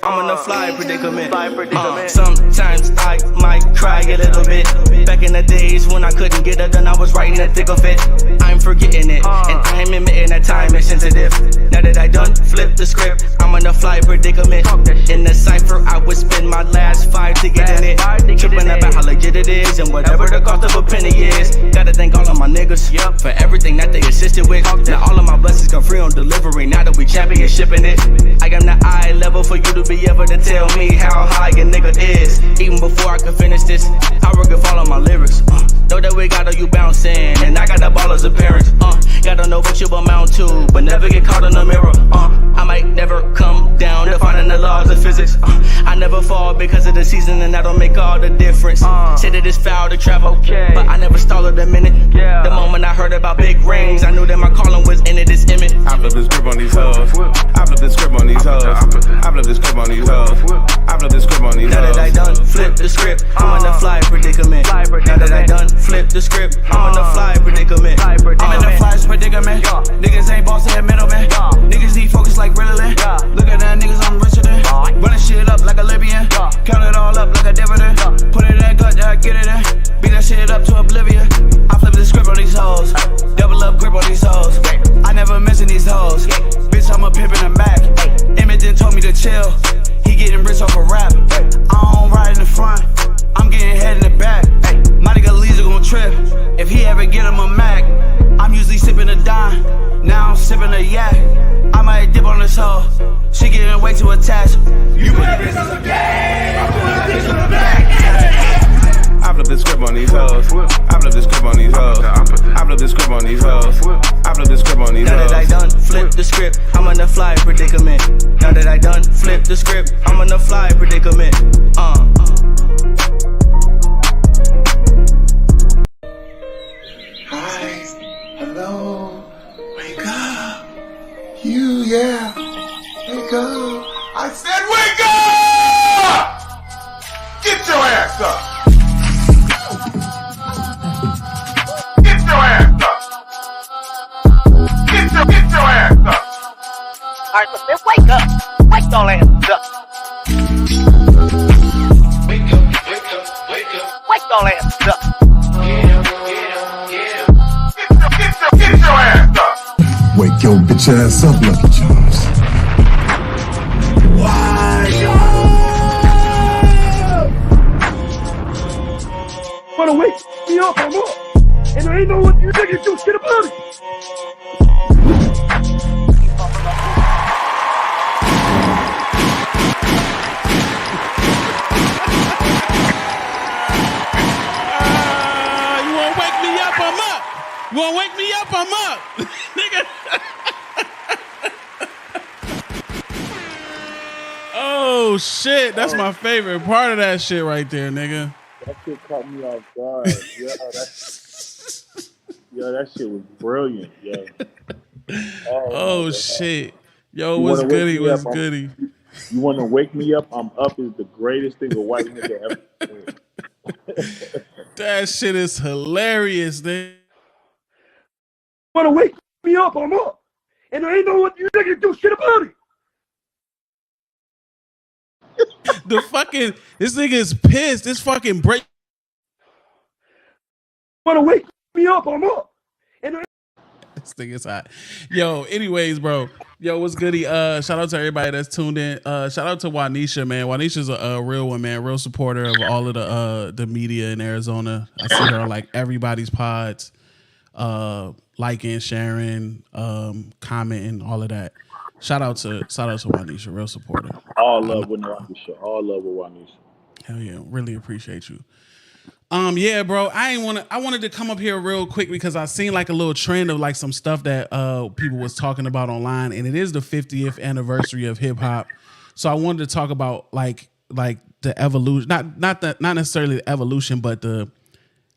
I'm in a fly predicament. Sometimes I might cry a little bit. Back in the days when I couldn't get it done, I was right in the thick of it. I'm forgetting it, and I'm admitting that time is sensitive. Now that I done flipped the script, I'm in a fly predicament. In the cypher, I would spend my last 5 to get in it. Tripping about how legit it is, and whatever the cost of a penny is. Gotta thank all of my niggas for everything that they assisted with. Now all of my blessings come free on delivery. Now that we champion shipping it, I am the eye level for you to be able to tell me how high a nigga is. Even before I could finish this, I work and follow my lyrics. Know that we got all you bouncing, and I got the ballers of parents. Gotta know what you amount to, but never get caught in the mirror. I might never come down to finding the laws of physics. I never fall because of the season, and that'll make all the difference. Say that it's foul to travel, but I never stalled a minute. The moment I heard about big rings, I knew that my calling was in it, this image. I flip the script on these hoes. I flip the script on these hoes. I flip the script on these hoes. I flip the script on these hoes. Now that I done flip the script, I'm in a fly predicament. Now that I done flip the script, I'm in a fly predicament. I'm in the fly predicament. Niggas ain't boss, they middleman. Niggas need focus like Ritalin. Look at that niggas, I'm richer than. Running shit up like a Libyan. Count it all up like a dividend. Put it in that gut, I get it in. Beat that shit up to oblivion. I flip the script on these hoes. Double up grip on these hoes. I never missing these hoes. Bitch, I'm a pimp in the Mac. Imogen told me to chill. He getting rich off a rap. I don't ride in the front. I'm getting head in the back. My nigga Lisa gon' trip. If he ever get him a Mac, I'm usually sipping a dime. Now I'm sipping a yak. I might dip on this hoe. She getting way too attached. You put a bitch on the game. I put a bitch on the back. I flip the script on these hoes. I flip the script on these hoes. I flip the script on these hoes. I flip the script on these hoes. Now that I done flip the script, I'm in a fly predicament. Now that I done flip the script, I'm in a fly predicament. Hi, hello, wake up. You, yeah, wake up. I said wake up! Get your ass up! Get your ass up! Get your ass up! Alright, so then wake up. Wake your ass up. Wake up, wake up, wake up. Wake your ass up. Get your ass up! Wake your bitch ass up, Lucky Charms. Wanna wake me up, I'm up. And I ain't know what you niggas do shit about it. You wanna wake me up, I'm up. You wanna wake me up, I'm up. Nigga. Oh shit, that's my favorite part of that shit right there, nigga. That shit caught me off guard. That shit was brilliant, yo. Oh shit. Yo, what's goody? What's goody? You want to wake me up? I'm up is the greatest thing a white nigga ever said. That shit is hilarious, nigga. Wanna wake me up, I'm up. And I ain't know what you niggas do shit about it. This nigga is pissed. This fucking break. Wanna wake me up, I'm up. And This thing is hot. Yo, anyways, bro. Yo, what's goody? Shout out to everybody that's tuned in. Shout out to Juanisha, man. Juanisha's a real one, man. Real supporter of all of the media in Arizona. I see her on like everybody's pods, liking, sharing, commenting, all of that. Shout out to Juanisha, real supporter. All love with Juanisha. All love with Juanisha. Hell yeah, really appreciate you. Yeah, bro. I wanted to come up here real quick because I seen like a little trend of like some stuff that people was talking about online, and it is the 50th anniversary of hip hop. So I wanted to talk about like the evolution, not necessarily the evolution, but the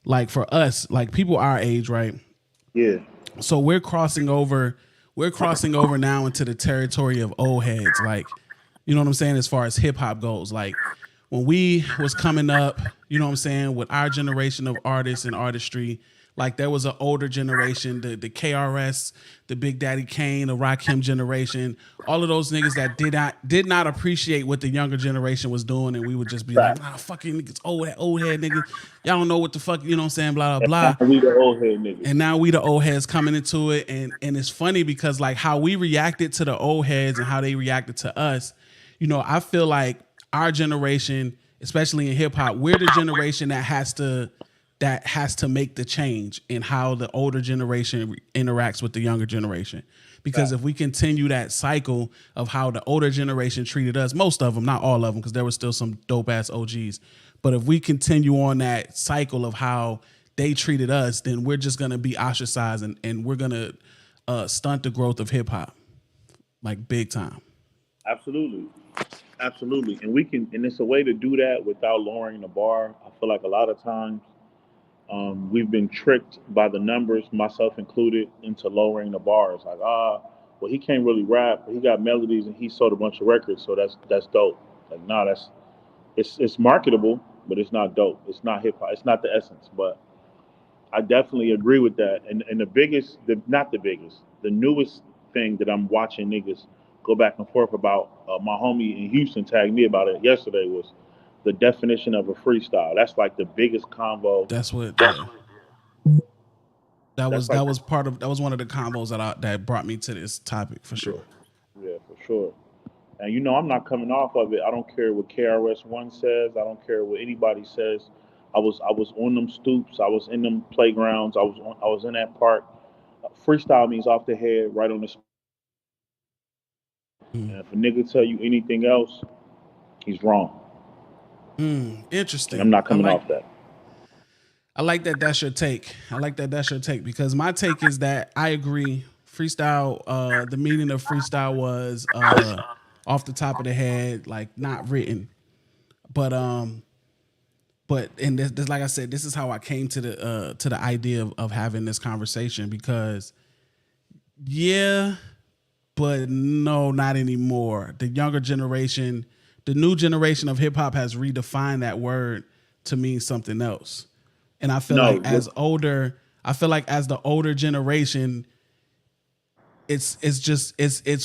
like for us, like people our age, right? Yeah. So we're crossing over now into the territory of old heads, like, you know what I'm saying, as far as hip hop goes. Like when we was coming up, you know what I'm saying, with our generation of artists and artistry, Like there was an older generation, the KRS, the Big Daddy Kane, the Rakim generation, all of those niggas that did not appreciate what the younger generation was doing, and we would just be like, nah, fucking niggas, old head niggas, y'all don't know what the fuck, you know what I'm saying, blah blah blah. Now we the old head niggas. And now we the old heads coming into it, and it's funny because like how we reacted to the old heads and how they reacted to us, you know, I feel like our generation, especially in hip hop, we're the generation that has to make the change in how the older generation interacts with the younger generation. Because if we continue that cycle of how the older generation treated us, most of them, not all of them, because there was still some dope ass OGs, but if we continue on that cycle of how they treated us, then we're just gonna be ostracized and we're gonna stunt the growth of hip hop, like big time. Absolutely. And we can, and it's a way to do that without lowering the bar. I feel like a lot of times we've been tricked by the numbers, myself included, into lowering the bars. Like, well, he can't really rap, but he got melodies and he sold a bunch of records, so that's dope. Like, nah, it's marketable, but it's not dope. It's not hip hop. It's not the essence. But I definitely agree with that. And the newest thing that I'm watching niggas go back and forth about, my homie in Houston tagged me about it yesterday, was the definition of a freestyle. That's like the biggest convo. That was one of the combos that brought me to this topic for sure. Yeah, for sure. And you know, I'm not coming off of it. I don't care what KRS-One says. I don't care what anybody says. I was on them stoops. I was in them playgrounds. I was in that park. Freestyle means off the head, right on the spot. And if a nigga tell you anything else, he's wrong. Interesting. And I'm not coming off that. I like that that's your take. Because my take is that I agree. Freestyle, the meaning of freestyle was off the top of the head, like not written. But and this, like I said, this is how I came to the idea of having this conversation, because but no, not anymore. The younger generation, the new generation of hip hop has redefined that word to mean something else. And I feel like as the older generation, it's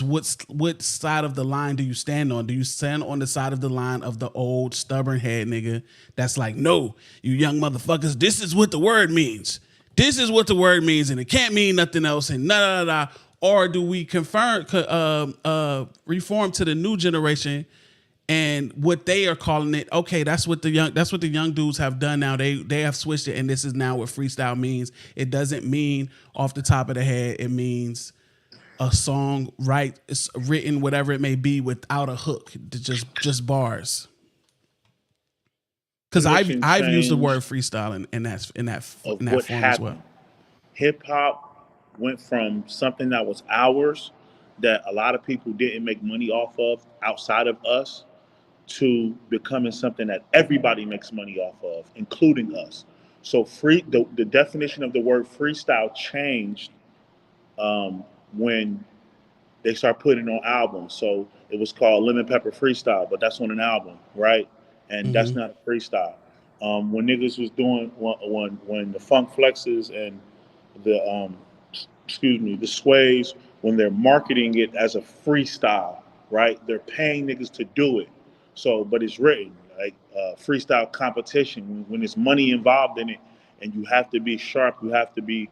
what side of the line do you stand on? Do you stand on the side of the line of the old stubborn head nigga that's like, no, you young motherfuckers, this is what the word means. This is what the word means, and it can't mean nothing else, and nah. Or do we reform to the new generation and what they are calling it? Okay, that's what the young dudes have done now. They have switched it, and this is now what freestyle means. It doesn't mean off the top of the head. It means a song, it's written, whatever it may be, without a hook, just bars. Because I've used the word freestyle in that form as well. Hip hop went from something that was ours, that a lot of people didn't make money off of outside of us, to becoming something that everybody makes money off of, including us. So the definition of the word freestyle changed when they start putting on albums. So it was called Lemon Pepper Freestyle, but that's on an album, right? And that's not a freestyle. When niggas was doing, when the Funk Flexes and the Sways, when they're marketing it as a freestyle, right? They're paying niggas to do it. So, but it's written, like freestyle competition, when there's money involved in it, and you have to be sharp, you have to be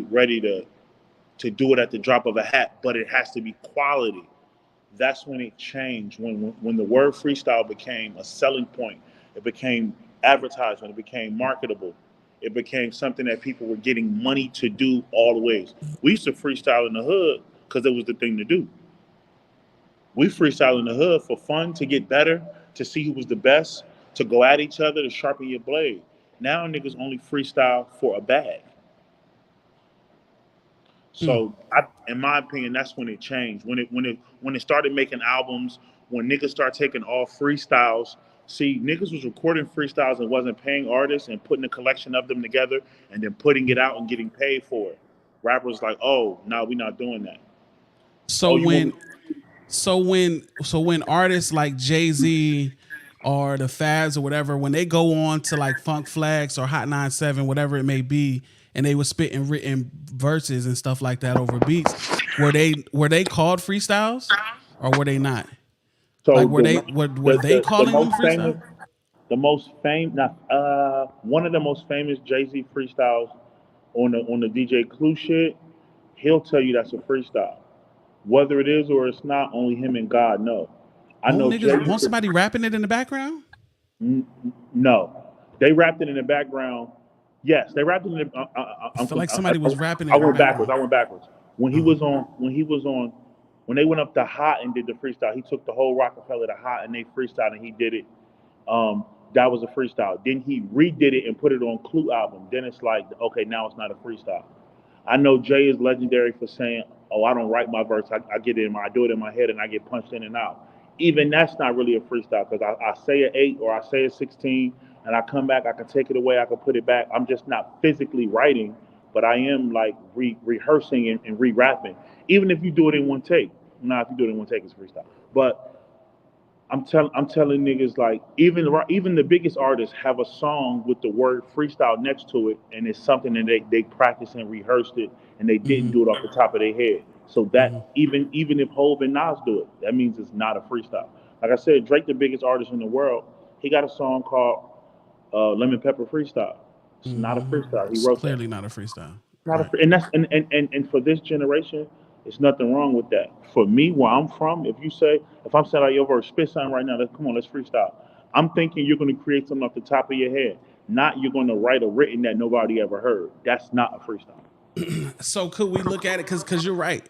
ready to do it at the drop of a hat, but it has to be quality. That's when it changed. When the word freestyle became a selling point, it became advertisement, it became marketable. It became something that people were getting money to do all the ways. We used to freestyle in the hood because it was the thing to do. We freestyle in the hood for fun, to get better, to see who was the best, to go at each other, to sharpen your blade. Now niggas only freestyle for a bag. So, in my opinion, that's when it changed. When it started making albums, when niggas start taking all freestyles. See, niggas was recording freestyles and wasn't paying artists and putting a collection of them together and then putting it out and getting paid for it. Rappers like, oh, no, we're not doing that. So when artists like Jay-Z or the Fabs or whatever, when they go on to like Funk Flex or Hot 97, whatever it may be, and they were spitting written verses and stuff like that over beats, were they called freestyles or were they not? So Like were they calling them freestyles? The most famous, one of the most famous Jay-Z freestyles on the DJ Clue shit, he'll tell you that's a freestyle. Whether it is or it's not, only him and God know. I know niggas want somebody rapping it in the background? No, they rapped it in the background. Yes, they rapped it in the. I feel like somebody was rapping it. I went backwards. When he was on, when they went up to Hot and did the freestyle, he took the whole Rockefeller to Hot and they freestyled and he did it. That was a freestyle. Then he redid it and put it on Clue album. Then it's like, okay, now it's not a freestyle. I know Jay is legendary for saying, "Oh, I don't write my verse. I get it I do it in my head and I get punched in and out." Even that's not really a freestyle because I say an 8 or I say a 16 and I come back, I can take it away, I can put it back. I'm just not physically writing, but I am like rehearsing and re-rapping. Even if you do it in one take. Nah, if you do it in one take, it's freestyle. But I'm telling niggas like even the biggest artists have a song with the word freestyle next to it, and it's something that they practiced and rehearsed it, and they didn't do it off the top of their head. So that even if Hov and Nas do it, that means it's not a freestyle. Like I said, Drake, the biggest artist in the world, he got a song called Lemon Pepper Freestyle. It's not a freestyle. He wrote clearly not a freestyle. And that's and for this generation, there's nothing wrong with that. For me, where I'm from, if I'm saying like, yo, verse, spit something right now, come on, let's freestyle. I'm thinking you're going to create something off the top of your head, not you're going to write a written that nobody ever heard. That's not a freestyle. So could we look at it? Because you're right.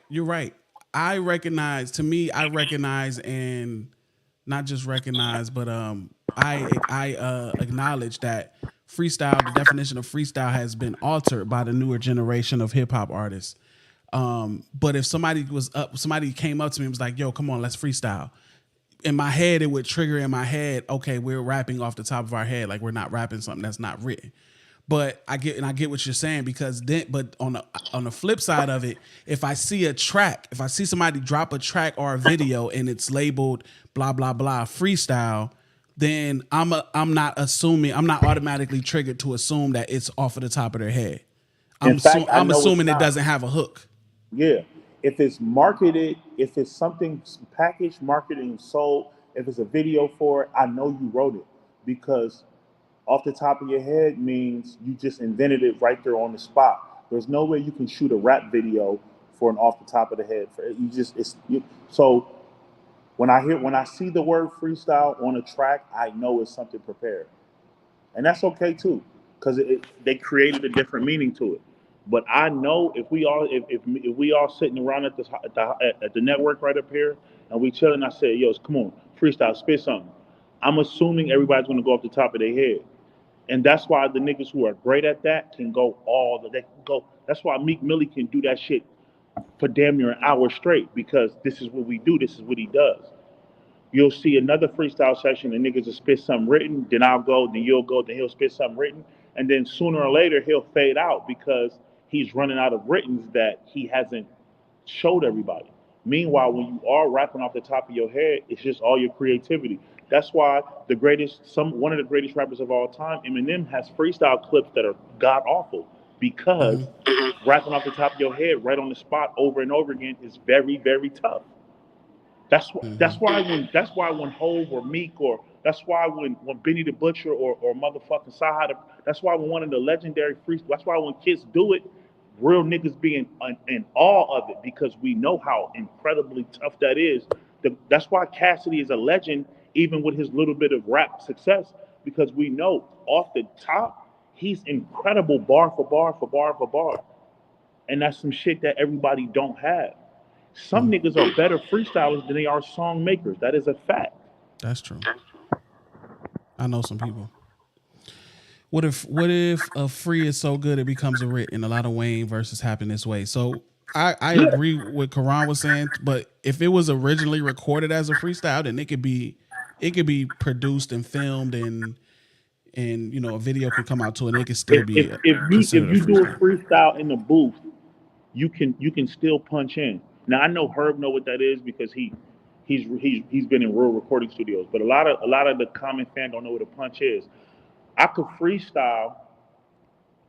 I recognize and not just recognize, but I acknowledge that freestyle, the definition of freestyle has been altered by the newer generation of hip hop artists. But if somebody came up to me and was like, yo, come on, let's freestyle. In my head, it would trigger in my head, okay, we're rapping off the top of our head, like we're not rapping something that's not written. But I get what you're saying, because but on the flip side of it, if I see somebody drop a track or a video and it's labeled blah blah blah freestyle, then I'm not automatically triggered to assume that it's off of the top of their head. I'm assuming it doesn't have a hook. Yeah. If it's marketed, if it's something packaged, marketed, and sold, if it's a video for it, I know you wrote it, because off the top of your head means you just invented it right there on the spot. There's no way you can shoot a rap video for an off the top of the head. So when I see the word freestyle on a track, I know it's something prepared, and that's okay too, because they created a different meaning to it. But I know if we all sitting around at the network right up here and we chilling, I said, yo, come on, freestyle, spit something. I'm assuming everybody's gonna go off the top of their head. And that's why the niggas who are great at that can go that's why Meek Millie can do that shit for damn near an hour straight, because this is what we do, this is what he does. You'll see another freestyle session, the niggas will spit something written, then I'll go, then you'll go, then he'll spit something written, and then sooner or later he'll fade out because he's running out of writtens that he hasn't showed everybody. Meanwhile, when you are rapping off the top of your head, it's just all your creativity. That's why one of the greatest rappers of all time, Eminem, has freestyle clips that are god awful, because rapping off the top of your head right on the spot over and over again is very, very tough. That's why when Hov or Meek, or that's why when Benny the Butcher or motherfucking Sahada, that's why when one of the legendary freestyles, that's why when kids do it, real niggas be in awe of it, because we know how incredibly tough that is. That's why Cassidy is a legend, even with his little bit of rap success, because we know off the top, he's incredible bar for bar for bar for bar. And that's some shit that everybody don't have. Some niggas are better freestylers than they are song makers. That is a fact. That's true. I know some people. What if a free is so good it becomes a written? A lot of Wayne verses happen this way. So I agree with what Karan was saying, but if it was originally recorded as a freestyle, then it could be produced and filmed, and a video could come out to it, and it could still be. If you do a freestyle in the booth, you can still punch in. Now I know Herb know what that is, because he he's been in real recording studios. But a lot of the common fan don't know what a punch is. I could freestyle,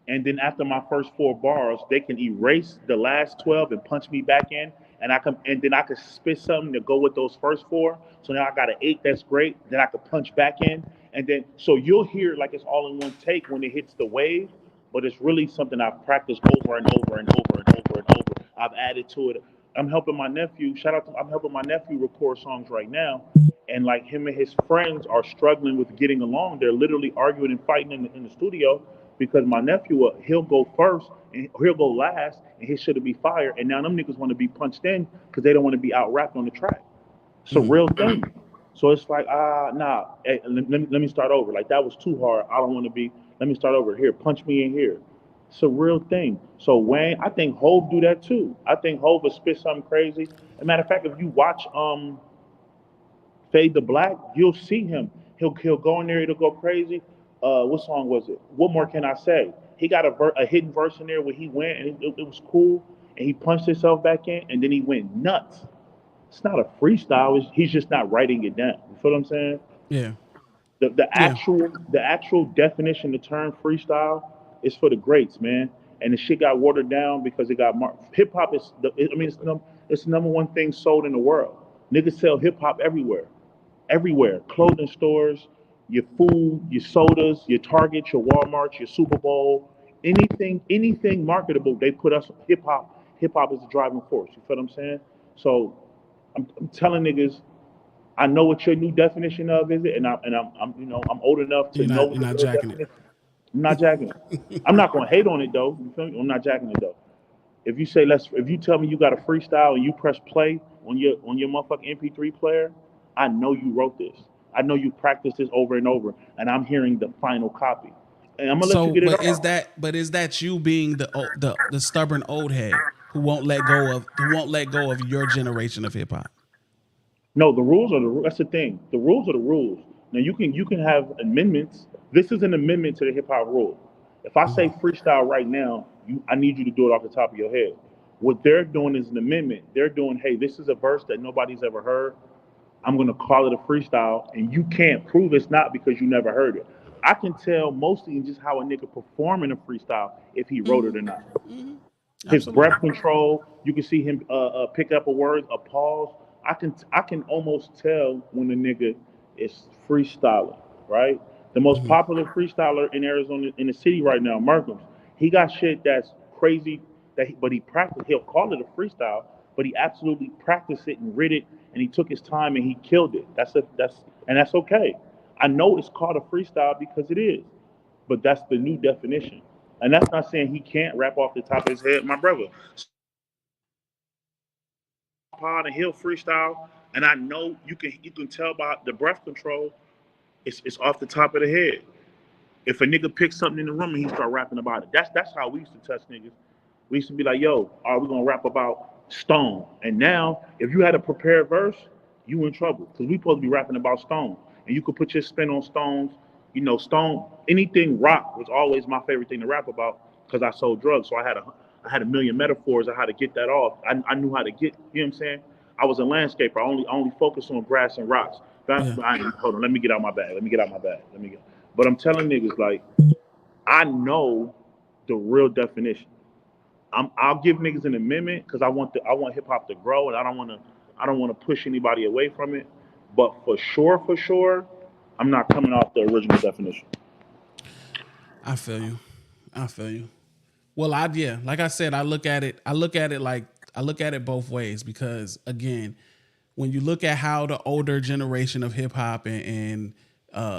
and then after my first 4 bars, they can erase the last 12 and punch me back in, and then I could spit something to go with those first 4. So now I got an 8 that's great. Then I could punch back in, and then so you'll hear like it's all in one take when it hits the wave, but it's really something I've practiced over and over and over and over and over. I've added to it. I'm helping my nephew. I'm helping my nephew record songs right now, and like him and his friends are struggling with getting along. They're literally arguing and fighting in the studio because my nephew, he'll go first and he'll go last, and his shit'll be fire. And now them niggas want to be punched in because they don't want to be out rapped on the track. It's a real thing. So it's like, nah, hey, let me start over. Like that was too hard. I don't want to be. Let me start over here. Punch me in here. It's a real thing. So Wayne, I think Hov do that too. I think Hov will spit something crazy. As a matter of fact, if you watch Fade to Black, you'll see him. He'll go in there. It'll go crazy. What song was it? What More Can I Say? He got a hidden verse in there where he went and it was cool, and he punched himself back in, and then he went nuts. It's not a freestyle. He's just not writing it down. You feel what I'm saying? Yeah. The actual definition, the term freestyle, is for the greats, man. And the shit got watered down because it got hip hop is it's the number one thing sold in the world. Niggas sell hip hop everywhere. Clothing stores, your food, your sodas, your Target, your Walmart, your Super Bowl, anything marketable, they put us hip hop. Hip hop is the driving force. You feel what I'm saying? So I'm telling niggas, I know what your new definition of is, and I'm old enough to know. You're not jacking it. I'm not jacking it. I'm not gonna hate on it though. You feel me? I'm not jacking it though. If you tell me you got a freestyle and you press play on your motherfucking MP3 player, I know you wrote this. I know you practiced this over and over, and I'm hearing the final copy. And I'm gonna let you get it off. But is that you being the stubborn old head who won't let go of your generation of hip hop? No, the rules are that's the thing. The rules are the rules. Now you can have amendments. This is an amendment to the hip hop rule. If I say freestyle right now, I need you to do it off the top of your head. What they're doing is an amendment. They're doing, hey, this is a verse that nobody's ever heard. I'm gonna call it a freestyle, and you can't prove it's not because you never heard it. I can tell mostly in just how a nigga performing a freestyle if he wrote it or not. His breath control, you can see him pick up a word, a pause. I can almost tell when a nigga is freestyling, right? The most popular freestyler in Arizona, in the city right now, Merkins, he got shit that's crazy, but he practiced. He'll call it a freestyle, but he absolutely practiced it and read it, and he took his time and he killed it. That's okay. I know it's called a freestyle because it is, but that's the new definition. And that's not saying he can't rap off the top of his head, my brother. And he'll freestyle, and I know you can tell by the breath control. It's off the top of the head. If a nigga picks something in the room and he start rapping about it, that's how we used to touch niggas. We used to be like, yo, are we gonna rap about Stone? And now, if you had a prepared verse, you in trouble because we supposed to be rapping about Stone, and you could put your spin on Stones. You know, Stone, anything rock was always my favorite thing to rap about because I sold drugs. So I had a million metaphors on how to get that off. I knew how to get, you know what I'm saying? I was a landscaper. I only focused on grass and rocks. Hold on, let me get out my bag. But I'm telling niggas, like, I know the real definition. I'll give niggas an amendment because I want hip hop to grow, and I don't want to push anybody away from it. But for sure, I'm not coming off the original definition. I feel you. Well, like I said, I look at it both ways because, again, when you look at how the older generation of hip hop and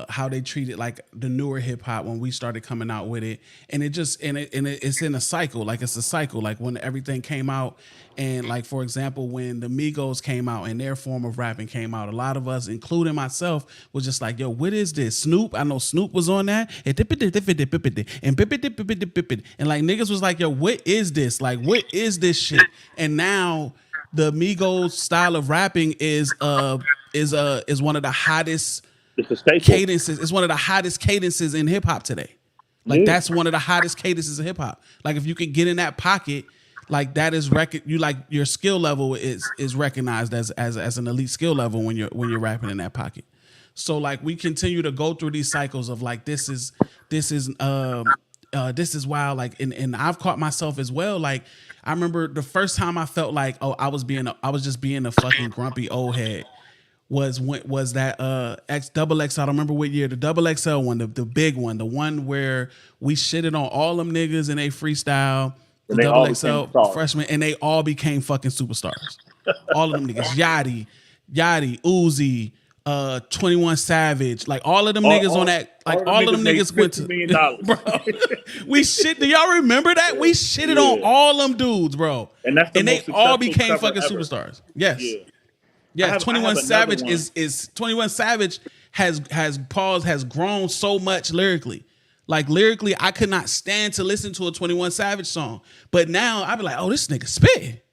how they treated like the newer hip hop when we started coming out with it, and it's in a cycle. Like it's a cycle. Like when everything came out, and like for example, when the Migos came out and their form of rapping came out, a lot of us, including myself, was just like, "Yo, what is this?" Snoop, I know Snoop was on that, and like niggas was like, "Yo, what is this? Like, what is this shit?" And now the Migos style of rapping is one of the hottest cadences. It's one of the hottest cadences in hip hop today. Like that's one of the hottest cadences in hip hop. Like if you could get in that pocket, like that is you like your skill level is recognized as an elite skill level when you're rapping in that pocket. So like we continue to go through these cycles of like this is wild. Like and I've caught myself as well. Like I remember the first time I felt like I was just being a fucking grumpy old head was that double XL. I don't remember what year, the double XL one, the big one, the one where we shitted on all them niggas and they freestyle. The double XL freshmen, and they all became fucking superstars. All of them niggas, Yachty, Uzi, 21 Savage, like all of them niggas on that, like all of them niggas went to $1 million. Bro, we shit. Do y'all remember that? We shitted on all them dudes, bro. And that's they all became fucking ever. Superstars. Yes. Yes, 21 Savage is 21 Savage has grown so much lyrically. Like lyrically, I could not stand to listen to a 21 Savage song. But now I be like, oh, this nigga spit.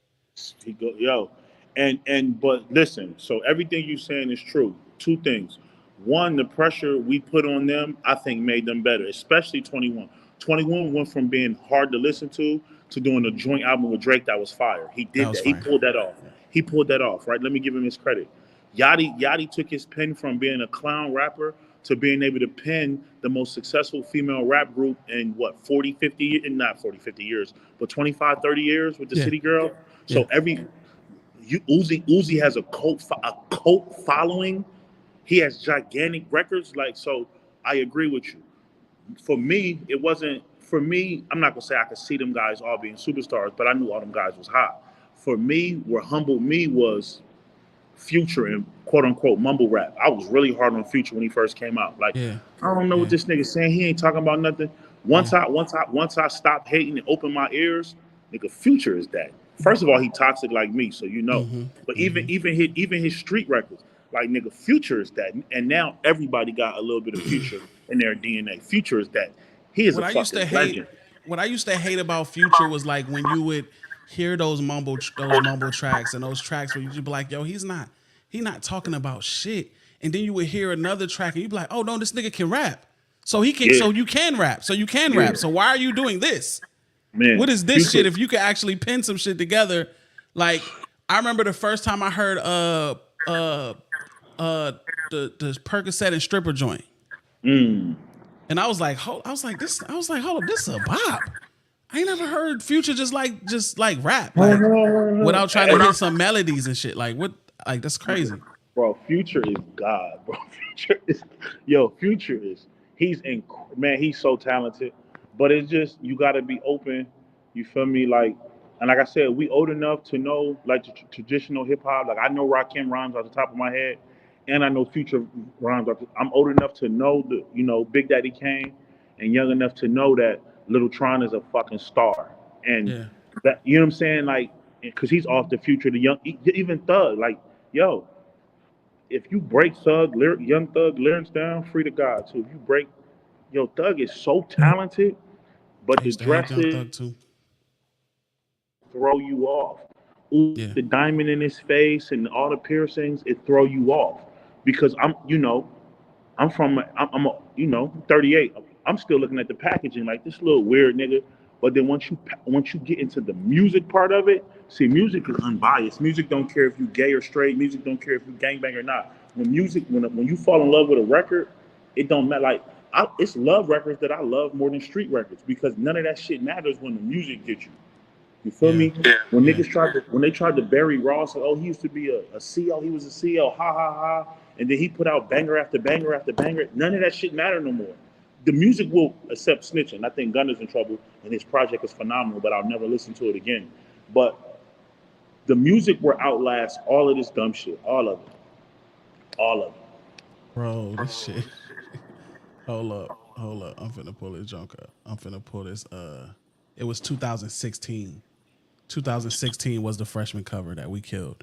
But listen, so everything you saying is true. Two things. One, the pressure we put on them, I think made them better, especially 21. 21 went from being hard to listen to doing a joint album with Drake that was fire. He did that. He pulled that off. He pulled that off, right? Let me give him his credit. Yachty took his pen from being a clown rapper to being able to pen the most successful female rap group in what, 40, 50, not 40, 50 years, but 25, 30 years with the City Girl. So Uzi has a cult following. He has gigantic records. Like, so I agree with you. For me, it wasn't, I'm not gonna say I could see them guys all being superstars, but I knew all them guys was hot. For me, what humbled me was Future and quote unquote mumble rap. I was really hard on Future when he first came out. Like, I don't know what this nigga's saying. He ain't talking about nothing. Once I stopped hating and opened my ears, nigga, Future is that. First of all, he toxic like me, so you know. But even his street records, like nigga, Future is that. And now everybody got a little bit of Future in their DNA. Future is that. He is a fucking legend. What I used to hate about Future was like when you would hear those mumble tracks and those tracks where you'd be like, yo, he not talking about shit. And then you would hear another track and you'd be like, oh no, this nigga can rap. So he can so you can rap. So you can rap. So why are you doing this? Man, what is this shit if you could actually pin some shit together? Like I remember the first time I heard the Percocet and stripper joint. And I was like, hold up, this is a bop. I ain't never heard Future just like rap like, without trying to hit some melodies and shit. Like what? Like that's crazy. Bro, Future is God. Bro, Future is he's so talented. But it's just you got to be open. You feel me? Like, and like I said, we old enough to know like the traditional hip hop. Like I know Rakim rhymes off the top of my head, and I know Future rhymes. I'm old enough to know Big Daddy Kane, and young enough to know that Lil Tron is a fucking star, and that you know what I'm saying, like, because he's off the Future, the young, even Thug, like, yo, if you break Young Thug lyrics down, free to God. So if you break, Thug is so talented, but the dresses throw you off. The diamond in his face and all the piercings, it throw you off because I'm 38. I'm still looking at the packaging like this little weird nigga. But then once you get into the music part of it, see, music is unbiased. Music don't care if you gay or straight. Music don't care if you gangbang or not. When you fall in love with a record, it don't matter. Like it's love records that I love more than street records because none of that shit matters when the music gets you. You feel me? When niggas tried to bury Ross, he used to be a CO. He was a CO. Ha ha ha. And then he put out banger after banger after banger. None of that shit matter no more. The music will accept snitching. I think Gunna's in trouble, and his project is phenomenal, but I'll never listen to it again. But the music will outlast all of this dumb shit. All of it. Bro, this shit. Hold up. I'm finna pull this junk up. I'm finna pull this. It was 2016. 2016 was the freshman cover that we killed.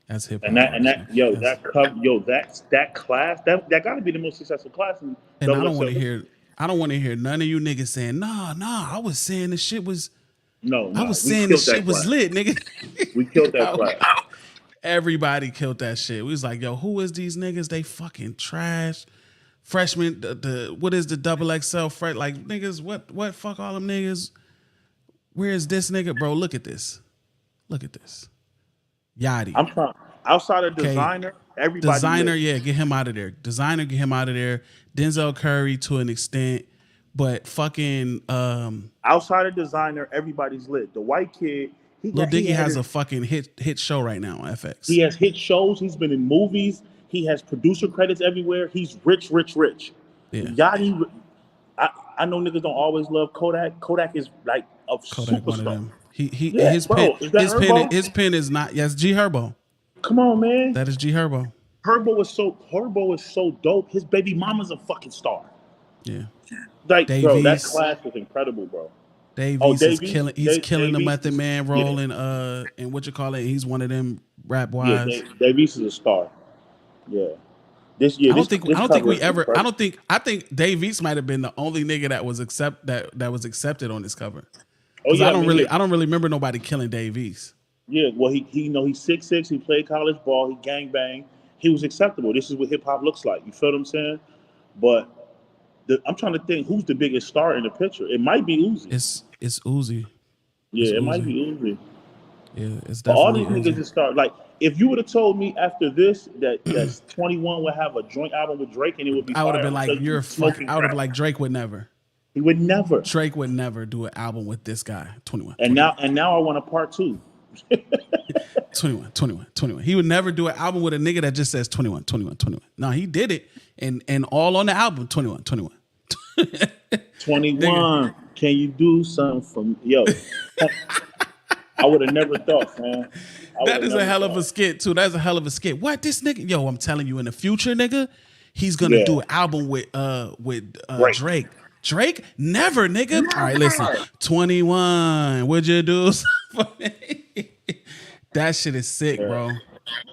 That's hip hop. That class, that gotta be the most successful class. And I don't want to hear none of you niggas saying, nah, I was saying the shit was I was saying the shit was lit, nigga. We killed that class. Everybody killed that shit. We was like, yo, who is these niggas? They fucking trash. Freshmen, what is the double XL fresh? Like niggas, what fuck all them niggas? Where's this nigga, bro? Look at this. Look at this. Yachty. I'm trying. Outside of Okay. designer, everybody. Designer, lit. yeah, get him out of there. Designer, get him out of there. Denzel Curry to an extent, but fucking Outside of designer, everybody's lit. The white kid, Lil Dicky has a fucking hit show right now on FX. He has hit shows. He's been in movies. He has producer credits everywhere. He's rich. Yeah. Yachty, I know niggas don't always love Kodak. Kodak is like a Kodak, one of superstar. them. Yeah, His bro, pen, is that Herbo? his pen is not. Yes, G Herbo. Come on, man. That is G Herbo. Herbo is so dope. His baby mama's a fucking star. Yeah. Like, bro, that Davies. class is incredible, bro. Davies is Davies? killing. He's killing the Davies Method is- Man role and what you call it. He's one of them rap wise. Yeah, Davies is a star. Yeah. This year, I don't think we ever. incredible. I think Dave East might have been the only nigga that was accepted on this cover. Oh 'Cause yeah, I don't really remember nobody killing Dave East. Yeah, well, he's 6'6". He played college ball. He gangbang. He was acceptable. This is what hip hop looks like. You feel what I'm saying? But I'm trying to think who's the biggest star in the picture. It might be Uzi. It's Uzi. Yeah, it's it might Uzi. be Uzi. Yeah, it's But all definitely these niggas Uzi. is start like. If you would have told me after this that 21 would have a joint album with Drake and it would be, I would have fire, been I'd like, say you're you fucking. smoking I would have crack. been like, Drake would never. He would never. Drake would never do an album with this guy. 21. And now I want a part 2. 21. He would never do an album with a nigga that just says 21. No, he did it, and all on the album 21. 21. Can you do something for me? Yo, I would have never thought, man. That is a hell of a skit too. That's a hell of a skit. What this nigga? Yo, I'm telling you, in the future, nigga, he's gonna do an album with Drake. Drake? Never, nigga. All right, listen. 21. Would you do something for me? That shit is sick, bro.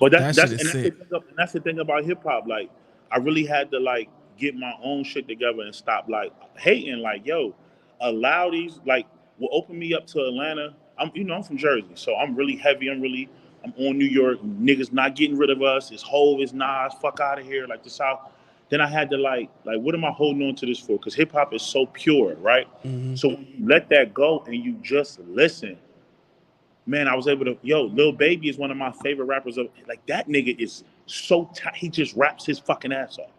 But That shit is sick. that's the thing about hip hop. Like, I really had to like get my own shit together and stop like hating. Like, yo, allow these like will open me up to Atlanta. I'm from Jersey, so I'm really heavy. I'm on New York. Niggas not getting rid of us. It's Hov, it's Nas. Fuck out of here. Like the South. Then I had to like what am I holding on to this for? Because hip hop is so pure, right? Mm-hmm. So when you let that go and you just listen. Man, I was able to. Lil Baby is one of my favorite rappers. Like that nigga is so tight. He just raps his fucking ass off.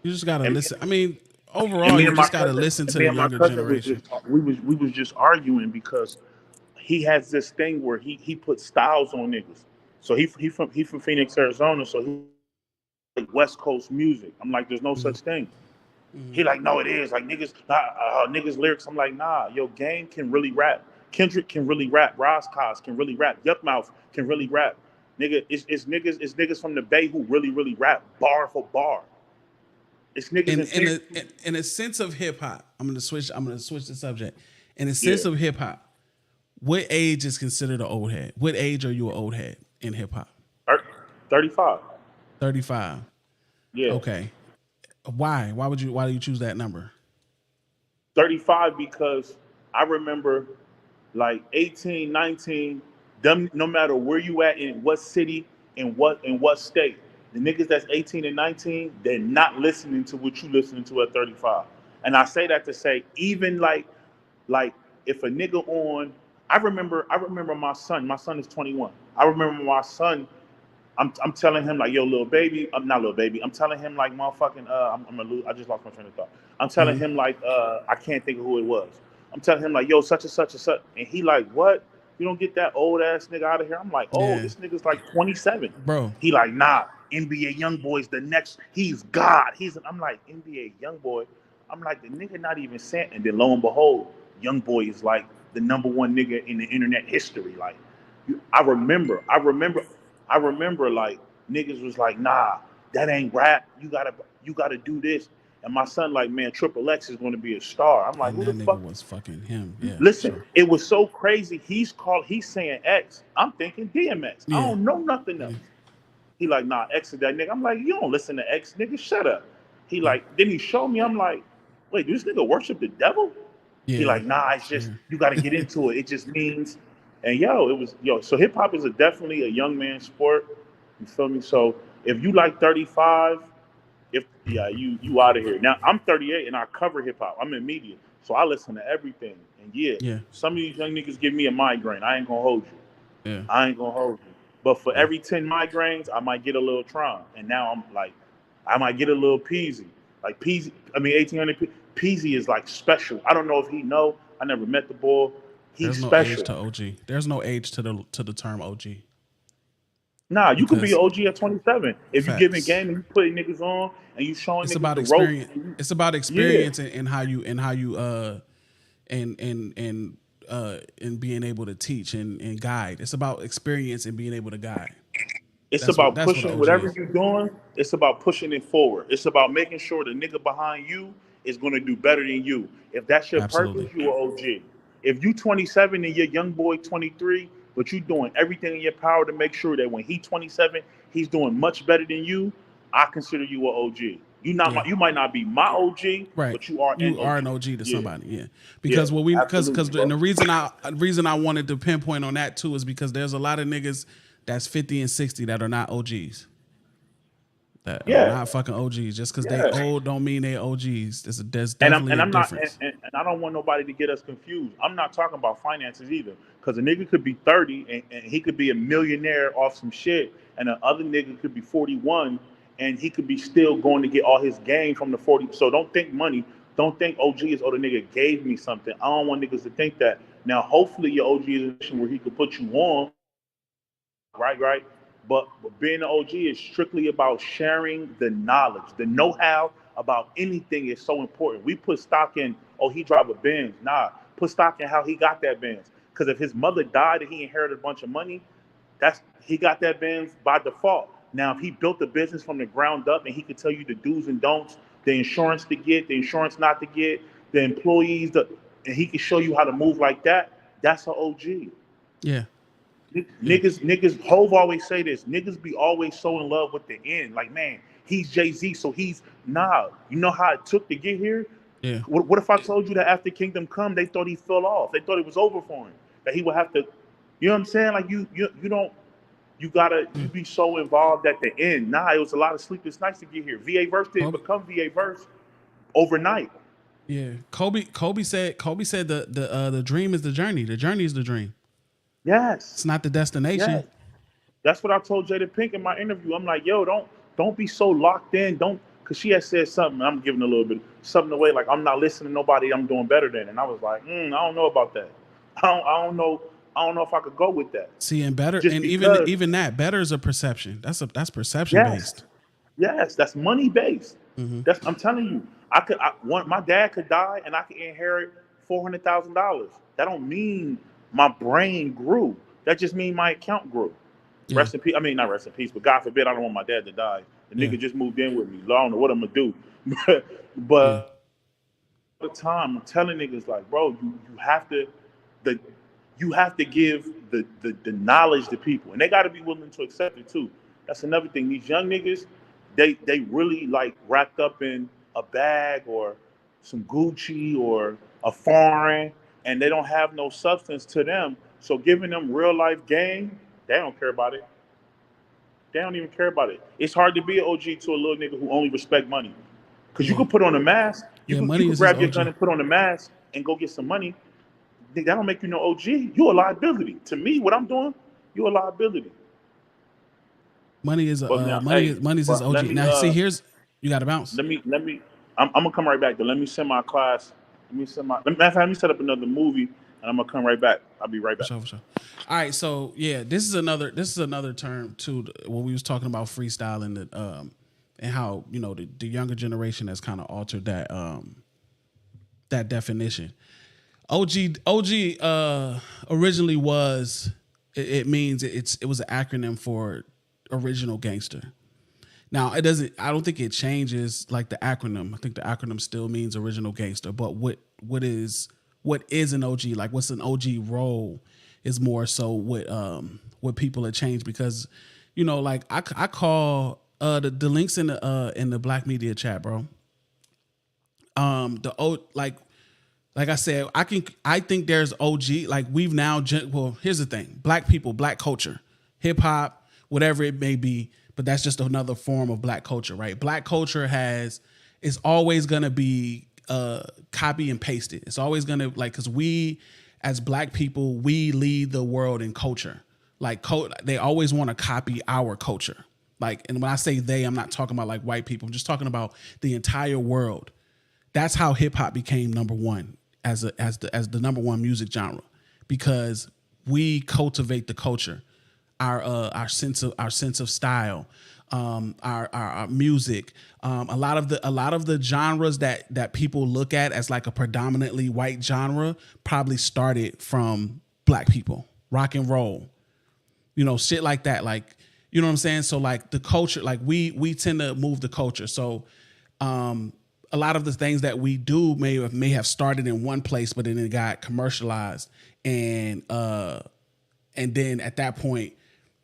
You just gotta listen. I mean, And overall, me you and my just gotta cousin- listen to me the and my younger cousin was generation. we was just arguing because he has this thing where he puts styles on niggas. So he from Phoenix, Arizona. So he like West Coast music. I'm like, there's no such thing. He like, no, it is. Like niggas lyrics. I'm like, nah. Yo, Game can really rap. Kendrick can really rap. Ross can really rap. Yuckmouth can really rap. Nigga, it's niggas from the Bay who really rap bar for bar. It's niggas In a sense of hip hop, I'm gonna switch the subject. In a sense of hip hop, what age is considered an old head? What age are you an old head in hip hop? 35. 35. Yeah. Okay. Why? Why do you choose that number? 35 because I remember like 18, 19, them, no matter where you at in what city, in what state, the niggas that's 18 and 19, they're not listening to what you listening to at 35. And I say that to say, even like if a nigga on, I remember my son is 21. I remember my son, I'm telling him like, yo, little baby, I'm not little baby. I'm telling him like, motherfucking, I just lost my train of thought. I'm telling him like, I can't think of who it was. I'm telling him like, yo, such and such and such. And he like, what? You don't get that old ass nigga out of here? I'm like, this nigga's like 27. Bro. He like, nah, NBA Youngboy's the next, he's God. I'm like, NBA Youngboy? I'm like, the nigga not even saying, and then lo and behold, Youngboy is like the number one nigga in the internet history. Like, I remember like niggas was like, nah, that ain't rap. You gotta do this. And my son like, man, Triple X is gonna be a star. I'm like, And who that the nigga fuck? was fucking him. Yeah. Listen, sure. it was so crazy. He's saying X. I'm thinking DMX. Yeah. I don't know nothing else. He like, nah, X is that nigga. I'm like, you don't listen to X, nigga. Shut up. He like, then he showed me. I'm like, wait, this nigga worship the devil? Yeah. He like, nah, it's just you got to get into it. It just means, and so hip hop is definitely a young man's sport. You feel me? So if you like 35, you out of here. Now I'm 38 and I cover hip hop. I'm in media. So I listen to everything. And Yeah. some of these young niggas give me a migraine. I ain't gonna hold you. Yeah. I ain't gonna hold you. But for every 10 migraines, I might get a little Tron. And now I'm like, I might get a little Peasy. Like Peasy, 1800 Peasy is like special. I don't know if he know. I never met the boy. He's There's no special. age to OG. There's no age to the term OG. Nah, you could be an Because- OG at 27 if you Facts. giving game and you putting niggas on and you showing It's niggas about the experience. ropes. It's about experience and how you and being able to teach and guide. It's about experience and being able to guide. It's That's about what pushing OG whatever is. you're doing. It's about pushing it forward. It's about making sure the nigga behind you is going to do better than you. If that's your Absolutely. purpose, you are OG. If you 27 and your young boy 23, but you doing everything in your power to make sure that when he 27, he's doing much better than you, I consider you an OG. You might not be my OG, Right. but you are an OG to Yeah. somebody, yeah. Because Yeah, because absolutely, and the bro. reason I wanted to pinpoint on that too is because there's a lot of niggas that's 50 and 60 that are not OGs. That Yeah. are not fucking OGs. Just because Yeah. they old don't mean they OGs. There's And definitely I'm a not, difference. and I don't want nobody to get us confused. I'm not talking about finances either, because a nigga could be 30 and he could be a millionaire off some shit, and the other nigga could be 41 and he could be still going to get all his gain from the 40. So don't think money. Don't think OG is, oh, the nigga gave me something. I don't want niggas to think that. Now, hopefully your OG is in a position where he could put you on, right? But being an OG is strictly about sharing the knowledge, the know-how about anything is so important. We put stock in, oh, he drive a Benz. Nah, put stock in how he got that Benz. Because if his mother died and he inherited a bunch of money, he got that Benz by default. Now, if he built the business from the ground up and he could tell you the do's and don'ts, the insurance to get, the insurance not to get, the employees, and he can show you how to move like that, that's an OG. Yeah. Niggas, Hov always say this. Niggas be always so in love with the end. Like, man, he's Jay-Z, so he's nah. You know how it took to get here? Yeah. What if I told you that after Kingdom Come, they thought he fell off? They thought it was over for him. That he would have to, you know what I'm saying? Like you don't, you be so involved at the end. Nah, it was a lot of sleepless nights to get here. VA Verse didn't become VA Verse overnight. Yeah. Kobe said the dream is the journey. The journey is the dream. Yes. It's not the destination. Yes. That's what I told Jada Pink in my interview. I'm like, yo, don't be so locked in. Because she had said something. I'm giving a little bit something away. Like, I'm not listening to nobody I'm doing better than. And I was like, I don't know about that. I don't know if I could go with that. See, and better, Just and because- even that better is a perception. That's perception based. Yes, that's money based. Mm-hmm. I'm telling you, my dad could die and I could inherit $400,000. That don't mean my brain grew. That just means my account grew. Yeah. Rest in peace. I mean, not rest in peace, but God forbid I don't want my dad to die. The nigga just moved in with me. I don't know what I'm gonna do. but all the time I'm telling niggas like, bro, you have to give the knowledge to people, and they got to be willing to accept it too. That's another thing. These young niggas, they really like wrapped up in a bag or some Gucci or a foreign, and they don't have no substance to them. So giving them real life game, they don't care about it. They don't even care about it. It's hard to be an OG to a little nigga who only respect money. Because you can put on a mask, you can grab your gun and put on a mask and go get some money. That don't make you no OG. You a liability. To me, what I'm doing, you a liability. Money is now, money's his OG. me, Now, see, here's you got to bounce. Let me. I'm gonna come right back though. Let me send my class. Let me set up another movie, and I'm gonna come right back. I'll be right back. For sure. All right, so yeah, this is another term too. When we was talking about freestyling, and how the younger generation has kind of altered that that definition. OG originally was it means it was an acronym for original gangster. Now I don't think it changes like the acronym. I think the acronym still means original gangster, but what is an OG? Like what's an OG role is more so what people have changed, because like I call the links in the Black Media chat, bro. Like I said, I think there's OG, like we've now, here's the thing, Black people, Black culture, hip hop, whatever it may be, but that's just another form of Black culture, right? Black culture is always going to be copy and paste it. It's always gonna like, because we as Black people, we lead the world in culture. Like they always want to copy our culture. Like, and when I say they, I'm not talking about like white people. I'm just talking about the entire world. That's how hip hop became number one as the number one music genre, because we cultivate the culture, our sense of style, our music. A lot of the genres that people look at as like a predominantly white genre probably started from Black people. Rock and roll, shit like that. Like, you know what I'm saying? So like the culture, like we tend to move the culture. So a lot of the things that we do may have started in one place, but then it got commercialized, and then at that point,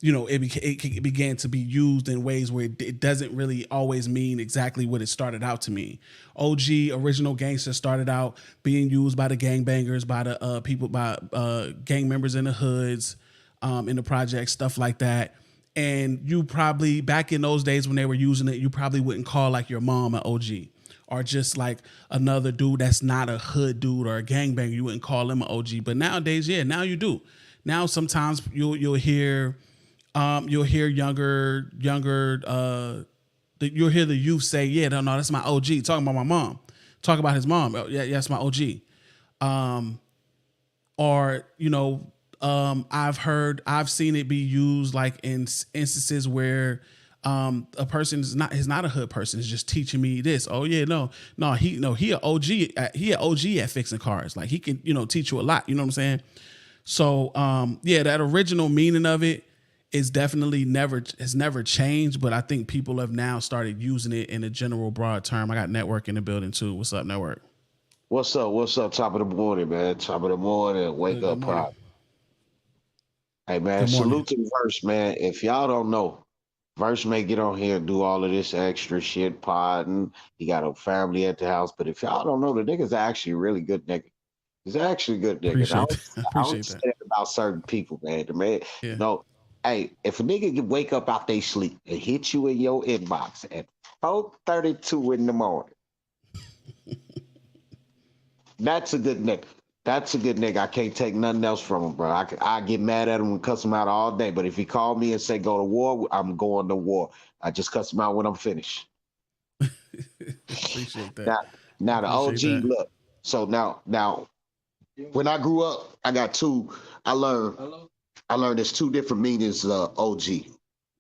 it began to be used in ways where it doesn't really always mean exactly what it started out to mean. OG, Original Gangster, started out being used by the gangbangers, by the people, by gang members in the hoods, in the projects, stuff like that. And you probably, back in those days when they were using it, you probably wouldn't call like your mom an OG, or just like another dude that's not a hood dude or a gangbanger. You wouldn't call him an OG. But nowadays, yeah, now you do. Now sometimes you'll hear younger you'll hear the youth say, yeah, no, that's my OG, talking about my mom, talk about his mom. Oh, yeah, that's my OG. I've seen it be used like in instances where a person is not a hood person, is just teaching me this. Oh yeah, he an OG. He an OG at fixing cars. Like he can, teach you a lot. You know what I'm saying? So that original meaning of it is definitely has never changed, but I think people have now started using it in a general broad term. I got Network in the building too. What's up, Network? What's up? Top of the morning, man. Top of the morning. Wake up, pop. Hey man, salute to Verse, man. If y'all don't know, Verse may get on here and do all of this extra shit, podding. He got a family at the house, but if y'all don't know, the nigga's actually a really good nigga. He's actually a good nigga. I don't say that about certain people, man. The man, hey, if a nigga can wake up out they sleep and hit you in your inbox at 4:32 in the morning, that's a good nigga. That's a good nigga. I can't take nothing else from him, bro. I get mad at him and cuss him out all day. But if he called me and say go to war, I'm going to war. I just cuss him out when I'm finished. Appreciate that. Now the OG look. So now, when I grew up, I got two. I learned there's two different meanings of OG.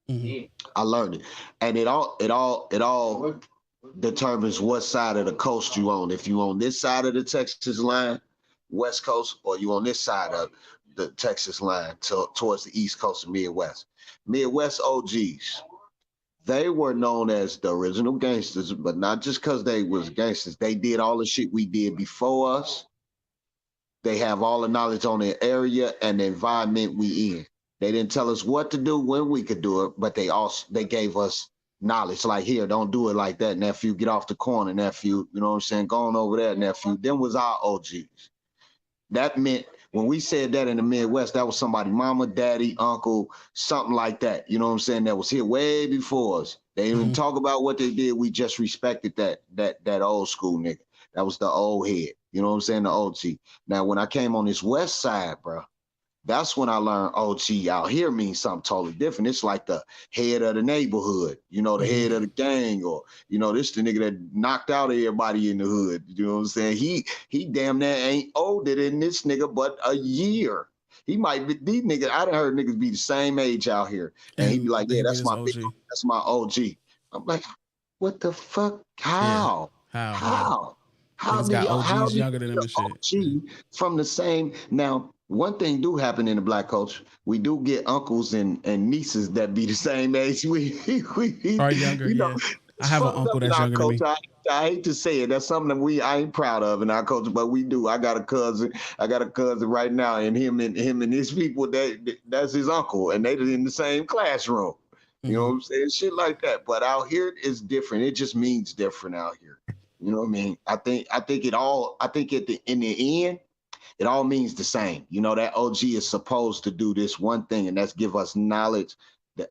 Mm-hmm. I learned it, and it all determines what side of the coast you on. If you on this side of the Texas line, West Coast, or you on this side of the Texas line towards the East Coast and Midwest. Midwest OGs, they were known as the original gangsters, but not just because they was gangsters. They did all the shit we did before us. They have all the knowledge on the area and the environment we in. They didn't tell us what to do when we could do it, but they gave us knowledge. Like, here, don't do it like that, nephew. Get off the corner, nephew. You know what I'm saying? Go on over there, nephew. Them was our OGs. That meant when we said that in the Midwest, that was somebody, mama, daddy, uncle, something like that. You know what I'm saying? That was here way before us. They didn't even talk about what they did. We just respected that old school nigga. That was the old head. You know what I'm saying? The OG. Now, when I came on this west side, bro, that's when I learned OG out here means something totally different. It's like the head of the neighborhood, the head of the gang, or, this the nigga that knocked out everybody in the hood. You know what I'm saying? He damn near ain't older than this nigga, but a year. He might be, these niggas, I done heard niggas be the same age out here. And he be like, yeah, that's my OG. I'm like, what the fuck? How? Yeah. How he's got OGs younger than him and shit. OG from the same. Now, one thing do happen in the Black culture. We do get uncles and nieces that be the same age. We are younger. Yeah. I have an uncle that's younger than me. I hate to say it. That's something that I ain't proud of in our culture, but we do. I got a cousin right now, and him and his people, that's his uncle, and they in the same classroom. You know what I'm saying? Shit like that. But out here it's different. It just means different out here. You know what I mean? I think in the end, it all means the same. That OG is supposed to do this one thing, and that's give us knowledge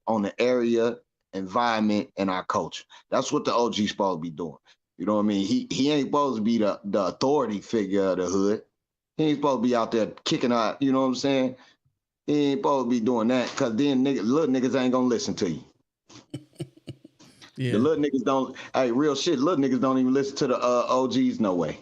on the area, environment, and our culture. That's what the OG is supposed to be doing. You know what I mean? He ain't supposed to be the authority figure of the hood. He ain't supposed to be out there kicking out, you know what I'm saying? He ain't supposed to be doing that, because then little niggas ain't gonna listen to you. Yeah. The little niggas don't, hey, real shit, little niggas don't even listen to the OGs no way.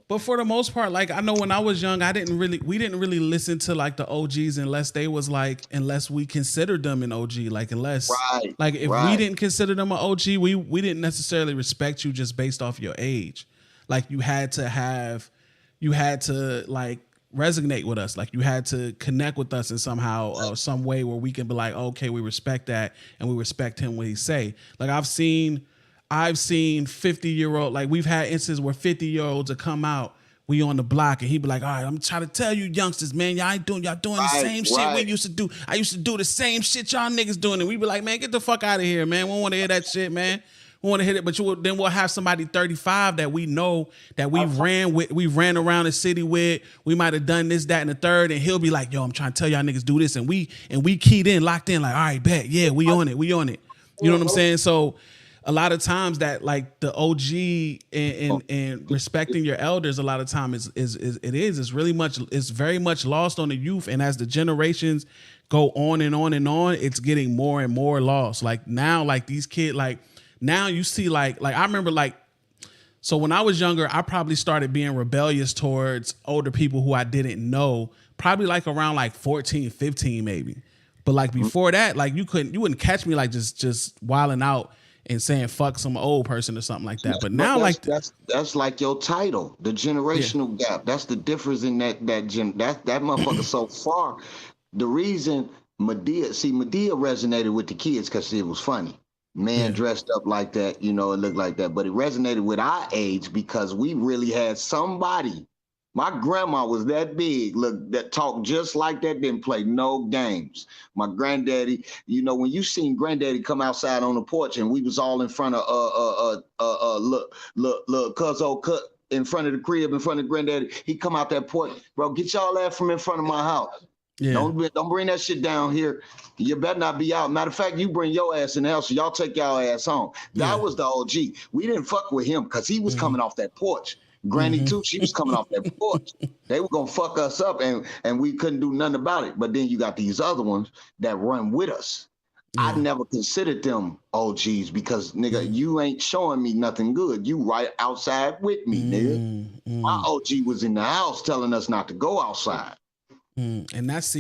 But for the most part, like I know when I was young, we didn't really listen to like the OGs unless we considered them an OG. Like if we didn't consider them an OG, we didn't necessarily respect you just based off your age. Like you had to like resonate with us. Like you had to connect with us in somehow, some way where we can be like, okay, we respect that and we respect him when he say. Like I've seen 50-year-old, like we've had instances where 50-year-olds will come out, we on the block, and he be like, all right, I'm trying to tell you youngsters, man, y'all doing the same shit we used to do. I used to do the same shit y'all niggas doing. And we be like, man, get the fuck out of here, man. We don't want to hear that shit, man. We want to hit it, but then we'll have somebody 35 that we know that we ran around the city with. We might have done this, that, and the third, and he'll be like, yo, I'm trying to tell y'all niggas do this, and we keyed in, locked in, like, all right, bet, yeah, we on it. You know what I'm saying? So a lot of times that like the OG and respecting your elders, a lot of times it's very much lost on the youth. And as the generations go on and on and on, it's getting more and more lost. Like now, like these kids, like now you see like I remember like, so when I was younger, I probably started being rebellious towards older people who I didn't know, probably like around like 14, 15 maybe. But like before that, like you wouldn't catch me like just wilding out and saying fuck some old person or something like that. But now that's like your title, the generational gap. That's the difference in that motherfucker so far. The reason Medea resonated with the kids because it was funny. Man dressed up like that, you know, it looked like that. But it resonated with our age because we really had somebody. My grandma was that big, look, that talked just like that, didn't play no games. My granddaddy, you know, when you seen granddaddy come outside on the porch and we was all in front of look, cuz old cut in front of the crib, in front of granddaddy, he come out that porch, bro, get y'all that from in front of my house. Yeah. Don't bring that shit down here. You better not be out. Matter of fact, you bring your ass in the house, so y'all take y'all ass home. That was the OG. We didn't fuck with him because he was coming off that porch. Granny too, she was coming off that porch. They were gonna fuck us up and we couldn't do nothing about it. But then you got these other ones that run with us. I never considered them OGs because nigga, you ain't showing me nothing good. You right outside with me, nigga. My OG was in the house telling us not to go outside. And that's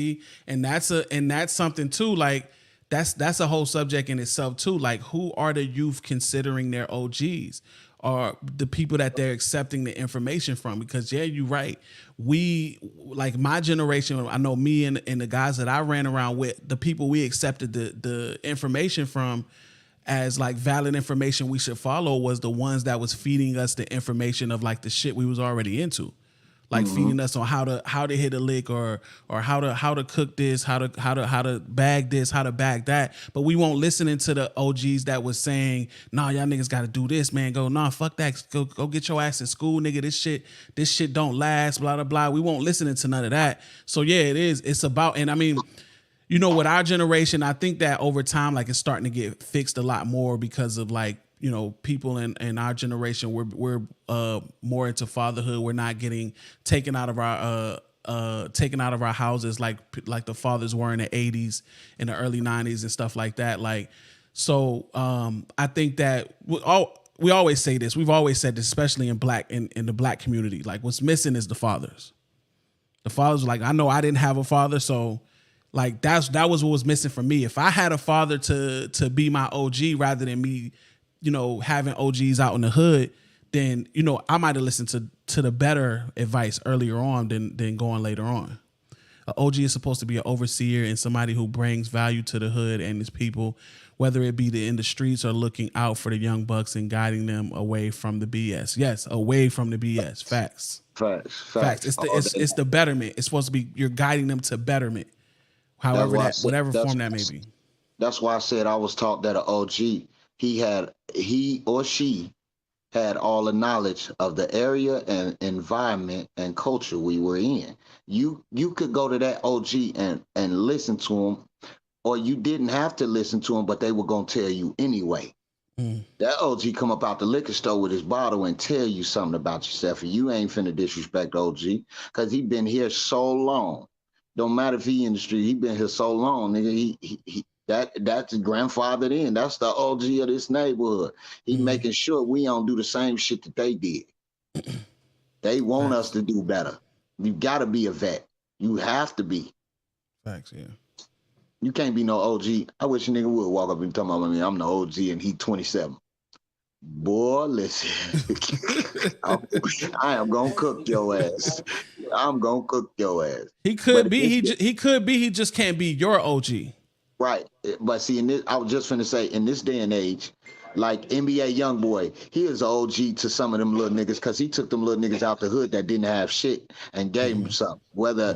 something too, like that's a whole subject in itself too. Like who are the youth considering their OGs? Or the people that they're accepting the information from? Because you're right. We, like my generation, I know me and the guys that I ran around with, the people we accepted the information from as like valid information we should follow was the ones that was feeding us the information of like the shit we was already into. Like feeding us on how to hit a lick or how to cook this, how to bag this, how to bag that. But we won't listen to the OGs that was saying, nah, y'all niggas got to do this, man. Go, nah, fuck that. Go get your ass in school, nigga. This shit don't last, blah, blah, blah. We won't listen to none of that. So yeah, it is. It's about, and I mean, you know, with our generation, I think that over time, like it's starting to get fixed a lot more because of like, you know, people in our generation, we're more into fatherhood. We're not getting taken out of our houses like the fathers were in the 80s, in the early 90s and stuff like that. Like, so I think that we always say this. We've always said this, especially in the black community. Like, what's missing is the fathers. The fathers, like, I know I didn't have a father, so like that was what was missing for me. If I had a father to be my OG rather than me, you know, having OGs out in the hood, then, you know, I might have listened to the better advice earlier on than going later on. An OG is supposed to be an overseer and somebody who brings value to the hood and its people, whether it be in the streets or looking out for the young bucks and guiding them away from the BS. Yes, away from the BS. Facts. It's the betterment. It's supposed to be, you're guiding them to betterment, whatever form that may be. That's why I said I was taught that an OG, he or she had all the knowledge of the area and environment and culture we were in. You could go to that OG and listen to them, or you didn't have to listen to them, but they were gonna tell you anyway. That OG come up out the liquor store with his bottle and tell you something about yourself, and you ain't finna disrespect OG because he been here so long. Don't matter if he in the street, he been here so long, nigga. That's his grandfather in. That's the OG of this neighborhood. He making sure we don't do the same shit that they did. They want us to do better. You gotta be a vet. You have to be. Facts, yeah. You can't be no OG. I wish a nigga would walk up and tell me I'm the OG and he 27. Boy, listen. I am gonna cook your ass. I'm gonna cook your ass. He could be. He could be. He just can't be your OG. Right. But see, I was just finna say, in this day and age, like NBA YoungBoy, he is an OG to some of them little niggas because he took them little niggas out the hood that didn't have shit and gave them something. Whether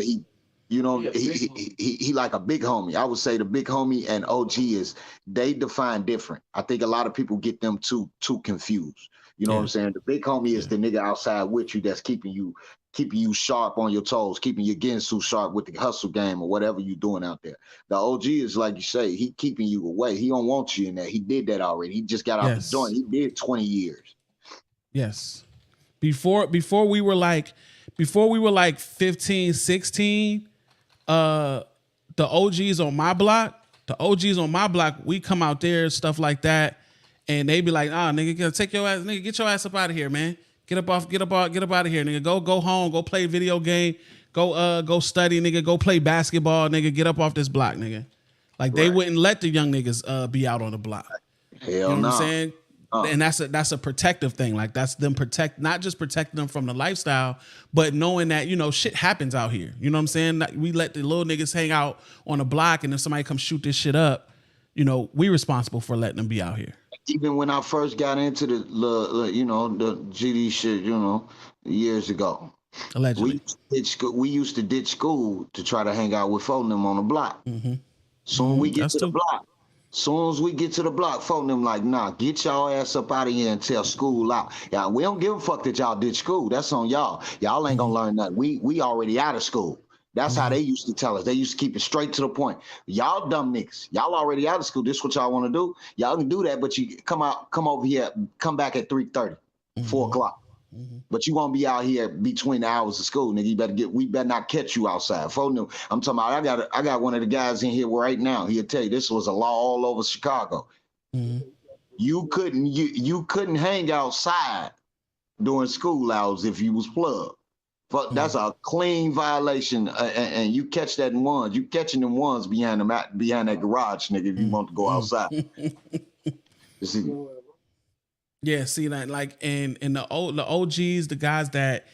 he, you know, he like a big homie. I would say the big homie and OG they define different. I think a lot of people get them too confused. You know what I'm saying? The big homie is the nigga outside with you that's keeping you sharp on your toes, keeping your Ginsu sharp with the hustle game or whatever you're doing out there. The OG is like you say, he keeping you away. He don't want you in there. He did that already. He just got out the joint. He did 20 years. Yes. Before we were like 15, 16, the OGs on my block, we come out there, stuff like that, and they be like, nigga, take your ass, nigga, get your ass up out of here, man. Get up out of here, nigga. Go home, go play video game, go study, nigga, go play basketball, nigga, get up off this block, nigga. Like they wouldn't let the young niggas be out on the block. Hell you know what no. I'm saying? And that's a protective thing. Like that's them not just protecting them from the lifestyle, but knowing that, you know, shit happens out here. You know what I'm saying? Like, we let the little niggas hang out on the block, and if somebody comes shoot this shit up, you know, we responsible for letting them be out here. Even when I first got into the GD shit, you know, years ago. Allegedly. We used to ditch school to try to hang out with folk them on the block. Soon we get to the block. Soon as we get to the block, folk them like, nah, get y'all ass up out of here and tell school out. Yeah, we don't give a fuck that y'all ditch school. That's on y'all. Y'all ain't gonna learn nothing. We already out of school. That's how they used to tell us. They used to keep it straight to the point. Y'all dumb niggas. Y'all already out of school. This is what y'all want to do. Y'all can do that, but you come over here, come back at 3:30, 4 o'clock. But you won't be out here between the hours of school, nigga. We better not catch you outside. I'm talking about, I got one of the guys in here right now. He'll tell you this was a law all over Chicago. You couldn't hang outside during school hours if you was plugged. But that's a clean violation, and you catch that in ones. You catching them ones behind that garage, nigga. If you want to go outside. Yeah, see that, like, and the OGs, the guys that,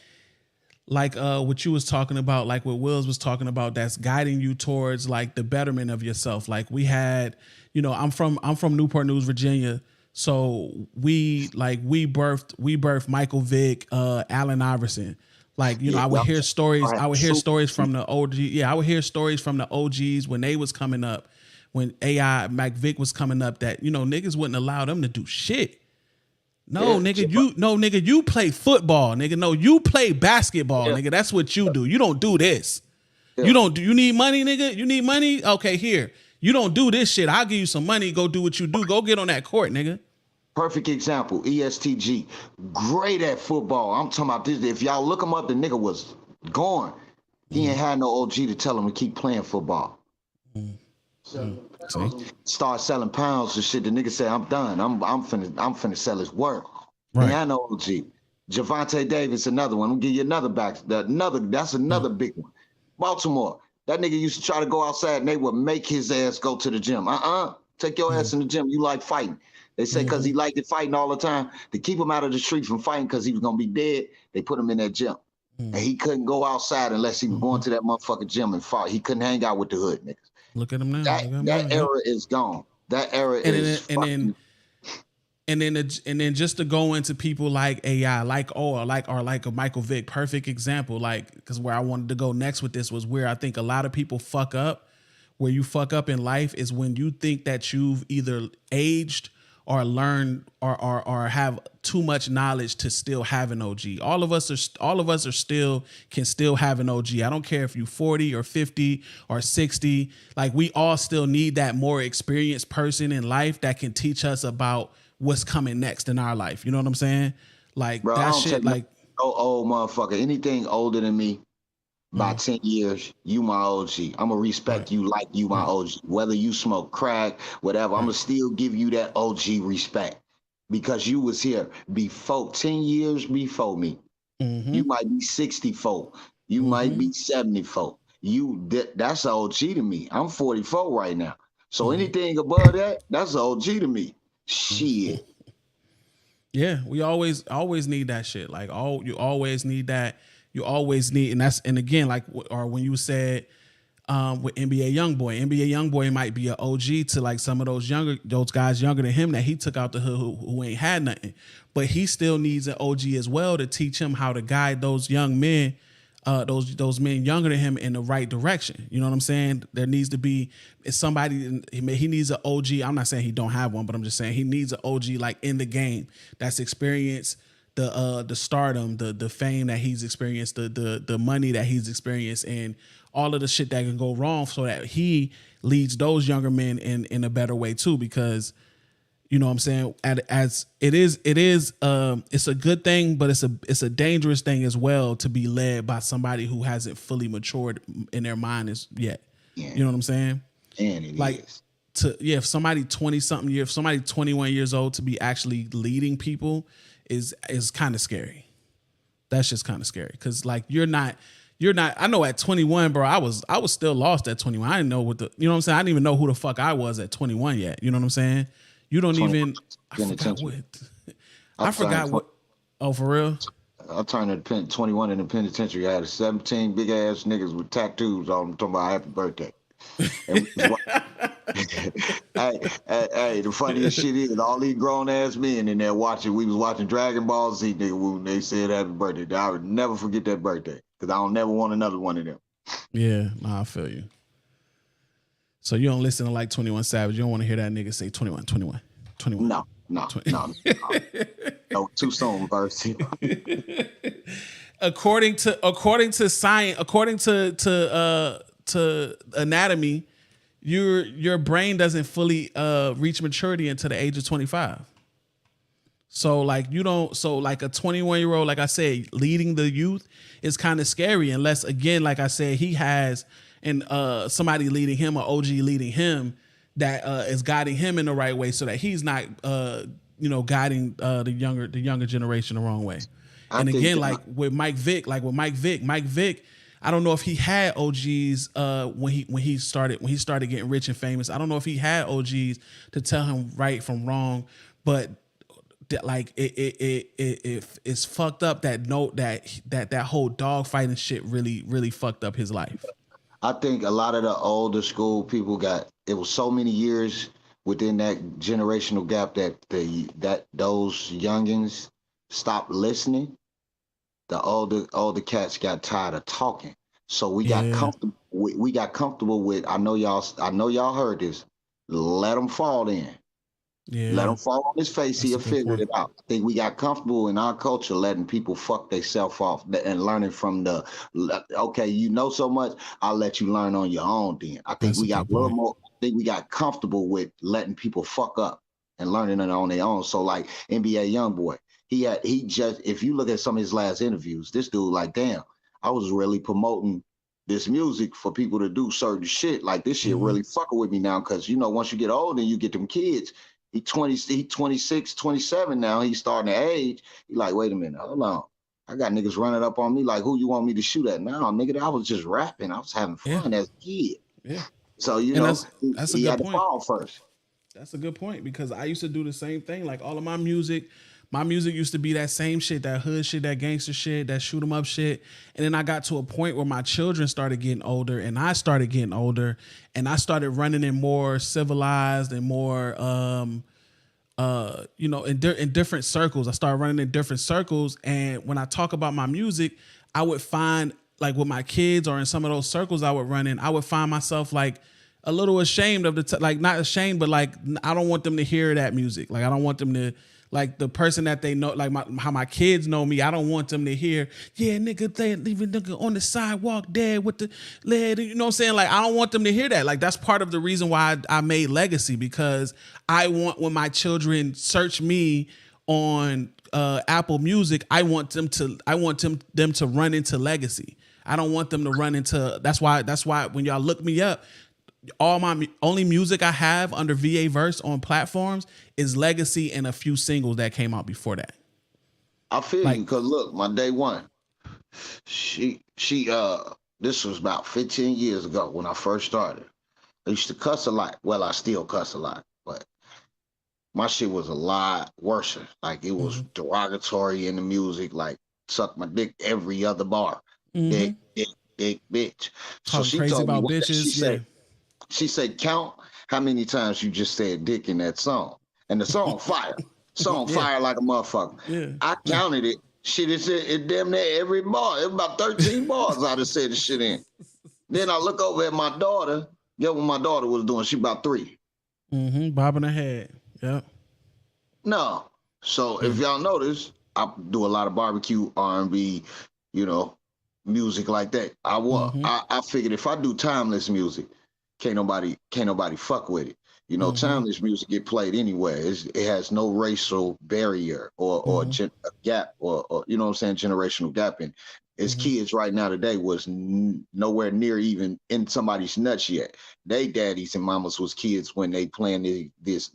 like, what you was talking about, like what Wills was talking about, that's guiding you towards like the betterment of yourself. Like we had, you know, I'm from Newport News, Virginia. So we birthed Michael Vick, Allen Iverson. Like, you know, I would hear stories from the OG. Yeah, I would hear stories from the OGs when they was coming up, when Mike Vick was coming up, that, you know, niggas wouldn't allow them to do shit. Nigga, you play football, nigga. No, you play basketball, nigga. That's what you do. You don't do this. You need money, nigga? You need money? Okay, here. You don't do this shit. I'll give you some money. Go do what you do. Go get on that court, nigga. Perfect example, ESTG. Great at football. I'm talking about this. If y'all look him up, the nigga was gone. He ain't had no OG to tell him to keep playing football. Start selling pounds and shit. The nigga said, I'm done. I'm finna sell his work. Right. He had no OG. Javante Davis, another one. I'll give you another back. That's another big one. Baltimore. That nigga used to try to go outside and they would make his ass go to the gym. Take your ass in the gym. You like fighting. They say because he liked it fighting all the time. To keep him out of the street from fighting because he was going to be dead, they put him in that gym. And he couldn't go outside unless he was going to that motherfucking gym and fight. He couldn't hang out with the hood niggas. Look at him now. That era is gone. That era is fucking... And then just to go into people like AI, like a Michael Vick, perfect example. Like, because where I wanted to go next with this was where I think a lot of people fuck up. Where you fuck up in life is when you think that you've either aged or learn or have too much knowledge to still have an OG. All of us are still can still have an OG. I don't care if you 40 or 50 or 60. Like we all still need that more experienced person in life that can teach us about what's coming next in our life. You know what I'm saying? Like Bro, that shit. Like no old motherfucker. Anything older than me by 10 years, you my OG. I'm gonna respect you like you my OG. Whether you smoke crack, whatever, I'm gonna still give you that OG respect because you was here before 10 years before me. You might be 64. You might be 74. That's an OG to me. I'm 44 right now. So anything above that, that's an OG to me. Shit. Yeah, we always need that shit. Like you always need that. You always need, and again, like, or when you said with NBA YoungBoy might be an OG to like some of those guys younger than him that he took out the hood who ain't had nothing, but he still needs an OG as well to teach him how to guide those young men, those men younger than him in the right direction. You know what I'm saying? There needs to be somebody. He needs an OG. I'm not saying he don't have one, but I'm just saying he needs an OG like in the game that's experienced the stardom, the fame that he's experienced, the money that he's experienced, and all of the shit that can go wrong, so that he leads those younger men in a better way too. Because you know what I'm saying, as it's a good thing, but it's a dangerous thing as well to be led by somebody who hasn't fully matured in their mind yet. Yeah. You know what I'm saying? And it like is. If somebody 20-something years, if somebody 21 years old to be actually leading people is kind of scary. That's just kind of scary because like you're not. I know at 21, bro, I was still lost at 21. I didn't know you know what I'm saying? I didn't even know who the fuck I was at 21 yet. You know what I'm saying? You don't even. I forgot what. Oh, for real? I turned 21 in the penitentiary. I had 17 big ass niggas with tattoos on them talking about happy birthday. Hey, the funniest shit is all these grown ass men in there watching. We was watching Dragon Ball Z, nigga. When they said happy birthday, I would never forget that birthday because I don't never want another one of them. Yeah, nah, I feel you. So you don't listen to like 21 Savage. You don't want to hear that nigga say 21. No, too soon, verse. According to science, according to anatomy, your brain doesn't fully reach maturity until the age of 25. So like a 21-year-old, like I said, leading the youth is kind of scary unless, again, like I said, he has somebody leading him, or OG leading him that is guiding him in the right way, so that he's not guiding the younger generation the wrong way. And again, like with Mike Vick, Mike Vick, I don't know if he had OGs when he started getting rich and famous. I don't know if he had OGs to tell him right from wrong, but like it's fucked up that whole dog fighting shit really fucked up his life. I think a lot of the older school people it was so many years within that generational gap that those youngins stopped listening. The older cats got tired of talking, so we got comfortable. We got comfortable with. I know y'all heard this. Let them fall in. Yeah. Let him fall on his face. He'll figure it out. I think we got comfortable in our culture letting people fuck themselves off and learning from okay, you know so much, I'll let you learn on your own then. I think we got a little more. I think we got comfortable with letting people fuck up and learning it on their own. So like NBA YoungBoy, he just, if you look at some of his last interviews, this dude like, damn, I was really promoting this music for people to do certain shit. Like this shit really fucking with me now, because once you get older and you get them kids, he 26, 27 now. He's starting to age. He like, wait a minute, hold on. I got niggas running up on me like, who you want me to shoot at now? Nigga, I was just rapping. I was having fun as a kid. Yeah. So, that's he a had good to point. fall first. That's a good point, because I used to do the same thing. Like all of my music used to be that same shit, that hood shit, that gangster shit, that shoot 'em up shit. And then I got to a point where my children started getting older and I started getting older, and I started running in more civilized and more, in different circles. I started running in different circles. And when I talk about my music, I would find, like with my kids or in some of those circles I would run in, I would find myself like ashamed of like not ashamed, but like I don't want them to hear that music. Like I don't want them to like the person that they know, like how my kids know me. I don't want them to hear, yeah, nigga, they leaving nigga on the sidewalk dead with the lead. You know what I'm saying? Like I don't want them to hear that. Like that's part of the reason why I made Legacy, because I want when my children search me on Apple Music, I want them to run into Legacy. I don't want them to run into. That's why when y'all look me up, all my only music I have under VA Verse on platforms is Legacy and a few singles that came out before that. I feel you, cause look, my day one, she this was about 15 years ago when I first started. I used to cuss a lot. Well, I still cuss a lot, but my shit was a lot worse. Like it was derogatory in the music, like suck my dick every other bar. Dick, bitch. So she crazy told about me bitches. She said, count how many times you just said dick in that song. And the song fire. Fire like a motherfucker. Yeah. I counted it. Shit, it damn near every bar. It was about 13 bars I just said the shit in. Then I look over at my daughter. Guess what my daughter was doing? She about 3. Bobbing her head. Yep. No. So if y'all notice, I do a lot of barbecue, R&B, music like that. I figured if I do timeless music, can't nobody fuck with it. Timeless music get played anywhere. It has no racial barrier or gap or you know what I'm saying, generational gap. And as kids right now today was nowhere near even in somebody's nuts yet. They daddies and mamas was kids when they playing this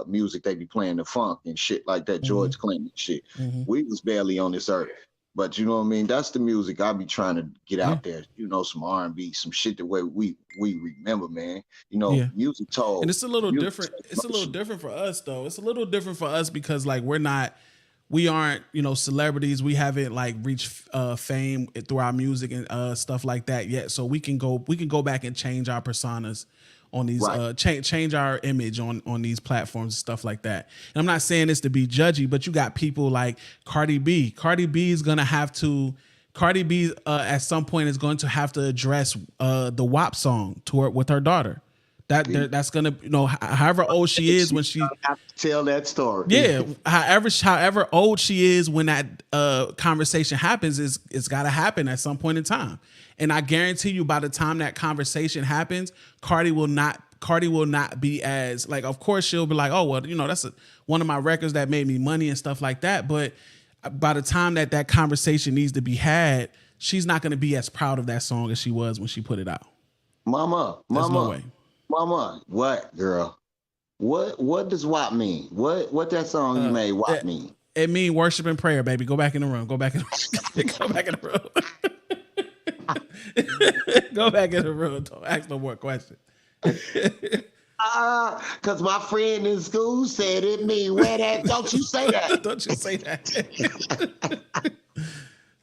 music. They be playing the funk and shit like that, George Clinton shit. We was barely on this earth. But you know what I mean? That's the music I be trying to get out there. Some R&B, some shit the way we remember, man. Music told. And it's a little different. It's a little different for us, though. It's a little different for us because like we aren't, celebrities. We haven't like reached fame through our music and stuff like that yet. So we can go back and change our personas on these change our image on these platforms and stuff like that. And I'm not saying this to be judgy, but you got people like Cardi B. Cardi B at some point is going to have to address the WAP song with her daughter. That's gonna, however old she is when she have to tell that story. Yeah, however old she is when that conversation happens, it's got to happen at some point in time. And I guarantee you, by the time that conversation happens, Cardi will not be as like. Of course, she'll be like, oh well, that's one of my records that made me money and stuff like that. But by the time that conversation needs to be had, she's not going to be as proud of that song as she was when she put it out. Mama, what, girl? What does WAP mean? What that song you made WAP mean? It mean worship and prayer, baby. Go back in the room. Go back in the room. Go back in the room. Don't ask no more questions. Cause my friend in school said it mean where that. Don't you say that. Don't you say that.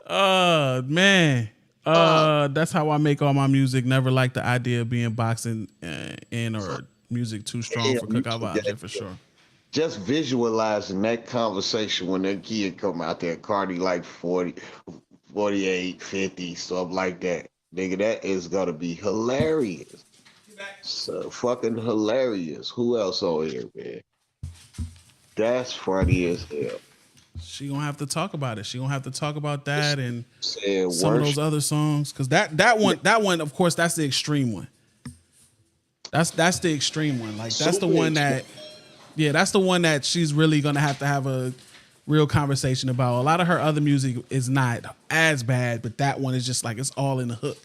Oh man. That's how I make all my music. Never liked the idea of being boxing in or music too strong for Cookout Vibes, for sure. Just visualizing that conversation when that kid come out there, Cardi like 40, 48, 50, stuff like that. Nigga, that is gonna be hilarious. So fucking hilarious. Who else on here, man? That's funny as hell. She gonna have to talk about it. She gonna have to talk about that and some of those other songs. Cause that one, of course, that's the extreme one. That's the extreme one. Like that's the one that, that's the one that she's really gonna have a real conversation about. A lot of her other music is not as bad, but that one is just like it's all in the hook.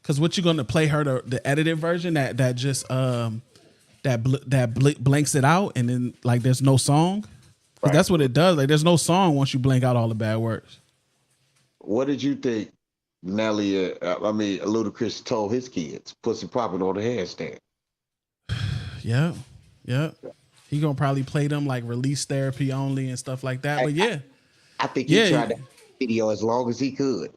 Cause what you gonna play her the edited version that just blanks it out and then like there's no song. Right. That's what it does. Like there's no song once you blank out all the bad words. What did you think Nelly, Ludacris told his kids? Pussy popping on the handstand. Yeah. He gonna probably play them like release therapy only and stuff like that. But yeah. I think he tried that video as long as he could.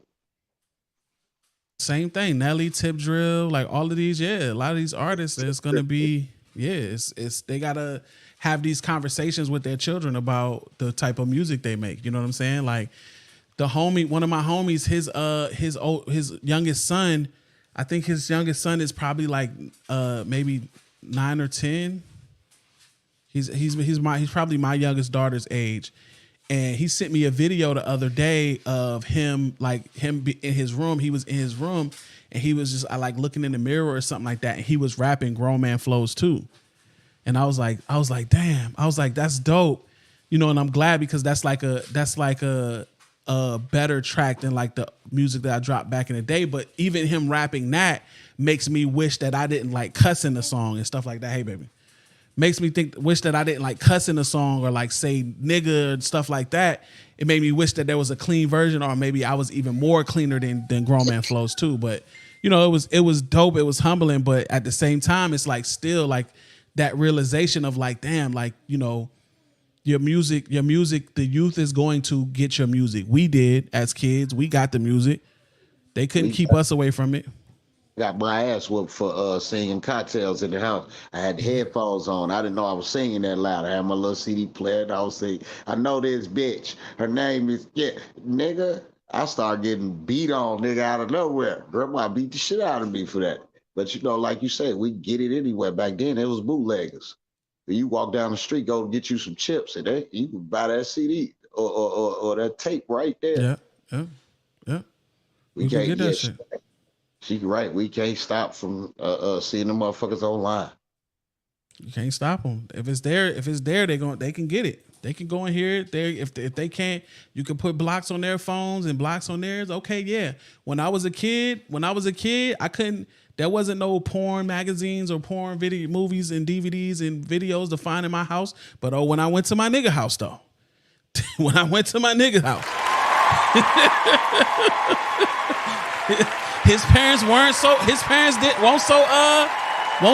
Same thing. Nelly, Tip Drill, like all of these, a lot of these artists, it's gonna be, it's they gotta have these conversations with their children about the type of music they make. You know what I'm saying? Like one of my homies, his youngest son, I think his youngest son is probably like maybe 9 or 10. He's probably my youngest daughter's age. And he sent me a video the other day of him in his room. He was in his room and he was just like looking in the mirror or something like that. And he was rapping Grown Man Flows too. And I was like, damn. I was like, that's dope. You know, and I'm glad because that's like a better track than like the music that I dropped back in the day. But even him rapping that makes me wish that I didn't like cuss in the song and stuff like that. Hey, baby. Makes me wish that I didn't like cuss in the song or like say nigga and stuff like that. It made me wish that there was a clean version, or maybe I was even more cleaner than Grown Man Flows too. But you know, it was dope. It was humbling, but at the same time, it's like still like that realization of like, damn, like, you know, your music, the youth is going to get your music. We did as kids. We got the music. They couldn't keep us away from it. Got my ass whooped for singing Cocktails in the house. I had headphones on. I didn't know I was singing that loud. I had my little CD player and I was singing, I know this bitch. Her name is, nigga. I started getting beat on, nigga, out of nowhere. Grandma beat the shit out of me for that. But you know, like you said, we get it anywhere. Back then, it was bootleggers. You walk down the street, go get you some chips, and you can buy that CD or that tape right there. Yeah. We can't get that shit. She's right. We can't stop from seeing the motherfuckers online. You can't stop them. If it's there, they can get it. They can go and hear it. If they can't, you can put blocks on their phones and blocks on theirs. Okay, yeah. When I was a kid, I couldn't. There wasn't no porn magazines or porn video movies and DVDs and videos to find in my house. But when I went to my nigga house though, when I went to my nigga house. His parents weren't so. His parents weren't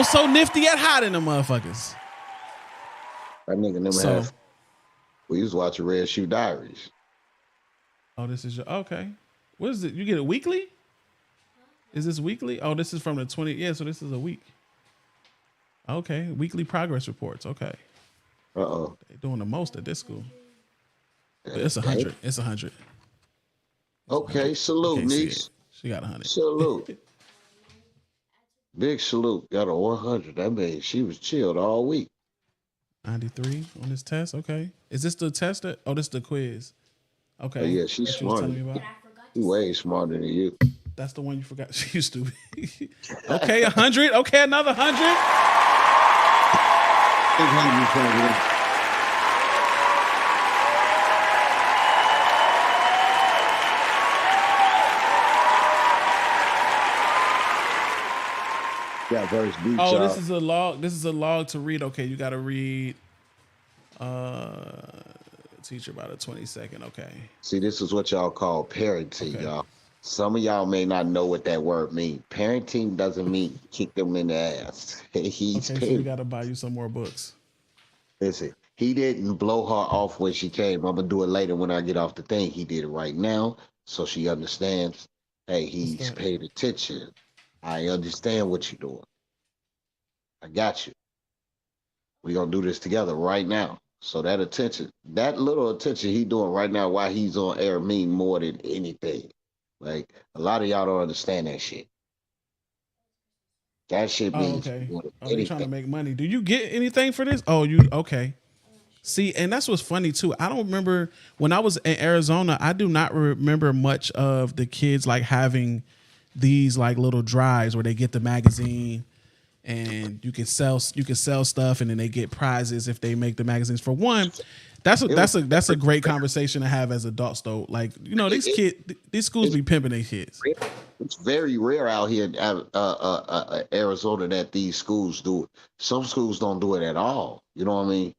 so nifty at hiding them motherfuckers. That nigga never had. We used to watch Red Shoe Diaries. Oh, this is your okay. What is it? You get it weekly? Is this weekly? Oh, this is from the 20. Yeah, so this is a week. Okay, weekly progress reports. Okay. Uh-oh. They're doing the most at this school. But it's 100. It's 100. Okay, salute, niece. She got 100. Salute. Big salute. Got a 100. That means she was chilled all week. 93 on this test. Okay. Is this the test? This is the quiz. Okay. Oh, yeah, she's smarter. She's way smarter than you. That's the one you forgot. She's stupid. Okay, 100. Okay, another 100. Yeah, verse beat. Oh, this is a log. This is a log to read. Okay, you got to read. Teacher about a 22nd. Okay. See, this is what y'all call parenting, y'all. Some of y'all may not know what that word means. Parenting doesn't mean kick them in the ass. He's okay, so we got to buy you some more books. Listen, he didn't blow her off when she came. I'm going to do it later when I get off the thing. He did it right now so she understands, hey, he's paid attention. I understand what you're doing. I got you. We're going to do this together right now. So that attention, that little attention he doing right now while he's on air mean more than anything. Like, a lot of y'all don't understand that shit. That shit means more than anything. They trying to make money. Do you get anything for this? Oh, okay. See, and that's what's funny too. I don't remember when I was in Arizona, I do not remember much of the kids like having these like little drives where they get the magazine and you can sell stuff and then they get prizes if they make the magazines. For one, that's a great conversation to have as adults though. Like, you know, these schools be pimping their kids. It's very rare out here in Arizona that these schools do it. Some schools don't do it at all. You know what I mean?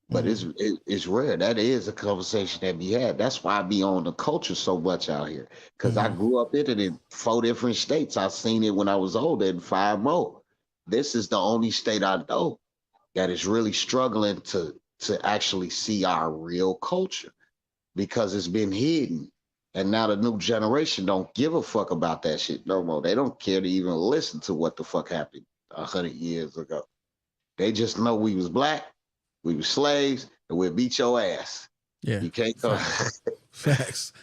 But it's rare. That is a conversation that we had. That's why I be on the culture so much out here. Because I grew up in it in 4 different states. I seen it when I was older in 5 more. This is the only state I know that is really struggling to actually see our real culture because it's been hidden. And now the new generation don't give a fuck about that shit no more. They don't care to even listen to what the fuck happened 100 years ago. They just know we was black, we were slaves, and we'll beat your ass. Yeah. You can't come. Facts.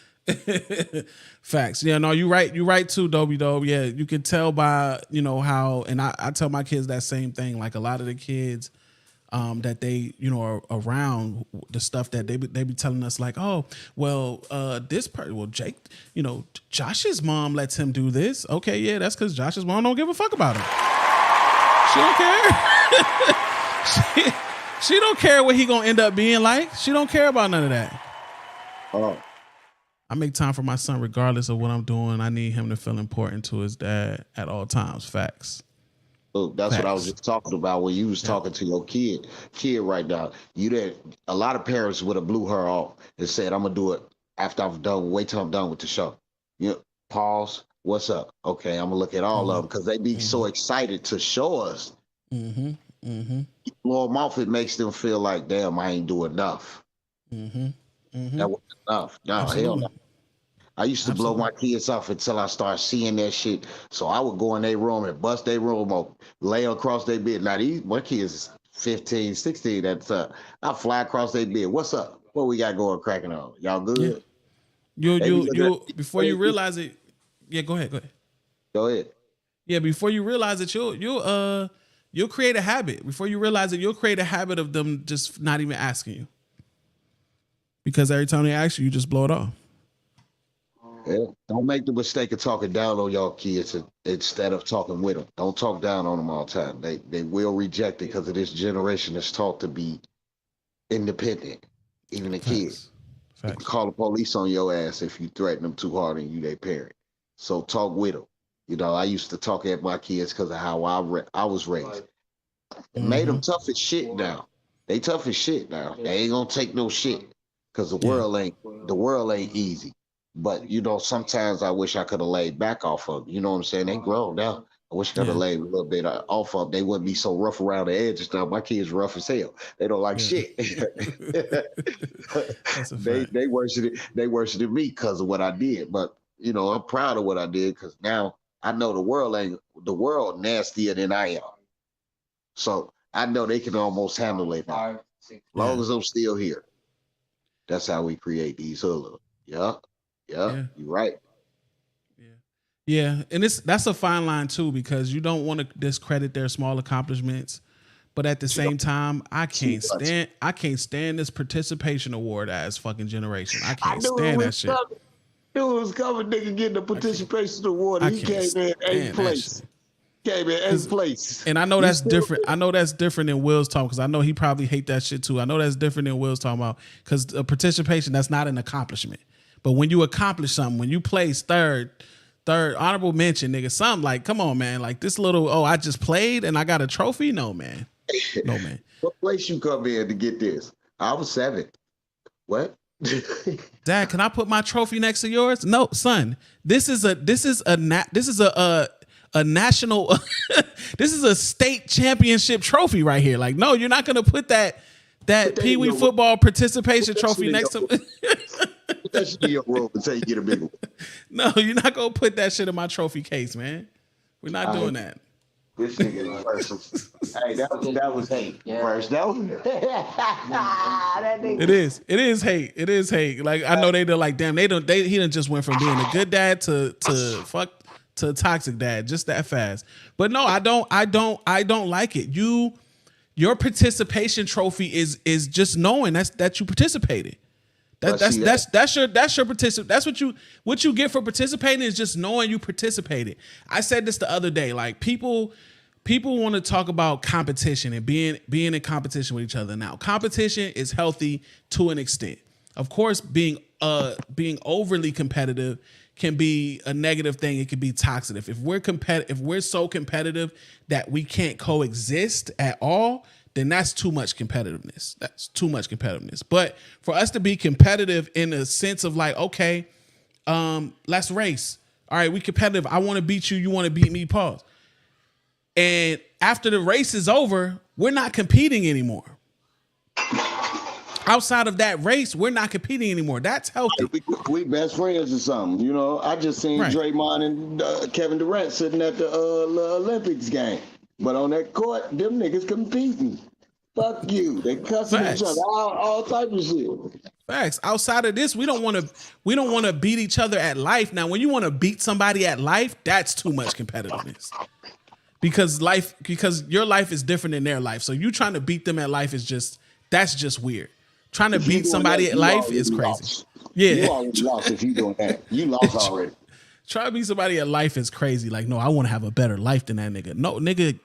Facts. Yeah, no, you right. You right too, Dobie Dope. Yeah, you can tell by, you know, how, and I tell my kids that same thing. Like a lot of the kids that they, you know, are around, the stuff that they be telling us, like, oh, well, this part, well, Jake, you know, Josh's mom lets him do this. Okay, yeah, that's because Josh's mom don't give a fuck about him. She don't care. she don't care what he gonna end up being like. She don't care about none of that. Oh. I make time for my son regardless of what I'm doing. I need him to feel important to his dad at all times. Facts. Look, that's Facts. what I was just talking about when you was talking to your kid right now. A lot of parents would have blew her off and said, I'm gonna do it after I'm done. Wait till I'm done with the show. You know, pause. What's up? Okay, I'm gonna look at all of them because they be so excited to show us. Blow them off, it makes them feel like, damn, I ain't do enough. That wasn't enough. No, hell no. I used to blow my kids off until I started seeing that shit. So I would go in their room and bust their room open, lay across their bed. Now my kids is 15, 16 at the time. I fly across their bed. What's up? What we got going cracking on? Y'all good? You before you realize it. Yeah, go ahead. Go ahead. Yeah, before you realize it, you'll create a habit. Before you realize it, you'll create a habit of them just not even asking you. Because every time they ask you, you just blow it off. Yeah. Don't make the mistake of talking down on y'all kids instead of talking with them. Don't talk down on them all the time. They will reject it because of this generation that's taught to be independent. Even the kids. You can call the police on your ass if you threaten them too hard and you their parent. So talk with them. You know, I used to talk at my kids because of how I was raised. It made them tough as shit now. They tough as shit now. They ain't gonna take no shit because the world ain't easy. But you know, sometimes I wish I could have laid back off of. You know what I'm saying? They grown now. I wish I could have laid a little bit off of. They wouldn't be so rough around the edges now. My kids rough as hell. They don't like shit. They worse than me because of what I did. But you know, I'm proud of what I did because now I know the world nastier than I am. So I know they can almost handle it now. As long as I'm still here. That's how we create these hooligans. Yeah, you're right. Yeah, and that's a fine line too because you don't want to discredit their small accomplishments, but at the same time, I can't stand this participation award as fucking generation. I can't stand that shit. It was coming, nigga, getting the participation award. He came in 8th place. And I know that's different. I know that's different than Will's talking because I know he probably hate that shit too. I know that's different than Will's talking about because participation, that's not an accomplishment. But when you accomplish something, when you place third, honorable mention, nigga, something like, come on, man, like this little, I just played and I got a trophy. No, man. What place you come in to get this? I was 7th. What? Dad, can I put my trophy next to yours? No, son. This is a national this is a state championship trophy right here. Like, no, you're not gonna put that Pee Wee football participation trophy next to that should be your robe until you get a big one. No, you're not gonna put that shit in my trophy case, man. We're not doing that. This nigga versus. Hey, that was hate. First, that was. It is hate. It is hate. Like I know they're like, damn, he done just went from being a good dad to a toxic dad just that fast. But no, I don't like it. Your participation trophy is just knowing that you participated. That's your participation. That's what you get for participating is just knowing you participated. I said this the other day. Like people want to talk about competition and being in competition with each other. Now, competition is healthy to an extent. Of course, being overly competitive can be a negative thing. It can be toxic. If we're so competitive that we can't coexist at all, then that's too much competitiveness. That's too much competitiveness. But for us to be competitive in a sense of like, okay, let's race. All right, we competitive. I want to beat you. You want to beat me. Pause. And after the race is over, we're not competing anymore. Outside of that race, we're not competing anymore. That's healthy. We best friends or something. You know, I just seen Draymond and Kevin Durant sitting at the Olympics game. But on that court, them niggas competing. Fuck you. They cussing Facts. each other, all type of shit. Facts. Outside of this, we don't want to beat each other at life. Now, when you want to beat somebody at life, that's too much competitiveness. Because your life is different than their life. So you trying to beat them at life that's just weird. Trying to beat somebody at life is crazy. Lost. Yeah. You already lost if you doing that. You lost already. Try to beat somebody at life is crazy. Like, no, I want to have a better life than that nigga. No, nigga,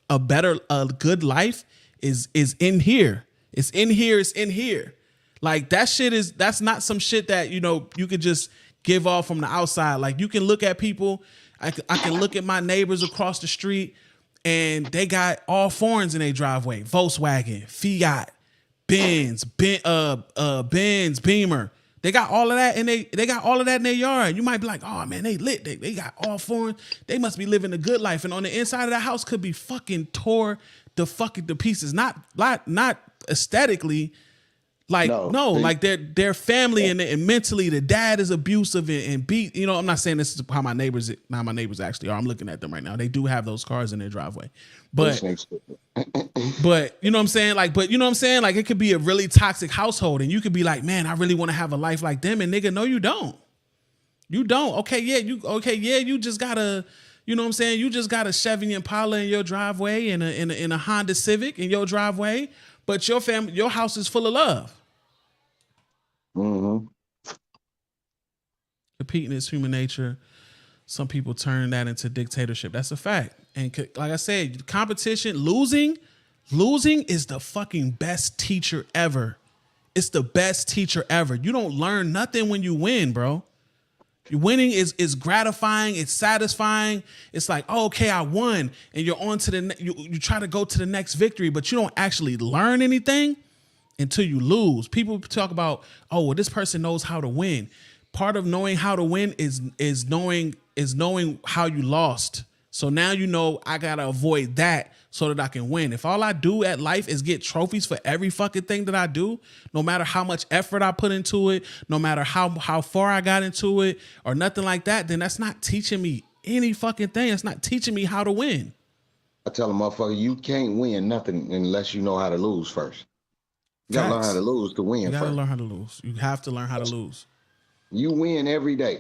a good life is in here. It's in here. It's in here. Like that's not some shit that, you know, you could just give off from the outside. Like you can look at people. I can look at my neighbors across the street and they got all foreigns in their driveway. Volkswagen, Fiat, Benz, Beamer. They got all of that and they got all of that in their yard. You might be like, oh man, they lit. They got all foreign. They must be living a good life. And on the inside of the house could be fucking tore to pieces. Not aesthetically. Like like their family and mentally the dad is abusive and beat. You know, I'm not saying this is how my neighbors actually are. I'm looking at them right now. They do have those cars in their driveway, but you know what I'm saying. Like, but you know what I'm saying. Like, it could be a really toxic household, and you could be like, man, I really want to have a life like them, and nigga, no, you don't. You don't. You just gotta. You know what I'm saying. You just got a Chevy Impala in your driveway and a Honda Civic in your driveway. But your house is full of love. Mm-hmm. Competing is human nature. Some people turn that into dictatorship. That's a fact. And like I said, competition, losing is the fucking best teacher ever. It's the best teacher ever. You don't learn nothing when you win, bro. Winning is gratifying. It's satisfying. It's like, oh, okay, I won, and you're on to you try to go to the next victory, but you don't actually learn anything until you lose. People talk about, oh, well, this person knows how to win. Part of knowing how to win is knowing how you lost. So now you know I gotta avoid that so that I can win. If all I do at life is get trophies for every fucking thing that I do, no matter how much effort I put into it, no matter how far I got into it or nothing like that, then that's not teaching me any fucking thing. It's not teaching me how to win. I tell a motherfucker, you can't win nothing unless you know how to lose first. You gotta learn how to lose to win. You gotta first. learn how to lose. You have to learn how to lose. You win every day.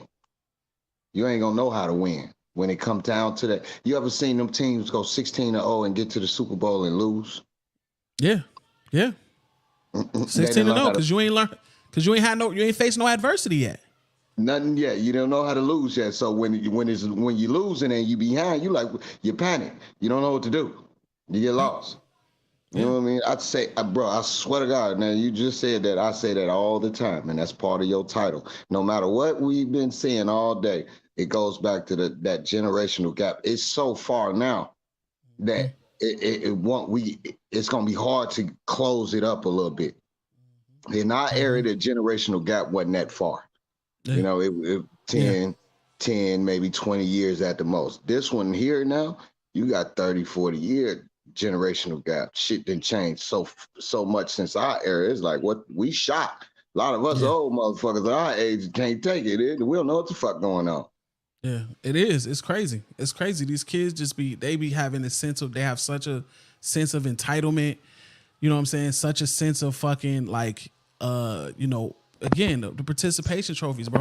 You ain't gonna know how to win. When it come down to that, you ever seen them teams go 16-0 and get to the Super Bowl and lose? Yeah. 16-0 because you ain't learned, because you ain't faced no adversity yet. Nothing yet. You don't know how to lose yet. So when you losing and you behind, you panic. You don't know what to do. You get lost. You know what I mean? I'd say, bro, I swear to God, man, you just said that. I say that all the time, and that's part of your title. No matter what we've been saying all day, it goes back to that generational gap. It's so far now that it's gonna be hard to close it up a little bit. In our area, the generational gap wasn't that far. You know, it 10, maybe 20 years at the most. This one here now, you got 30, 40 year generational gap. Shit didn't change so much since our era. It's like what we shot. A lot of us old motherfuckers at our age can't take it. We don't know what the fuck going on. Yeah, it is. It's crazy. It's crazy. These kids they be having they have such a sense of entitlement. You know what I'm saying? Such a sense of fucking like, you know, again, the participation trophies, bro.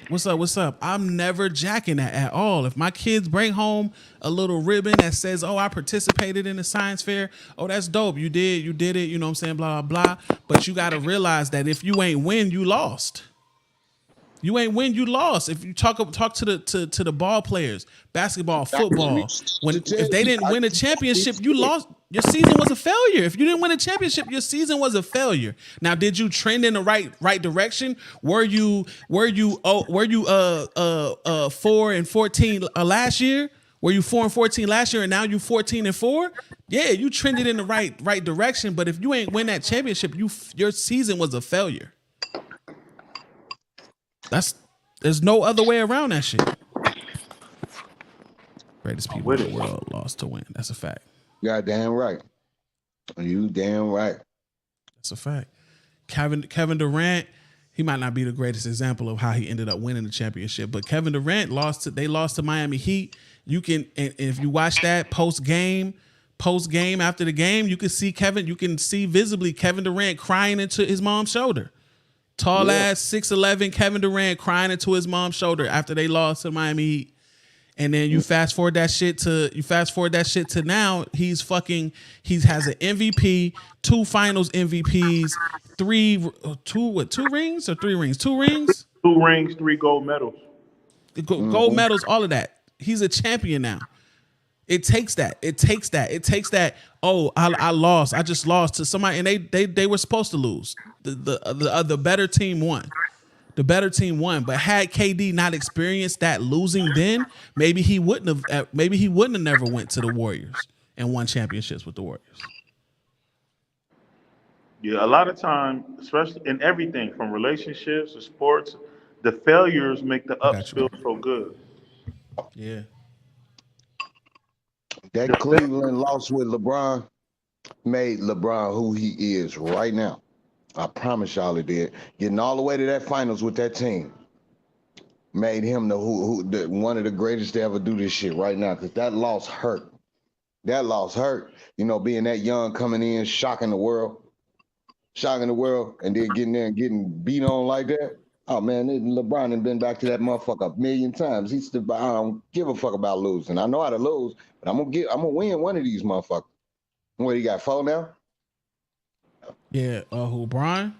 What's up? I'm never jacking that at all. If my kids bring home a little ribbon that says, oh, I participated in the science fair. Oh, that's dope. You did it. You know what I'm saying? Blah, blah, blah. But you got to realize that if you ain't win, you lost. You ain't win, you lost. If you talk to the ball players, basketball, football, if they didn't win a championship, you lost. Your season was a failure. If you didn't win a championship, your season was a failure. Now, did you trend in the right direction? Were you 4-14 last year? Were you 4-14 last year and now you 14-4? Yeah, you trended in the right direction. But if you ain't win that championship, your season was a failure. There's no other way around that shit. Greatest people in the world lost to win. That's a fact. Goddamn right. You damn right. That's a fact. Kevin Durant, he might not be the greatest example of how he ended up winning the championship, but Kevin Durant lost to Miami Heat. You can, and if you watch that post game post game after the game, you can see visibly Kevin Durant crying into his mom's shoulder. Tall ass 6'11" Kevin Durant crying into his mom's shoulder after they lost to Miami Heat. And then you fast forward that shit to now. He has an MVP, 2 Finals MVPs, 2 rings or 3 rings? 2 rings? 2 rings, 3 gold medals. Gold medals, all of that. He's a champion now. It takes that. Oh, I lost. I just lost to somebody, and they were supposed to lose. The better team won. The better team won. But had KD not experienced that losing, then maybe he wouldn't have never went to the Warriors and won championships with the Warriors. Yeah, a lot of time, especially in everything from relationships to sports, the failures make the ups feel so good. Yeah. That Cleveland loss with LeBron made LeBron who he is right now. I promise y'all it did. Getting all the way to that finals with that team made him one of the greatest to ever do this shit right now, because that loss hurt. That loss hurt. You know, being that young, coming in, shocking the world, and then getting there and getting beat on like that. Oh, man, LeBron has been back to that motherfucker a million times. I don't give a fuck about losing. I know how to lose, but I'm gonna win one of these motherfuckers. What, he got 4 now? Yeah, who, Bron?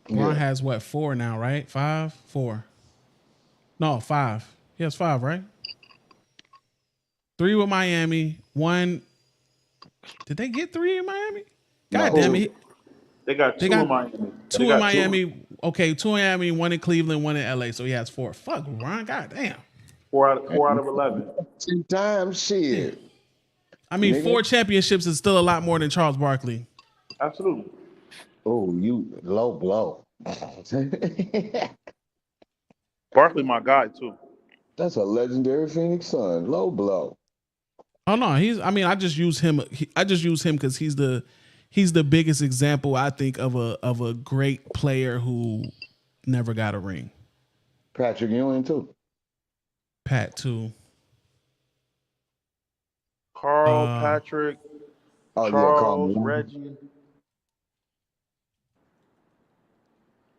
Bron has what, 4 now, right? 5? 4. No, 5. He has 5, right? 3 with Miami. 1. Did they get 3 in Miami? God damn it. They got 2 in Miami. 2 in Miami. Okay, 2 in Miami, 1 in Cleveland, 1 in LA. So he has 4. Fuck, Bron. God damn. 4 out of 11. 2 times shit. I mean, 4 championships is still a lot more than Charles Barkley. Absolutely. Oh, you low blow. Barkley, my guy too. That's a legendary Phoenix Sun. Low blow. Oh no, I just use him. I just use him because he's the biggest example, I think, of a great player who never got a ring. Patrick Ewing too. Pat too. Carl, Patrick, Charles, Reggie.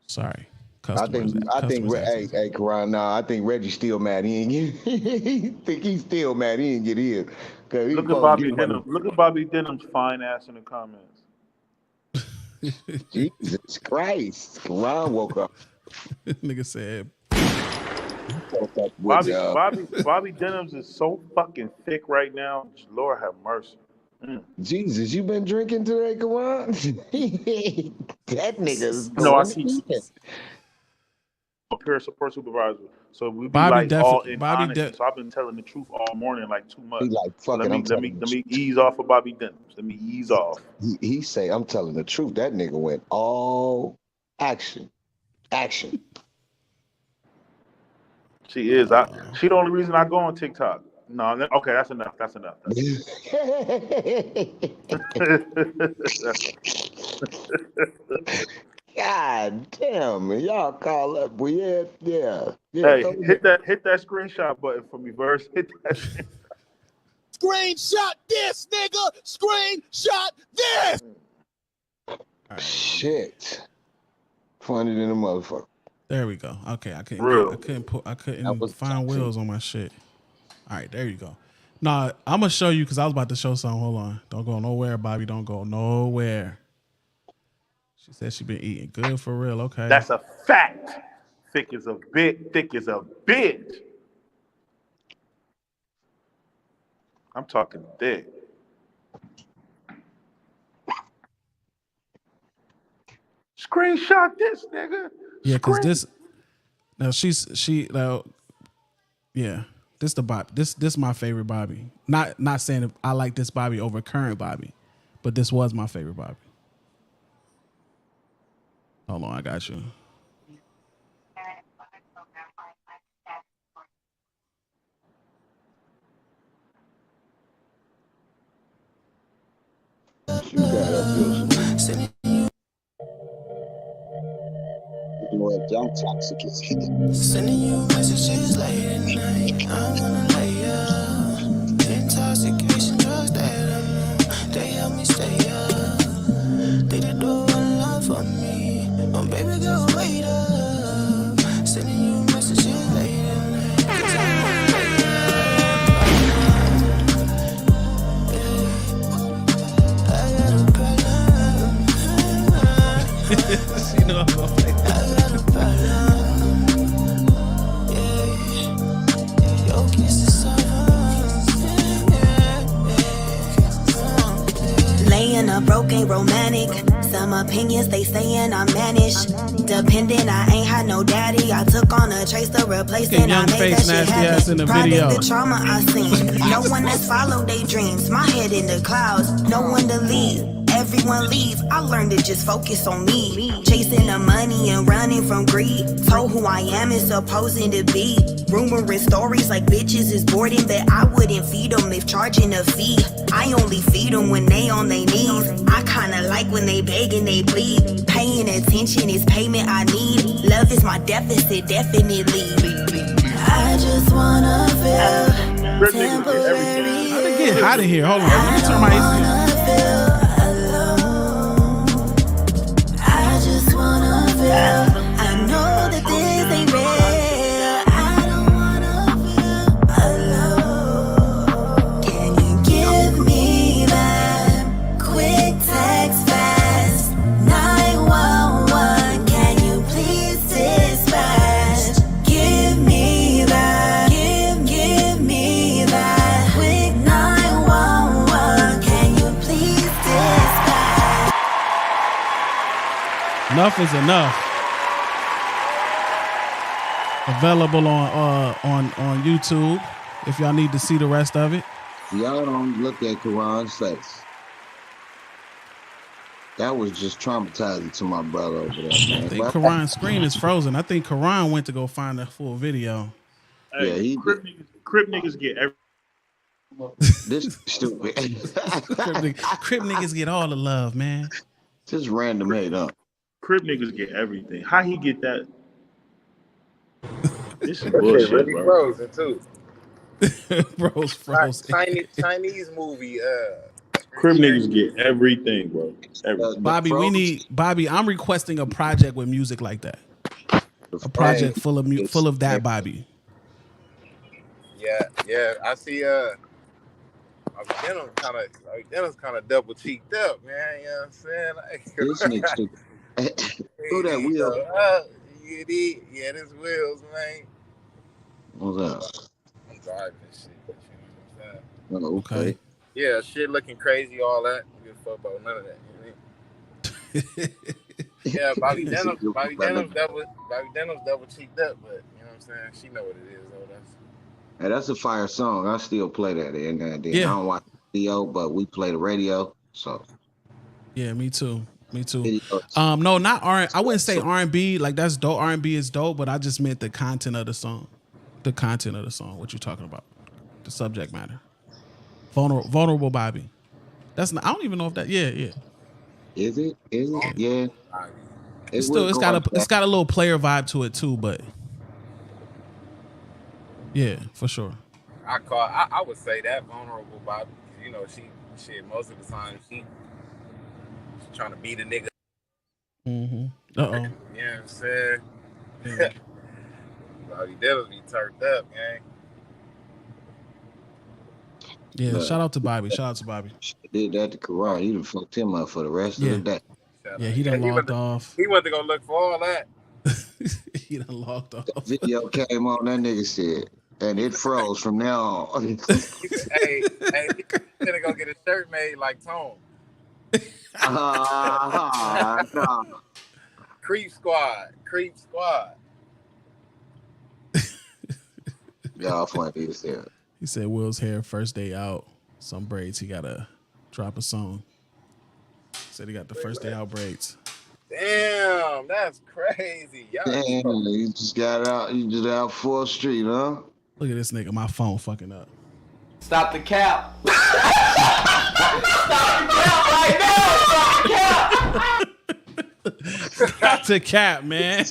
Sorry. I think Karan, I think Reggie's still mad. He ain't get he's still mad he didn't get his. Look at Bobby Denham. Look at Bobby Denham's fine ass in the comments. Jesus Christ. Karan woke up. Nigga said Bobby Denham's is so fucking thick right now. Lord have mercy. Jesus, you been drinking today, Karan? That nigga's no, I see. Peer support supervisor, so we be Bobby all in honesty. So I've been telling the truth all morning, like too much. He like, fuck so it, let me ease off of Bobby Denham. Let me ease off. He say, I'm telling the truth. That nigga went all action. She is. She the only reason I go on TikTok. No, okay, that's enough. God damn, man. Y'all call up. Yeah. Hey, hit that screenshot button for me, Verse. Hit that. Screenshot this, nigga. Screenshot this. Shit. Funny than a motherfucker. There we go. Okay, I couldn't find wheels on my shit. All right, there you go. Nah, I'm gonna show you because I was about to show something. Hold on. Don't go nowhere, Bobby. Don't go nowhere. She said she been eating good for real. Okay. That's a fact. Thick as a bitch. I'm talking thick. Screenshot this, nigga. Yeah, because this. Now yeah. This the Bobby. This my favorite Bobby. Not saying that I like this Bobby over current Bobby, but this was my favorite Bobby. Hold on, I got you. I'm toxic as hell. Sending you messages late at night. I wanna lay up. Intoxication drugs that I'm on. Oh, baby girl, wait up. Sending you messages later. She know I'm gonna play that. Laying up broke ain't romantic. Some opinions they sayin' I'm managed. Dependent, I ain't had no daddy. I took on a trace to replace and I made that shit happen. Proud of the trauma I seen. No one that's followed their dreams. My head in the clouds. No one to lead. Everyone leave. I learned to just focus on me. Chasing the money and running from greed. Told who I am is supposing to be. Rumoring stories like bitches is boarding, but I wouldn't feed them if charging a fee. I only feed them when they on their knees. I kinda like when they beg and they plead. Paying attention is payment I need. Love is my deficit, definitely. I just wanna feel temporary. How to get out of here? Hold on, let me turn my AC. I know that this ain't real. I don't wanna feel alone. Can you give me that quick text fast? 911, can you please dispatch? Give me that, give me that quick 911, can you please dispatch? Enough is enough. Available on YouTube if y'all need to see the rest of it. Y'all don't look at Karan's face. That was just traumatizing to my brother over there, man. I think Karan's screen is frozen. I think Karan went to go find the full video. Hey, yeah, he Crip niggas get every. This stupid. Crip niggas get all the love, man. Just random hate up. Crip niggas get everything. How he get that? This is bullshit, really bro. frozen too. Bro's frozen. Chinese movie. Crip niggas get everything, bro. Everything. Bobby, Bobby. I'm requesting a project with music like that. A project full of that, Bobby. Yeah. I see. Dennis kind of double cheeked up, man. You know what I'm saying? Like, This nigga. Who that wheel? Yeah, this Wheels, man. What's up? I'm driving this shit. You know what I'm saying? Okay. Yeah, shit looking crazy, all that. I don't give a fuck about none of that. You know what I mean? Yeah, Bobby Dennis double cheeked up, but you know what I'm saying? She know what it is, though. That's a fire song. I still play that in there. Yeah. I don't watch the video, but we play the radio. So. Yeah, me too. No, not R. I wouldn't say R&B. Like that's dope. R&B is dope, but I just meant the content of the song. The content of the song. What you talking about? The subject matter. Vulnerable Bobby. That's not. I don't even know if that. Yeah. Is it? Yeah. It's got a little player vibe to it too, but yeah, for sure. I would say that vulnerable Bobby. You know, most of the time she's trying to beat a nigga. Mm-hmm. You know what I'm saying? Yeah. Bobby Dennis be turned up, gang. Yeah, shout out to Bobby. Did that to Karan. He done fucked him up for the rest of the day. Yeah, he done logged off. He went to go look for all that. He done logged off. The video came on, that nigga said, and it froze from now on. hey, he's gonna go get a shirt made like Tone. No. Creep Squad. Y'all funny as hell. He said Will's hair first day out. Some braids. He gotta drop a song. Said he got the first day out braids. Damn, that's crazy. Damn, you just got out. You just out 4th Street, huh? Look at this nigga. My phone fucking up. Stop the cap. Stop the cap right now. Stop the cap, man.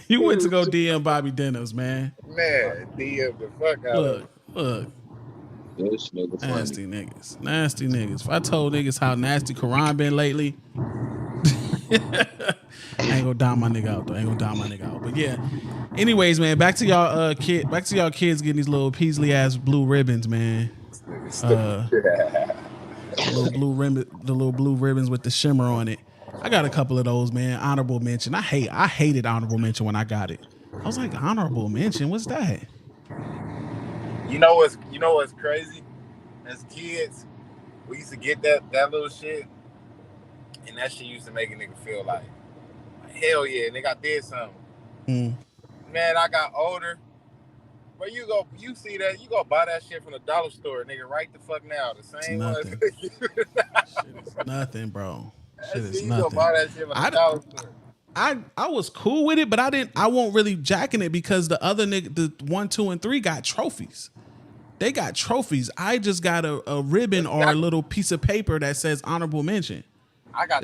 You went to go DM Bobby Dennis, man. Man, DM the fuck out. Look. This nigga funny. Nasty niggas. If I told niggas how nasty Karan been lately, I ain't gonna down my nigga out though. I ain't gonna down my nigga out. But yeah. Anyways, man, back to y'all kids getting these little Peasley ass blue ribbons, man. The little blue ribbons with the shimmer on it. I got a couple of those, man. Honorable mention. I hated honorable mention when I got it. I was like, honorable mention? What's that? You know what's crazy? As kids, we used to get that little shit, and that shit used to make a nigga feel like hell yeah, nigga, I did something. Man, I got older. But you see that, you go buy that shit from the dollar store, nigga, right the fuck now. The same one. Shit is nothing, bro. Shit is you nothing. go buy that shit from the dollar store. I was cool with it, but I won't really jacking it because the other nigga, the 1, 2, and 3 got trophies. They got trophies. I just got a ribbon or a little piece of paper that says honorable mention. I got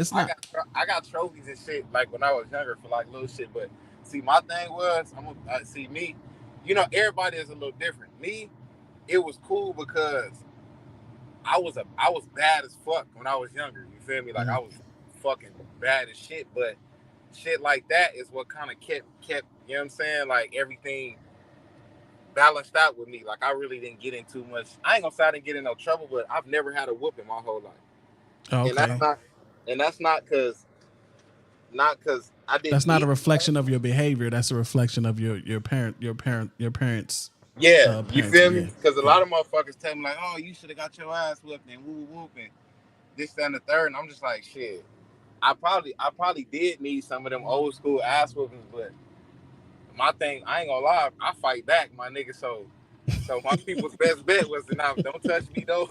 trophies and shit like when I was younger for like little shit. But see, my thing was, see me, you know, everybody is a little different. Me, it was cool because I was bad as fuck when I was younger. You feel me? Like I was fucking bad as shit. But shit like that is what kind of kept, you know what I'm saying? Like everything balanced out with me. Like I really didn't get in too much. I ain't gonna say I didn't get in no trouble, but I've never had a whooping my whole life. Okay. And that's not because I didn't. That's not a reflection of your behavior. That's a reflection of your parents. Yeah, you feel me? Because a lot of motherfuckers tell me like, "Oh, you should have got your ass whooped and whoop and this, that, and the third." And I'm just like, shit. I probably did need some of them old school ass whoopings, but my thing, I ain't gonna lie, I fight back, my nigga. So my people's best bet was to don't touch me though.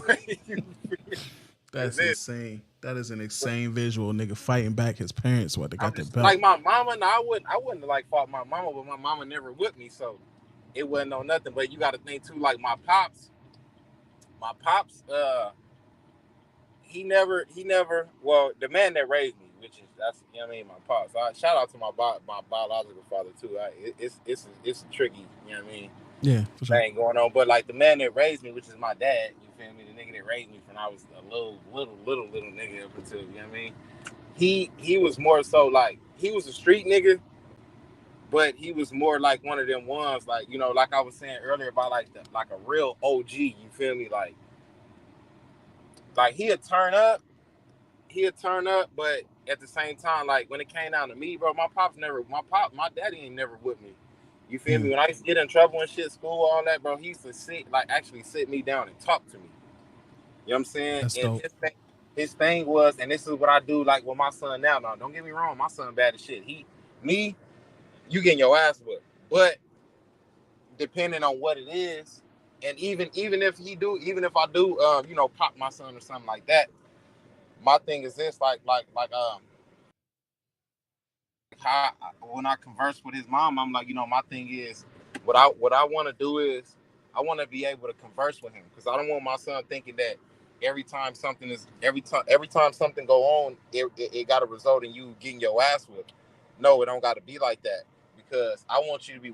That's insane. That is an insane visual, nigga fighting back his parents. What they got their belt. Like my mama, I wouldn't like fought my mama, but my mama never whipped me, so it wasn't no nothing. But you got to think too, like my pops, he never. Well, the man that raised me, that's you know what I mean, my pops. Shout out to my biological father too. It's tricky, you know what I mean. Yeah, for sure. Thing going on, but like the man that raised me, which is my dad, you feel me? The nigga that raised me when I was a little nigga up until, you know what I mean? He was more so like, he was a street nigga, but he was more like one of them ones, like, you know, like I was saying earlier about like a real OG, you feel me? Like he'd turn up, but at the same time, like when it came down to me, bro, my daddy ain't never with me. You feel me? When I used to get in trouble and shit, school, all that, bro, he used to actually sit me down and talk to me. You know what I'm saying? That's and dope. His thing was, and this is what I do like with my son now. Now, don't get me wrong, my son bad as shit. You getting your ass whipped. But depending on what it is, and even if I do you know, pop my son or something like that, my thing is this, how when I converse with his mom, I'm like, you know, my thing is what I want to do is I want to be able to converse with him, because I don't want my son thinking that every time something go on, it got to result in you getting your ass whipped. No, it don't got to be like that, because I want you to be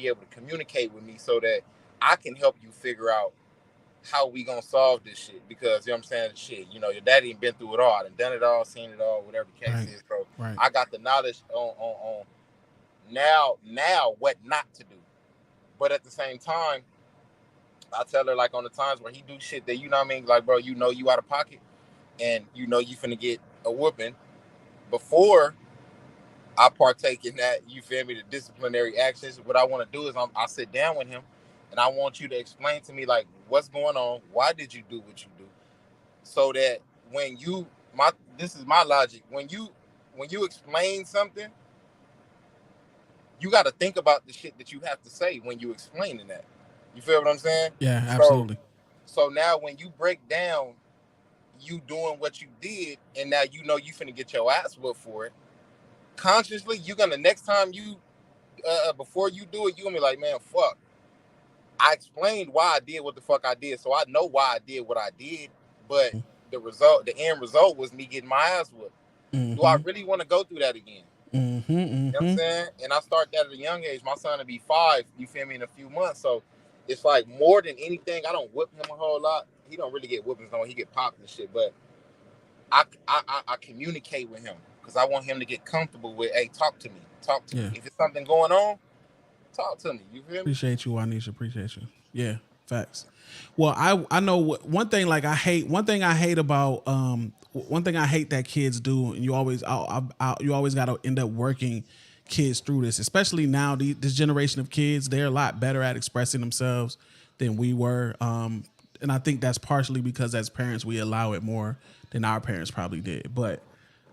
able to communicate with me so that I can help you figure out how we gonna solve this shit, because you know what I'm saying, shit, you know, your daddy ain't been through it all, I done it all, seen it all, whatever the case is, bro. Right. I got the knowledge on now what not to do. But at the same time, I tell her, like, on the times where he do shit that, you know what I mean, like, bro, you know you out of pocket and you know you finna get a whooping, before I partake in that, you feel me, the disciplinary actions, what I want to do is I sit down with him and I want you to explain to me, like, what's going on, why did you do what you do, so that when this is my logic, when you explain something, you got to think about the shit that you have to say when you explaining that. You feel what I'm saying? Yeah, absolutely. So now when you break down you doing what you did, and now you know you finna get your ass whooped for it, consciously you're gonna, next time you before you do it, you're gonna be like, man, fuck, I explained why I did what the fuck I did, so I know why I did what I did, but the end result was me getting my ass whooped. Do I really want to go through that again? You know what I'm saying? And I start that at a young age. My son will be 5, you feel me, in a few months. So it's like, more than anything, I don't whip him a whole lot. He don't really get whoopings, no, he get popped and shit. But I communicate with him, because I want him to get comfortable with, hey, talk to me. Yeah. If it's something going on, talk to me. You feel me? Appreciate you, Juanisha. Appreciate you. Yeah, facts. Well, I know one thing like I hate. One thing I hate about one thing I hate that kids do, and you always got to end up working kids through this, especially now. This generation of kids, they're a lot better at expressing themselves than we were, and I think that's partially because as parents we allow it more than our parents probably did, but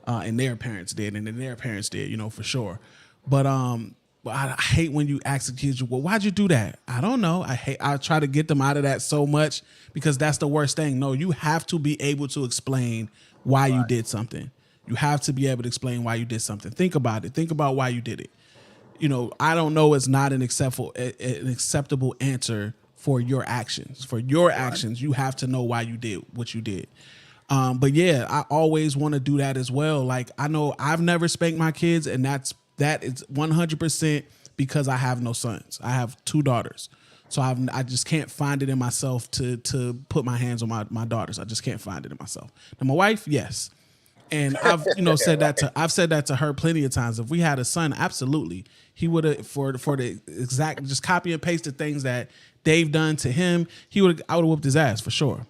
and their parents did, and then their parents did, you know, for sure. But I hate when you ask the kids, well, why'd you do that? I don't know. I try to get them out of that so much because that's the worst thing. No, you have to be able to explain why you did something. You have to be able to explain why you did something. Think about it. Think about why you did it. You know, I don't know is not an acceptable answer for your actions. For your actions, you have to know why you did what you did. But yeah, I always want to do that as well. Like, I know I've never spanked my kids, and that is 100% because I have no sons. I have 2 daughters. So I just can't find it in myself to put my hands on my daughters. I just can't find it in myself. Now my wife, yes. And I've said that to her plenty of times. If we had a son, absolutely. He would have for the exact just copy and paste the things that they've done to him, I would have whooped his ass for sure.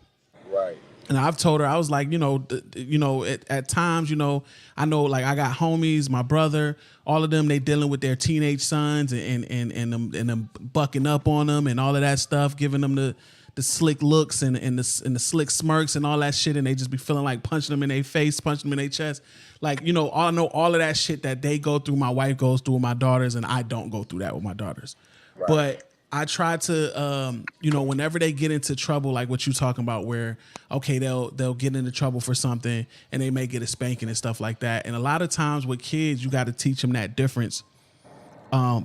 Right. And I've told her, I was like, at times, I know like I got homies, my brother, all of them, they dealing with their teenage sons and them bucking up on them and all of that stuff, giving them the slick looks and the slick smirks and all that shit, and they just be feeling like punching them in their face, punching them in their chest. Like, I know all of that shit that they go through, my wife goes through with my daughters, and I don't go through that with my daughters. Right. But I try to, whenever they get into trouble, like what you talking about, where, okay, they'll get into trouble for something and they may get a spanking and stuff like that. And a lot of times with kids, you got to teach them that difference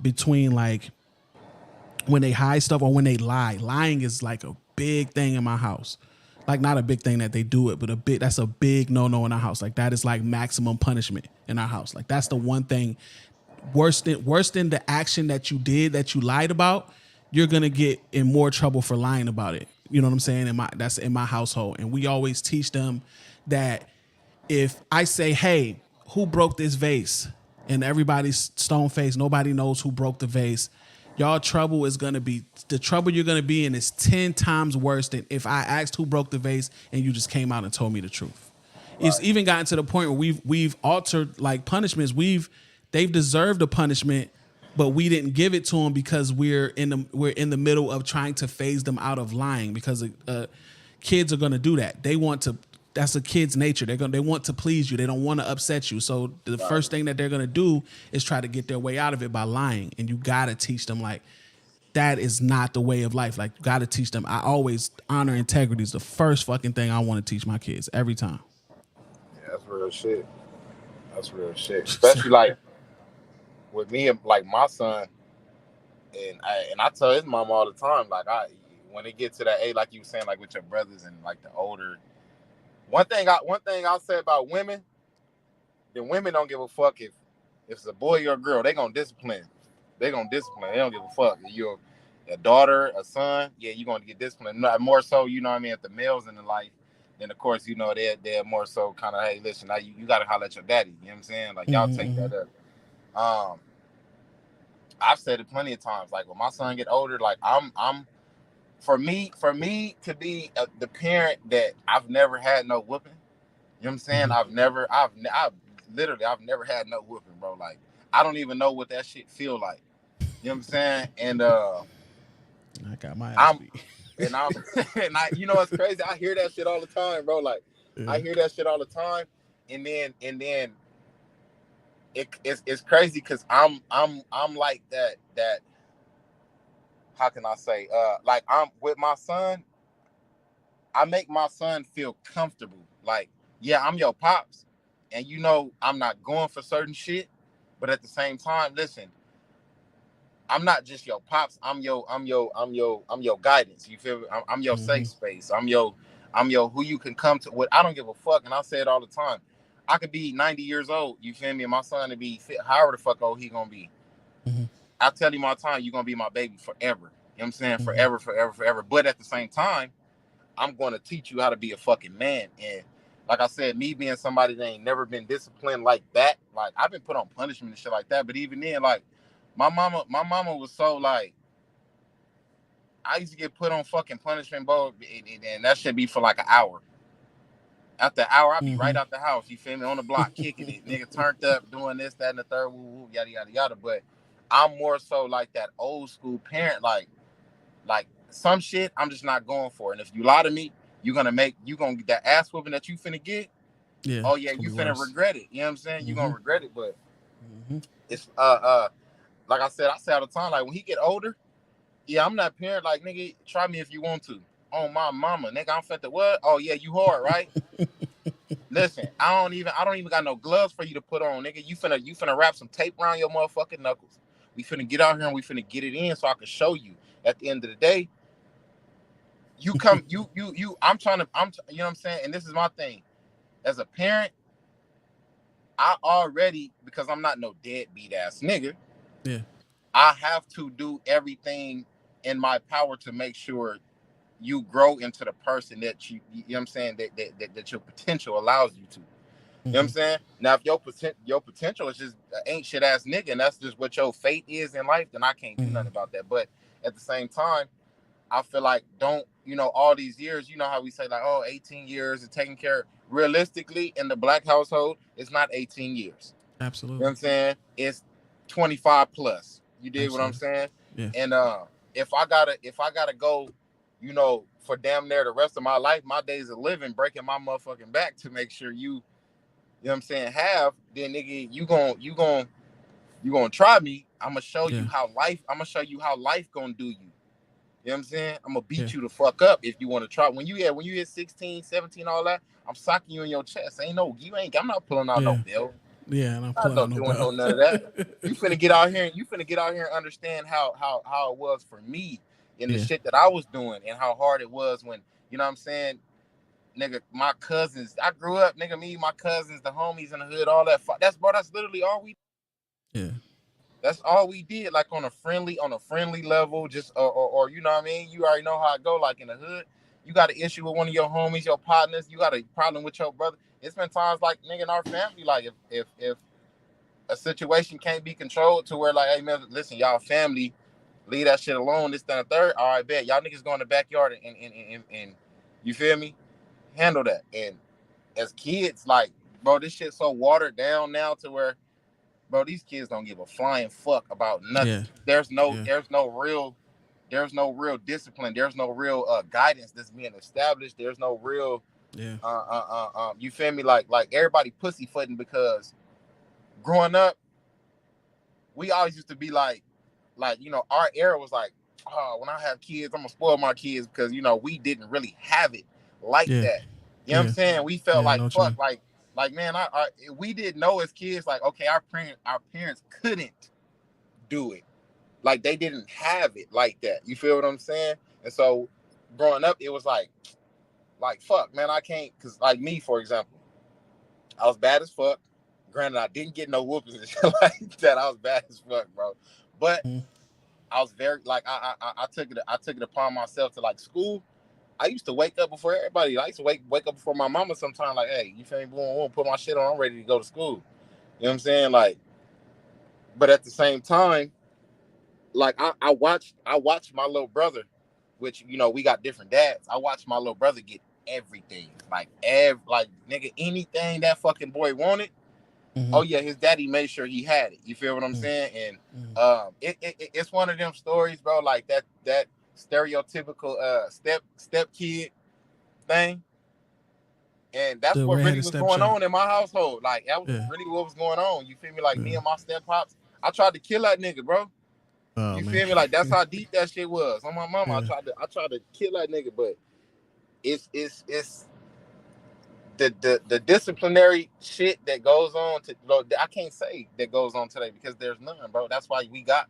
between like when they hide stuff or when they lie. Lying is like a big thing in my house. Like, not a big thing that they do it, but that's a big no-no in our house. Like, that is like maximum punishment in our house. Like, that's the one thing worse than the action that you did, that you lied about. You're going to get in more trouble for lying about it. You know what I'm saying? That's in my household. And we always teach them that if I say, hey, who broke this vase? And everybody's stone faced, nobody knows who broke the vase. Y'all trouble is going to be, the trouble you're going to be in is 10 times worse than if I asked who broke the vase and you just came out and told me the truth. Right. It's even gotten to the point where we've altered like punishments. They've deserved a punishment, but we didn't give it to them because we're in the middle of trying to phase them out of lying, because kids are going to do that. That's a kid's nature. They want to please you. They don't want to upset you. So the first thing that they're going to do is try to get their way out of it by lying. And you got to teach them, like, that is not the way of life. Like, you got to teach them. I always honor integrity is the first fucking thing I want to teach my kids every time. Yeah, that's real shit. That's real shit. Especially like with me and like my son, and I tell his mom all the time, like, when they get to that age, like you were saying, like with your brothers and like the older. One thing I'll say about women, the women don't give a fuck if it's a boy or a girl. They gonna discipline. They don't give a fuck. If you're a daughter, a son, yeah, you're gonna get disciplined. Not more so, you know what I mean, if the males in the life, then of course, they're more so kind of, hey, listen, now you gotta holler at your daddy. You know what I'm saying? Like, y'all take that up. I've said it plenty of times. Like, when my son get older, like I'm for me to be the parent that I've never had no whooping. You know what I'm saying? I've never had no whooping, bro. Like, I don't even know what that shit feel like. You know what I'm saying? And I got my ass beat. and I you know what's crazy? I hear that shit all the time, bro. Like, I hear that shit all the time, and then it's crazy because I'm like that. How can I say? Like, I'm with my son. I make my son feel comfortable. Like, yeah, I'm your pops, and I'm not going for certain shit, but at the same time, listen, I'm not just your pops. I'm your guidance. You feel me? I'm your safe space. I'm your who you can come to. What I don't give a fuck, and I say it all the time. I could be 90 years old. You feel me? And my son to be however the fuck old he gonna be. I tell him all the time, you're gonna be my baby forever. You know what I'm saying? Forever. But at the same time, I'm gonna teach you how to be a fucking man. And like I said, me being somebody that ain't never been disciplined like that, like I've been put on punishment and shit like that. But even then, like my mama was so like, I used to get put on fucking punishment, bro, and that should be for like an hour. After an hour, I'd be right out the house, you feel me, on the block, kicking it. Nigga turned up, doing this, that, and the third, woo, woo, yada, yada, yada. But I'm more so like that old school parent, like some shit I'm just not going for. And if you lie to me, you gonna get that ass whooping that you finna get. Yeah. Oh yeah, you finna regret it. You know what I'm saying? You gonna regret it, but it's like I say all the time, like when he get older, yeah, I'm not parent, like nigga, try me if you want to. Oh my mama, nigga, I'm finna what? Oh yeah, you hard, right? Listen, I don't even got no gloves for you to put on, nigga. You finna wrap some tape around your motherfucking knuckles. We finna get out here and we finna get it in so I can show you. At the end of the day, you come, you know what I'm saying? And this is my thing. As a parent, I already, because I'm not no deadbeat ass nigga, yeah, I have to do everything in my power to make sure you grow into the person that you know what I'm saying, that your potential allows you to. You know what I'm saying? Now, if your potential is just ain't shit ass nigga, and that's just what your fate is in life, then I can't do nothing about that. But at the same time, I feel like all these years, you know how we say like, 18 years of taking care. Realistically, in the black household, it's not 18 years. Absolutely. You know what I'm saying? It's 25 plus. You dig what I'm saying? Yeah. And if I gotta go, for damn near the rest of my life, my days of living, breaking my motherfucking back to make sure you know what I'm saying, then nigga, you gonna try me. I'm gonna show you how life gonna do you. You know what I'm saying? I'm gonna beat you the fuck up if you want to try. When you hit 16, 17, all that, I'm socking you in your chest. I'm not pulling out no belt. Yeah, and I'm pulling out no belt. None of that. You finna get out here and understand how it was for me and the shit that I was doing and how hard it was when, you know what I'm saying, nigga, my cousins, I grew up, nigga, me, my cousins, the homies in the hood, all that. That's literally all we. Yeah. That's all we did, like on a friendly level, just or you know what I mean. You already know how it go. Like in the hood, you got an issue with one of your homies, your partners. You got a problem with your brother. It's been times like nigga in our family, like if a situation can't be controlled to where like, hey man, listen, y'all family, leave that shit alone. This, that, and third. All right, bet y'all niggas go in the backyard and you feel me, handle that. And as kids, like bro, this shit's so watered down now to where. Bro, these kids don't give a flying fuck about nothing. Yeah. There's no real discipline. There's no real guidance that's being established. There's no real you feel me? Like everybody pussyfooting because growing up, we always used to be like our era was like, when I have kids, I'm gonna spoil my kids because we didn't really have it like that. You know what I'm saying? We felt like fuck, like man, we didn't know as kids, like, okay, our parents couldn't do it. Like they didn't have it like that. You feel what I'm saying? And so growing up, it was like fuck, man, I can't, cause like me, for example, I was bad as fuck. Granted, I didn't get no whoopings and shit like that. I was bad as fuck, bro. But I was very like I took it upon myself to like school. I used to wake up before everybody. I used to wake up before my mama sometimes. Like, hey, you feel me? Boom, put my shit on. I'm ready to go to school. You know what I'm saying? Like, but at the same time, like I watched my little brother, which we got different dads. I watched my little brother get everything, like nigga, anything that fucking boy wanted. Oh yeah, his daddy made sure he had it. You feel what I'm saying? And it's one of them stories, bro. Like that stereotypical step kid thing, and that's what really was going on in my household. Like that was really what was going on. You feel me? Like me and my step pops, I tried to kill that nigga, bro. You feel me? Like that's how deep that shit was on my mama. I tried to kill that nigga, but it's the disciplinary shit that goes on I can't say that goes on today because there's none, bro. That's why we got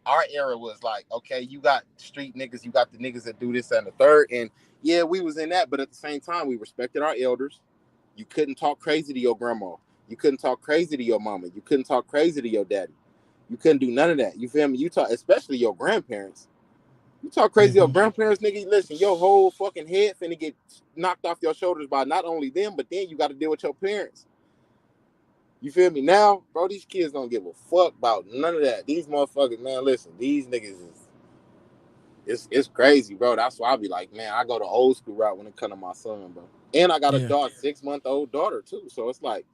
our era was like, okay, you got street niggas, you got the niggas that do this and the third, and yeah, we was in that, but at the same time, we respected our elders. You couldn't talk crazy to your grandma. You couldn't talk crazy to your mama. You couldn't talk crazy to your daddy. You couldn't do none of that. You feel me? You talk, especially your grandparents. You talk crazy your grandparents, nigga. Listen, your whole fucking head finna get knocked off your shoulders by not only them, but then you got to deal with your parents. You feel me? Now, bro, these kids don't give a fuck about none of that. These motherfuckers, man, listen, these niggas it's crazy, bro. That's why I be like, man, I go the old school route when it comes to my son, bro. And I got a daughter, 6-month-old daughter too. So it's like,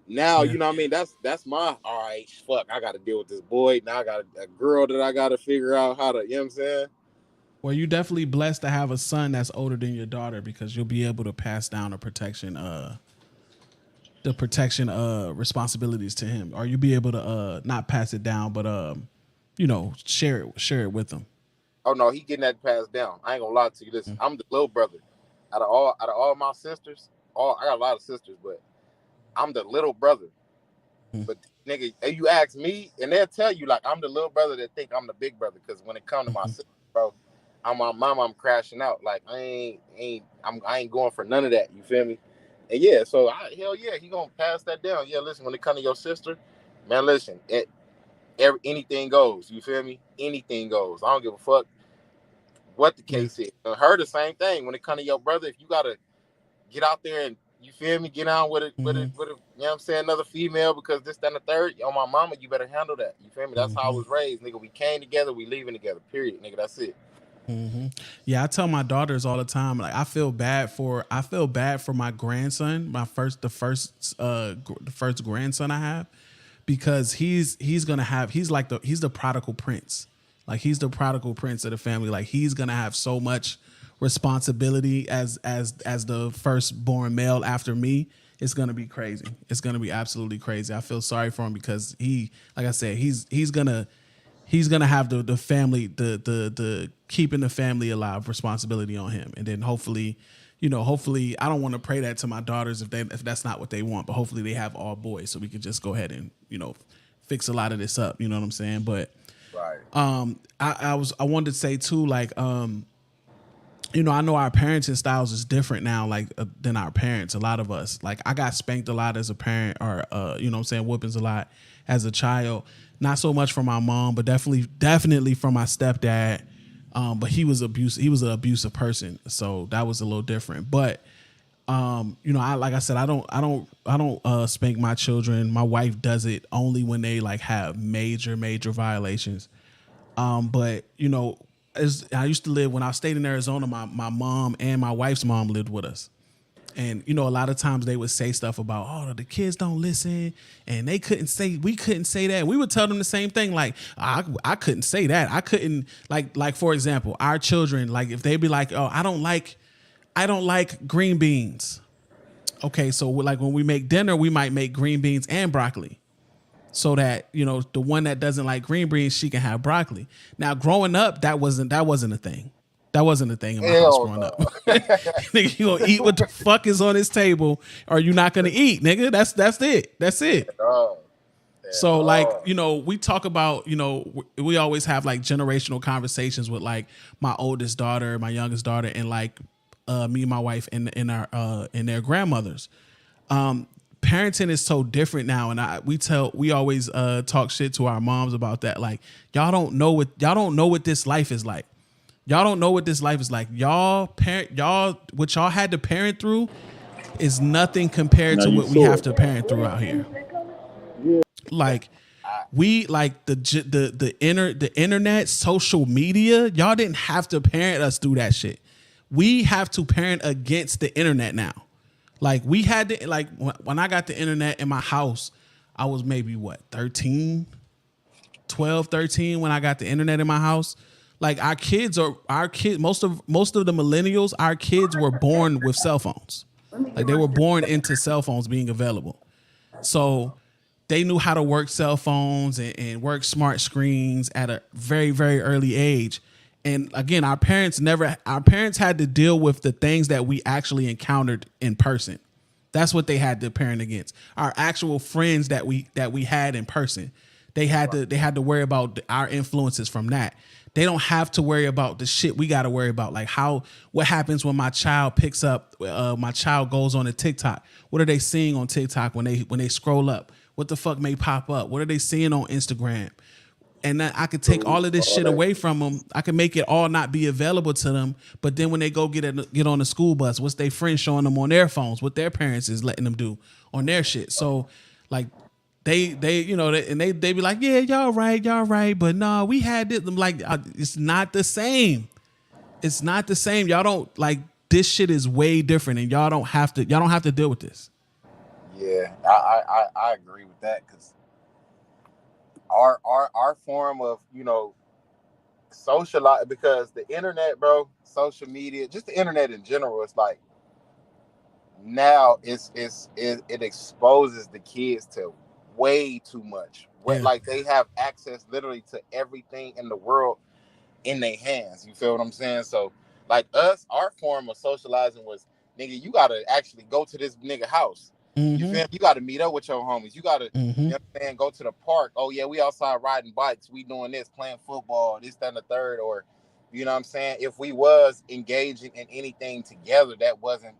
now, you know what I mean? That's my, all right, fuck, I got to deal with this boy. Now I got a girl that I got to figure out how to, you know what I'm saying? Well, you're definitely blessed to have a son that's older than your daughter because you'll be able to pass down the protection responsibilities to him, or you'll be able to not pass it down, but you know, share it with him. Oh no, he getting that passed down. I ain't gonna lie to you. Listen, I'm the little brother. Out of all my sisters, I got a lot of sisters, but I'm the little brother. But nigga, if you ask me, and they'll tell you like I'm the little brother that think I'm the big brother. Because when it comes to my sister, bro, I'm crashing out. Like I ain't going for none of that. You feel me? And yeah, so hell yeah, he gonna pass that down. Yeah, listen, when it comes to your sister, man, listen, anything goes. You feel me? Anything goes. I don't give a fuck what the case is. And her the same thing. When it comes to your brother, if you gotta get out there and you feel me, get on with it, you know what I'm saying, another female because this, that, and the third, on my mama, you better handle that. You feel me? That's how I was raised, nigga. We came together, we leaving together. Period, nigga. That's it. Yeah, I tell my daughters all the time, like I feel bad for my grandson, the first grandson I have, because he's the prodigal prince. Like he's the prodigal prince of the family. Like he's gonna have so much responsibility as the firstborn male after me. It's gonna be crazy. It's gonna be absolutely crazy. I feel sorry for him because like I said, he's gonna have the family, the keeping the family alive responsibility on him. And then hopefully I don't want to pray that to my daughters if that's not what they want, but hopefully they have all boys so we can just go ahead and, fix a lot of this up. You know what I'm saying? But right. I wanted to say too, like, I know our parenting styles is different now, like than our parents. A lot of us, like I got spanked a lot as a parent, or whoopings a lot as a child. Not so much from my mom, but definitely from my stepdad. But he was abusive. He was an abusive person, so that was a little different. But like I said, I don't spank my children. My wife does it only when they like have major violations. But as I used to live when I stayed in Arizona, my mom and my wife's mom lived with us. And, a lot of times they would say stuff about, oh, the kids don't listen and we couldn't say that. We would tell them the same thing. Like, I couldn't say that. I couldn't like, for example, our children, like if they be like, oh, I don't like green beans. Okay. So like when we make dinner, we might make green beans and broccoli so that, the one that doesn't like green beans, she can have broccoli. Now growing up, that wasn't a thing. That wasn't a thing in my house growing up. Nigga, you gonna eat what the fuck is on this table, or you not gonna eat, nigga. That's it. That's it. So like, we talk about, we always have like generational conversations with like my oldest daughter, my youngest daughter, and like me and my wife and their grandmothers. Parenting is so different now, and we always talk shit to our moms about that. Like y'all don't know what this life is like. Y'all don't know what this life is like. What y'all had to parent through is nothing compared to what we have to parent through out here. Like we like the internet, social media. Y'all didn't have to parent us through that shit. We have to parent against the internet now. Like we had to, like when I got the internet in my house, I was maybe 13 when I got the internet in my house. Like most of the millennials, our kids were born with cell phones. Like they were born into cell phones being available. So they knew how to work cell phones and work smart screens at a very, very early age. And again, our parents had to deal with the things that we actually encountered in person. That's what they had to parent against. Our actual friends that we had in person. They had to worry about our influences from that. They don't have to worry about the shit we got to worry about. Like what happens when my child goes on a TikTok? What are they seeing on TikTok when they scroll up? What the fuck may pop up? What are they seeing on Instagram? and then I could take all of this shit away from them. I can make it all not be available to them. But then when they go get on the school bus, what's their friends showing them on their phones? What their parents is letting them do on their shit? So like they you know, they be like, yeah, y'all right, but no, we had this. I'm like, it's not the same. It's not the same. Y'all don't like this shit is way different, and y'all don't have to deal with this. Yeah, I agree with that because our form of, you know, socialize, because the internet, bro, social media, just the internet in general, it's like now it exposes the kids to way too much. Like they have access literally to everything in the world in their hands. You feel what I'm saying? So like us, our form of socializing was, nigga, you gotta actually go to this nigga house. You feel me? You gotta meet up with your homies. You gotta, you know what I'm saying, go to the park. Oh yeah, we outside riding bikes. We doing this, playing football, this, that, and the third. Or, you know what I'm saying? If we was engaging in anything together that wasn't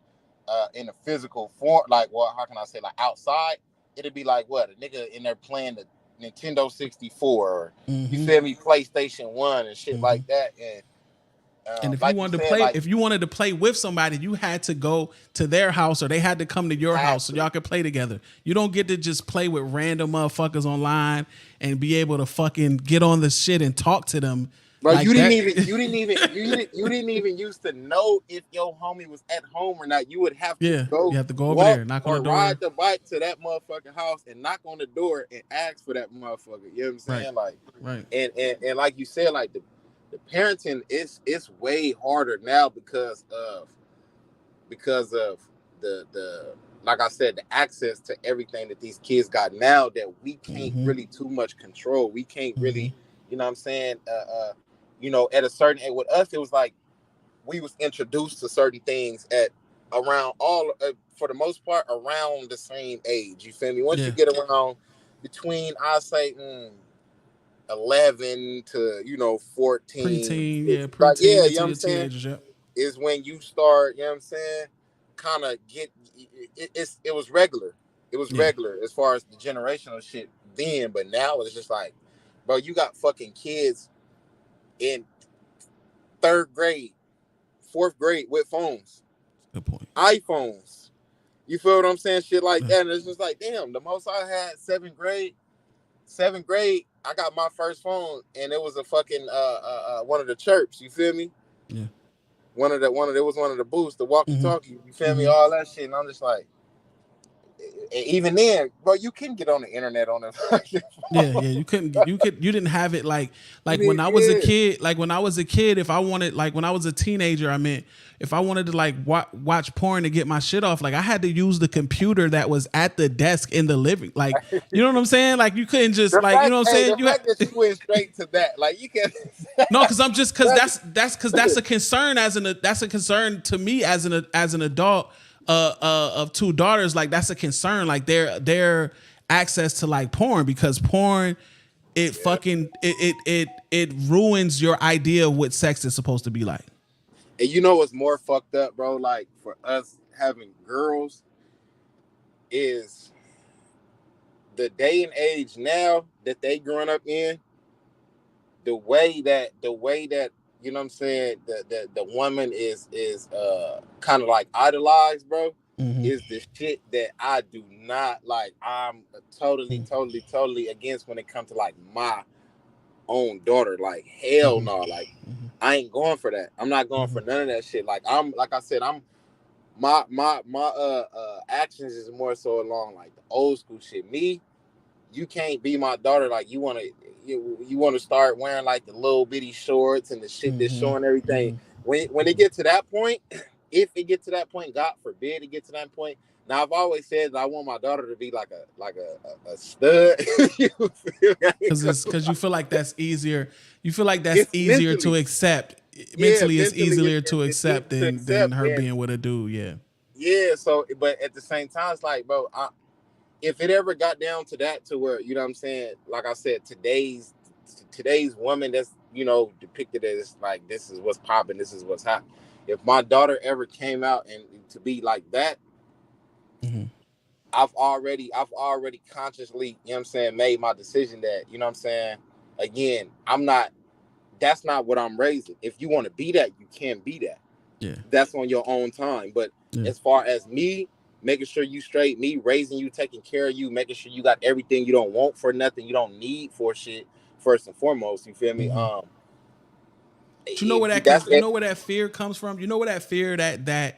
in a physical form, like, well, how can I say, like outside, it'd be like what, a nigga in there playing the Nintendo 64, or you feel me, PlayStation 1 and shit like that. And if like you wanted to said, play, like, if you wanted to play with somebody, you had to go to their house, or they had to come to your house so y'all could play together. You don't get to just play with random motherfuckers online and be able to fucking get on the shit and talk to them. Bro, like you didn't even used to know if your homie was at home or not. You would have to you have to go over there, knock on the door, ride the bike to that motherfucking house and knock on the door and ask for that motherfucker. You know what I'm saying? Right. And like you said, like the parenting it's way harder now because of the like I said, the access to everything that these kids got now that we can't really too much control. We can't really, you know what I'm saying? You know, at a certain age with us, it was like we was introduced to certain things at around all for the most part around the same age. You feel me? Once you get around between, I say 11 to, you know, 14, preteen, you know what I'm saying, is when you start, you know what I'm saying, kind of get it was regular. It was regular as far as the generational shit then, but now it's just like, bro, you got fucking kids in 3rd grade, 4th grade with phones. Good point. iPhones. You feel what I'm saying? Shit like that. And it's just like, damn, the most I had 7th grade, I got my first phone and it was a fucking one of the chirps, you feel me? Yeah. It was one of the boosts, the walkie-talkie, you feel me? All that shit. And I'm just like, even then, bro, you can get on the internet on it. You didn't have it like when I was a kid, if I wanted, like when I was a teenager, I meant if I wanted to like watch porn to get my shit off, like I had to use the computer that was at the desk in the living, like, you know what I'm saying? Like you couldn't just you know what I'm saying? The fact that you went straight to that, like you can no, because I'm just that's a concern that's a concern to me as an adult of 2 daughters. Like that's a concern, like their access to like porn, because porn it ruins your idea of what sex is supposed to be like. And you know what's more fucked up, bro? Like for us having girls is the day and age now that they growing up in, the way that you know what I'm saying, the woman is kind of like idolized, bro, is the shit that I do not like. I'm totally against when it comes to like my own daughter. Like hell no, like I ain't going for that. I'm not going for none of that shit. Like like I said, my actions is more so along like the old school shit. You can't be my daughter. Like you want to start wearing like the little bitty shorts and the shit that's showing everything. When it get to that point, if it get to that point, God forbid it get to that point. Now I've always said that I want my daughter to be like a stud. Because you feel like that's easier. You feel like that's easier to accept. Mentally, it's easier to accept than her being with a dude. Yeah. Yeah. So, but at the same time, it's like, bro, if it ever got down to that, to where, you know what I'm saying, like I said, today's woman that's, you know, depicted as like, this is what's popping, this is what's hot. If my daughter ever came out and to be like that, I've already consciously, you know what I'm saying, made my decision that, you know what I'm saying, again, that's not what I'm raising. If you want to be that, you can be that. Yeah. That's on your own time. But as far as me making sure you straight, me raising you, taking care of you, making sure you got everything, you don't want for nothing, you don't need for shit, first and foremost, you feel me? Do you know where that fear comes from? You know where that fear, that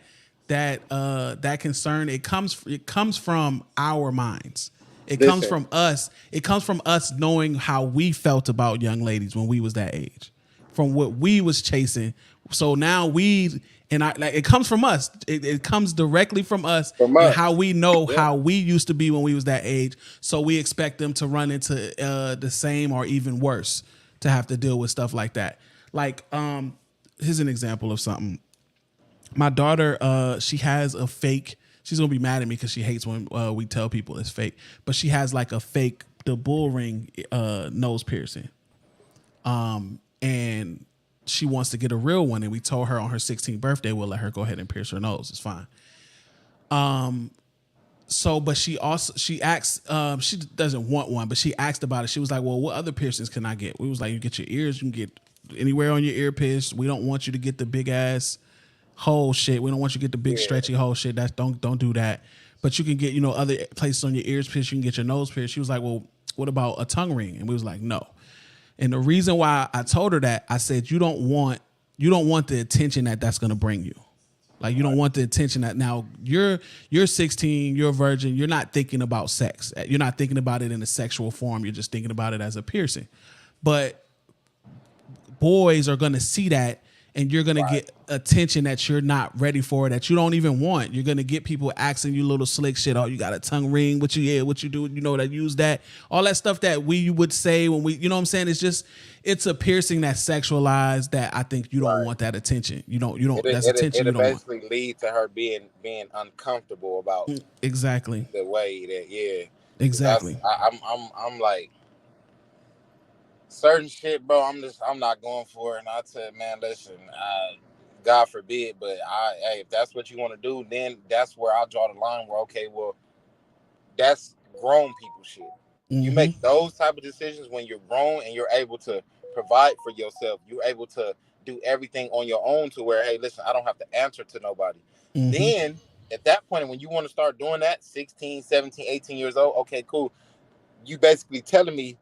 concern, it comes from our minds. It comes from us. It comes from us knowing how we felt about young ladies when we was that age, from what we was chasing. So now it comes from us. It comes directly from us, and how we know how we used to be when we was that age. So we expect them to run into the same or even worse, to have to deal with stuff like that. Like, here's an example of something. My daughter, she has a fake. She's gonna be mad at me because she hates when we tell people it's fake. But she has like a fake, the bull ring nose piercing. And she wants to get a real one, and we told her on her 16th birthday we'll let her go ahead and pierce her nose. It's fine. So, but she asked, she doesn't want one, but she asked about it. She was like, well, what other piercings can I get? We was like, you get your ears, you can get anywhere on your ear pierced. We don't want you to get the big ass hole shit. We don't want you to get the big stretchy hole shit. Don't do that. But you can get, other places on your ears pierced. You can get your nose pierced. She was like, well, what about a tongue ring? And we was like, no. And the reason why I told her that, I said, you don't want the attention that's going to bring you. Like, you don't want the attention that now you're 16, you're a virgin. You're not thinking about sex. You're not thinking about it in a sexual form. You're just thinking about it as a piercing. But boys are going to see that, and you're going to get attention that you're not ready for, that you don't even want. You're going to get people asking you little slick shit. Oh, you got a tongue ring? What you do? That use that. All that stuff that we would say when we, what I'm saying? It's a piercing that's sexualized, that I think you don't want that attention. You don't, that's attention you don't want. It'll basically lead to her being uncomfortable about exactly the way that, exactly. I'm like, certain shit, bro, I'm not going for it. And I said, man, listen, God forbid, but hey, if that's what you want to do, then that's where I'll draw the line where, okay, well, that's grown people shit. You make those type of decisions when you're grown and you're able to provide for yourself. You're able to do everything on your own to where, hey, listen, I don't have to answer to nobody. Then at that point, when you want to start doing that, 16, 17, 18 years old, okay, cool. You basically telling me,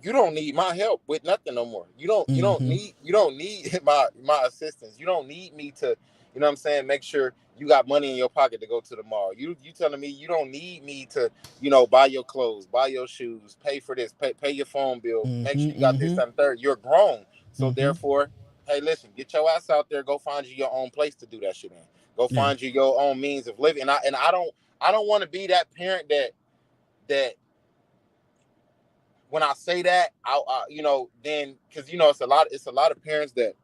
you don't need my help with nothing no more. You don't need my assistance. You don't need me to, make sure you got money in your pocket to go to the mall. You telling me you don't need me to, buy your clothes, buy your shoes, pay for this, pay your phone bill, make sure you got this, that, and third. You're grown. So therefore, hey, listen, get your ass out there, go find you your own place to do that shit in. Go find you your own means of living. And I don't want to be that parent that when I say that, then because it's a lot of parents that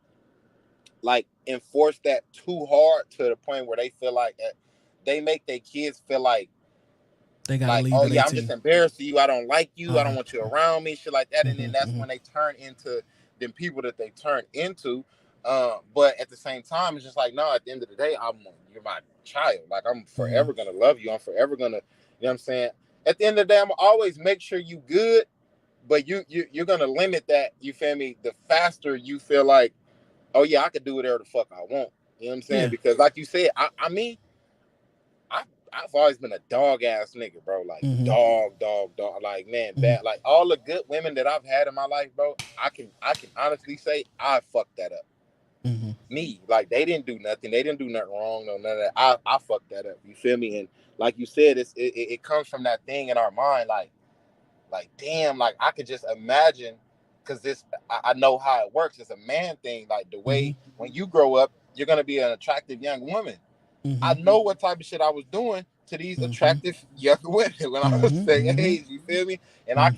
like enforce that too hard to the point where they feel like they make their kids feel like they gotta leave. Oh yeah, I'm just embarrassed of you. I don't like you. I don't want you around me. Shit like that. And then that's when they turn into them people that they turn into. But at the same time, it's just like, no. At the end of the day, you're my child. Like, I'm forever gonna love you. I'm forever gonna, you know what I'm saying. At the end of the day, I'm gonna always make sure you good. But you're gonna limit that, you feel me, the faster you feel like, oh yeah, I could do whatever the fuck I want. You know what I'm saying? Yeah. Because like you said, I've always been a dog ass nigga, bro. Like dog. Like, man, bad. Like all the good women that I've had in my life, bro, I can honestly say I fucked that up. Me. Like they didn't do nothing. They didn't do nothing wrong, no none of that. I fucked that up. You feel me? And like you said, it comes from that thing in our mind, like, damn, like I could just imagine, because I know how it works. It's a man thing. Like the way when you grow up, you're going to be an attractive young woman. I know what type of shit I was doing to these attractive young women when I was saying age, you feel me? And I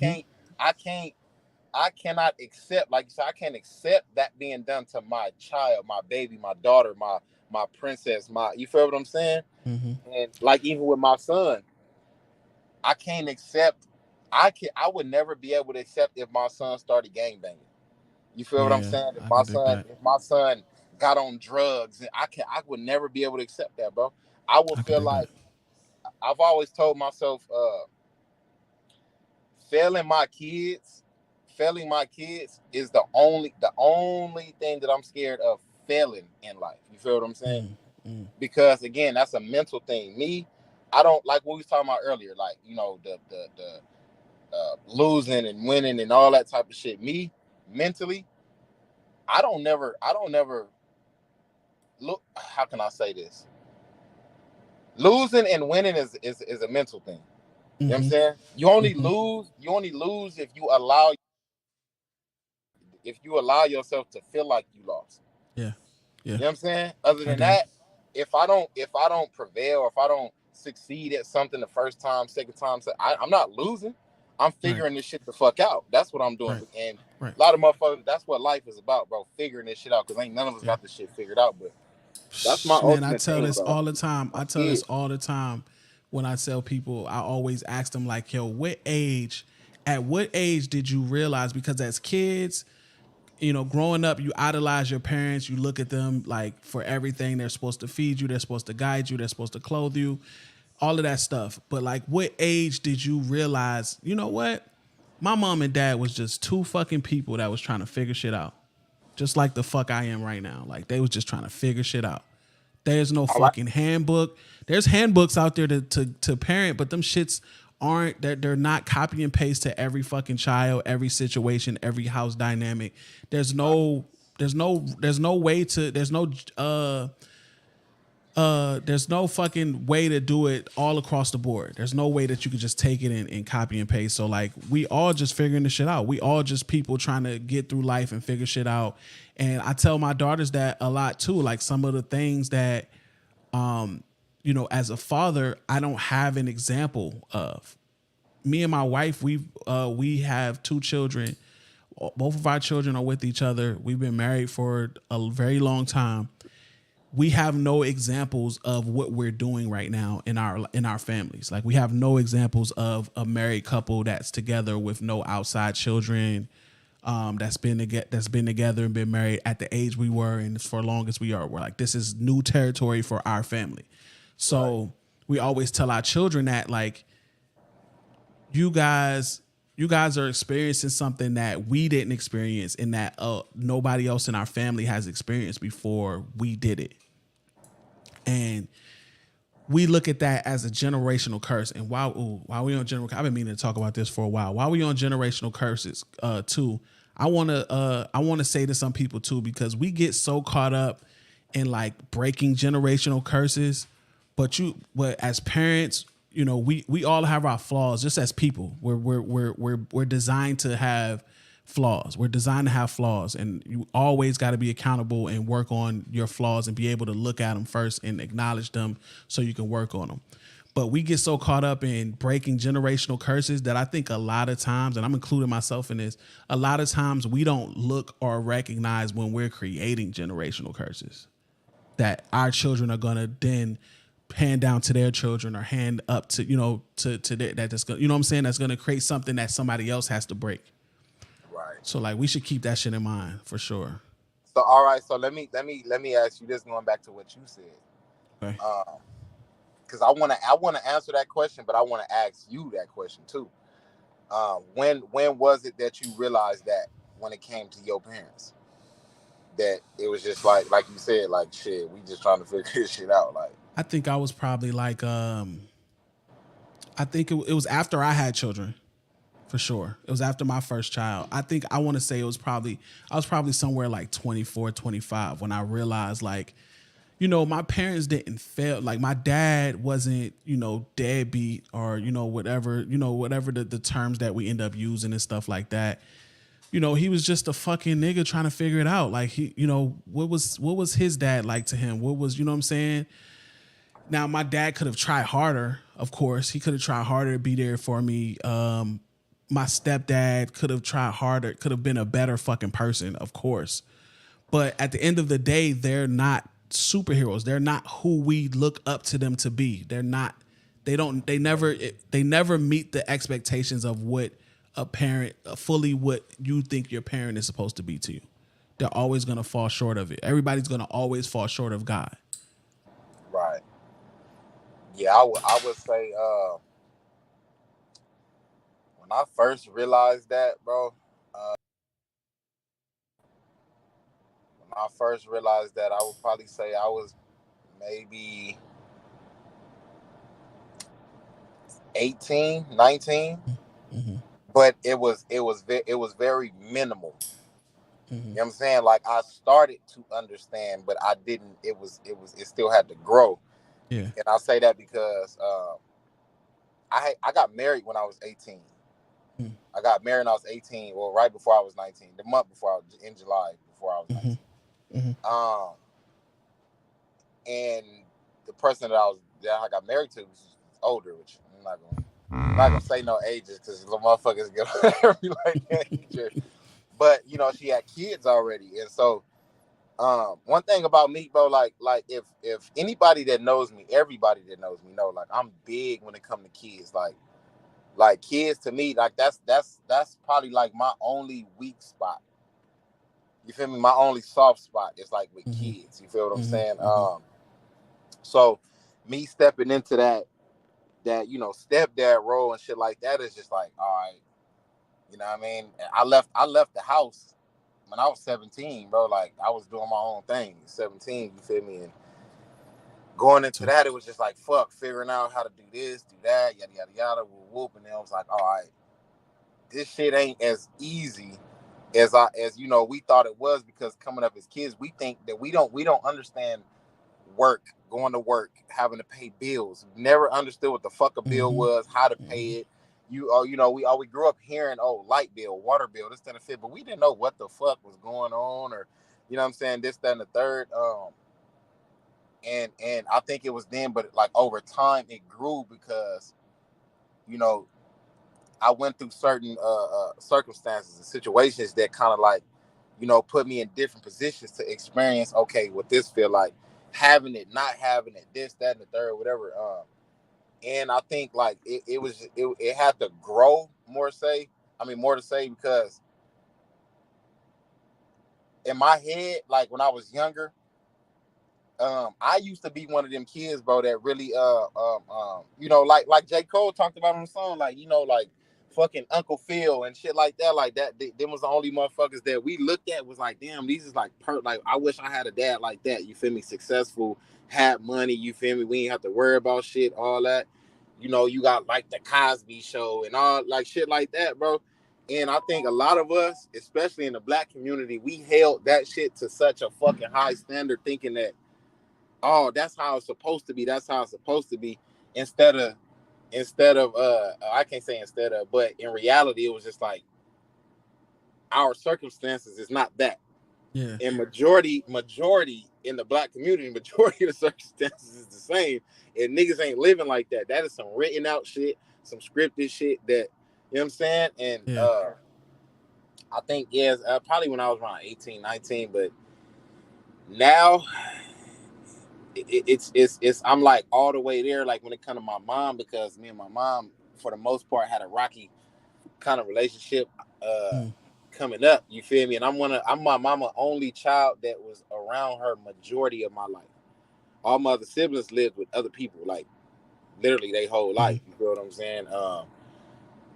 cannot accept, like you said, I can't accept that being done to my child, my baby, my daughter, my princess, you feel what I'm saying? And like even with my son, I can't accept. I would never be able to accept if my son started gangbanging. You feel what I'm saying? If my son got on drugs, I would never be able to accept that, bro. I would feel like I've always told myself, failing my kids failing my kids is the only thing that I'm scared of failing in life. You feel what I'm saying? Because again, that's a mental thing. Me, I don't like what we was talking about earlier, like, you know, the losing and winning and all that type of shit. Me, mentally, I don't never look, how can I say this? Losing and winning is a mental thing. You know what I'm saying? You only lose if you allow yourself to feel like you lost. Yeah. You know what I'm saying? Other than that, if I don't prevail, if I don't succeed at something the first time, second time, I'm not losing. I'm figuring this shit the fuck out. That's what I'm doing. And a lot of motherfuckers, that's what life is about, bro. Figuring this shit out, because ain't none of us got this shit figured out. But that's my man. I ultimate tell thing, this bro. all the time. I tell this all the time when I tell people. I always ask them like, "Yo, at what age did you realize?" Because as kids, you know, growing up, you idolize your parents. You look at them like for everything. They're supposed to feed you. They're supposed to guide you. They're supposed to clothe you. All of that stuff. But like, what age did you realize, you know what? My mom and dad was just two fucking people that was trying to figure shit out. Just like the fuck I am right now. Like, they was just trying to figure shit out. There's no fucking handbook. There's handbooks out there to parent, but them shits aren't, they're not copy and paste to every fucking child, every situation, every house dynamic. There's no fucking way to do it all across the board. There's no way that you could just take it and copy and paste. So like, we all just figuring this shit out. We all just people trying to get through life and figure shit out. And I tell my daughters that a lot too. Like, some of the things that, you know, as a father, I don't have an example of. Me and my wife, we have 2 children. Both of our children are with each other. We've been married for a very long time. We have no examples of what we're doing right now in our families. Like, we have no examples of a married couple that's together with no outside children, that's been together and been married at the age we were and for as long as we are. We're like, this is new territory for our family. So we always tell our children that, like, you guys are experiencing something that we didn't experience and that nobody else in our family has experienced before we did it. And we look at that as a generational curse. And while we on generational, I've been meaning to talk about this for a while. While we on generational curses, too, I want to say to some people too, because we get so caught up in like breaking generational curses, but as parents, you know, we all have our flaws. Just as people, we're designed to have flaws. We're designed to have flaws, and you always got to be accountable and work on your flaws and be able to look at them first and acknowledge them so you can work on them. But we get so caught up in breaking generational curses that I think a lot of times, and I'm including myself in this, a lot of times we don't look or recognize when we're creating generational curses that our children are going to then hand down to their children or hand up to, you know, to their, that's going, you know what I'm saying? That's going to create something that somebody else has to break. Right. So like, we should keep that shit in mind for sure. So, all right. So let me ask you this, going back to what you said. Okay. Because I want to answer that question, but I want to ask you that question too. When was it that you realized that when it came to your parents, that it was just like you said, like, shit, we just trying to figure this shit out? Like, I think I was probably like, I think it was after I had children, for sure. It was after my first child. I think I want to say I was probably somewhere like 24, 25 when I realized, like, you know, my parents didn't fail. Like, my dad wasn't, you know, deadbeat or, you know, whatever the terms that we end up using and stuff like that. You know, he was just a fucking nigga trying to figure it out. Like, he, you know, what was his dad like to him? What was, you know what I'm saying? Now, my dad could have tried harder, of course. He could have tried harder to be there for me. My stepdad could have tried harder, could have been a better fucking person, of course. But at the end of the day, they're not superheroes. They're not who we look up to them to be. They're not, they never meet the expectations of what a parent, fully what you think your parent is supposed to be to you. They're always going to fall short of it. Everybody's going to always fall short of God. Right. Yeah, I would say when I first realized that, bro, I first realized that, I would probably say I was maybe 18, 19, but it was very minimal. You know what I'm saying? Like, I started to understand, but I didn't. It still had to grow. Yeah. And I say that because I got married when I was 18. I got married when I was 18. Well, right before I was 19. The month before in July before I was 19. And the person that I got married to was older, which I'm not gonna say no ages because the motherfuckers get like that. But you know, she had kids already, and so one thing about me, bro, like if anybody that knows me, everybody that knows me know, like, I'm big when it comes to kids. Like kids to me, like that's probably like my only weak spot. You feel me? My only soft spot is like with kids. You feel what I'm saying? So me stepping into that you know, stepdad role and shit like that is just like, all right, you know what I mean? I left the house when I was 17, bro. Like, I was doing my own thing. 17, you feel me? And going into that, it was just like, fuck, figuring out how to do this, do that, yada yada yada, whoop. And then I was like, all right, this shit ain't as easy as you know we thought it was, because coming up as kids, we think that we don't understand work, going to work, having to pay bills. We never understood what the fuck a bill was, how to pay it. You know, we grew up hearing, oh, light bill, water bill, this, that, and the fifth, but we didn't know what the fuck was going on, or, you know what I'm saying, this, that, and the third. And I think it was then, but like over time it grew because, you know, I went through certain circumstances and situations that kind of like, you know, put me in different positions to experience, okay, what this feel like, having it, not having it, this, that, and the third, whatever. And I think like it had to grow more to say, because in my head, like when I was younger, I used to be one of them kids, bro, that really you know, like J. Cole talked about on the song, like, you know, like fucking Uncle Phil and shit like that. Them was the only motherfuckers that we looked at was like, damn, these is like like, I wish I had a dad like that. You feel me? Successful, had money, you feel me? We ain't have to worry about shit, all that. You know, you got like the Cosby Show and all like shit like that, bro. And I think a lot of us, especially in the black community, we held that shit to such a fucking high standard, thinking that, oh, that's how it's supposed to be. That's how it's supposed to be. Instead of I can't say instead of, but in reality, it was just like our circumstances is not that. Yeah. And majority in the black community, majority of the circumstances is the same. And niggas ain't living like that. That is some written out shit, some scripted shit that, you know what I'm saying? And I think, yes, probably when I was around 18, 19, but now it's I'm like all the way there, like when it comes to my mom, because me and my mom for the most part had a rocky kind of relationship coming up, you feel me? And I'm my mama only child that was around her majority of my life. All my other siblings lived with other people, like literally their whole life, you feel what I'm saying?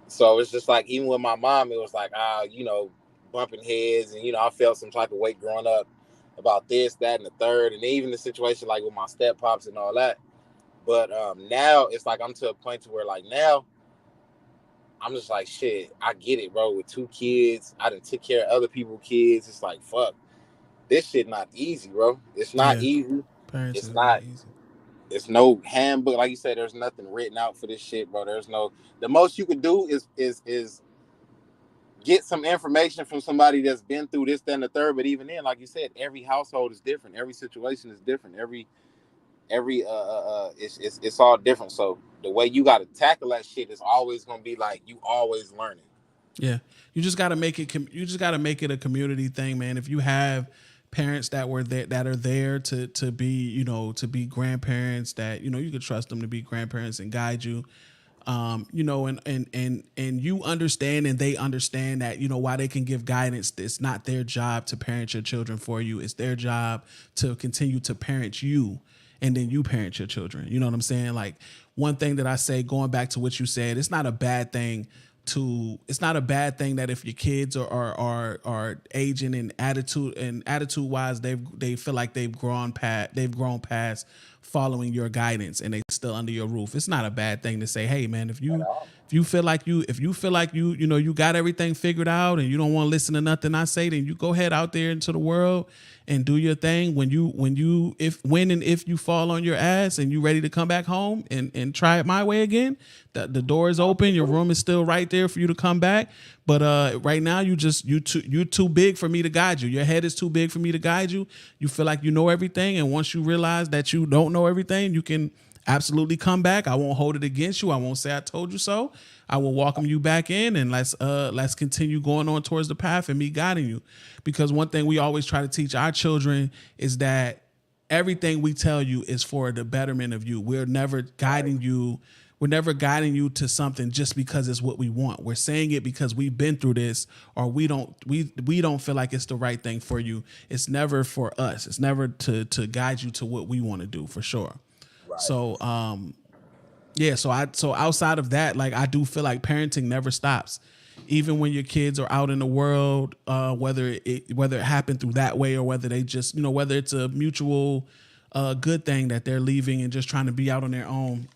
So it's just like, even with my mom, it was like, you know, bumping heads, and, you know, I felt some type of weight growing up about this, that, and the third, and even the situation like with my step pops and all that. But now it's like I'm to a point to where, like, now I'm just like, shit, I get it, bro. With 2 kids, I done took care of other people's kids. It's like, fuck, this shit not easy, bro. It's not easy. It's not easy. It's no handbook, like you said. There's nothing written out for this shit, bro. The most you could do is get some information from somebody that's been through this, that, and the third. But even then, like you said, every household is different. Every situation is different. Every it's all different. So the way you got to tackle that shit is always gonna be like, you always learning. Yeah, you just got to make it. You just got to make it a community thing, man. If you have parents that were there, that are there to be, you know, to be grandparents, that, you know, you could trust them to be grandparents and guide you. You know, and you understand, and they understand that, you know, while they can give guidance, it's not their job to parent your children for you. It's their job to continue to parent you, and then you parent your children. You know what I'm saying? Like, one thing that I say, going back to what you said, it's not a bad thing it's not a bad thing that if your kids are aging and attitude wise, they feel like they've grown past following your guidance and they still under your roof. It's not a bad thing to say, hey man, if you feel like you got everything figured out and you don't want to listen to nothing I say, then you go ahead out there into the world and do your thing. When and if you fall on your ass and you ready to come back home and try it my way again, the door is open. Your room is still right there for you to come back. But right now you're too big for me to guide you. Your head is too big for me to guide you. You feel like you know everything, and once you realize that you don't know everything, you can absolutely come back. I won't hold it against you. I won't say I told you so. I will welcome you back in, and let's continue going on towards the path and me guiding you. Because one thing we always try to teach our children is that everything we tell you is for the betterment of you. We're never guiding you. We're never guiding you to something just because it's what we want. We're saying it because we've been through this, or we don't feel like it's the right thing for you. It's never for us. It's never to guide you to what we want to do, for sure. Right. So so outside of that, like, I do feel like parenting never stops. Even when your kids are out in the world, whether it happened through that way or whether they just, whether it's a mutual good thing that they're leaving and just trying to be out on their own,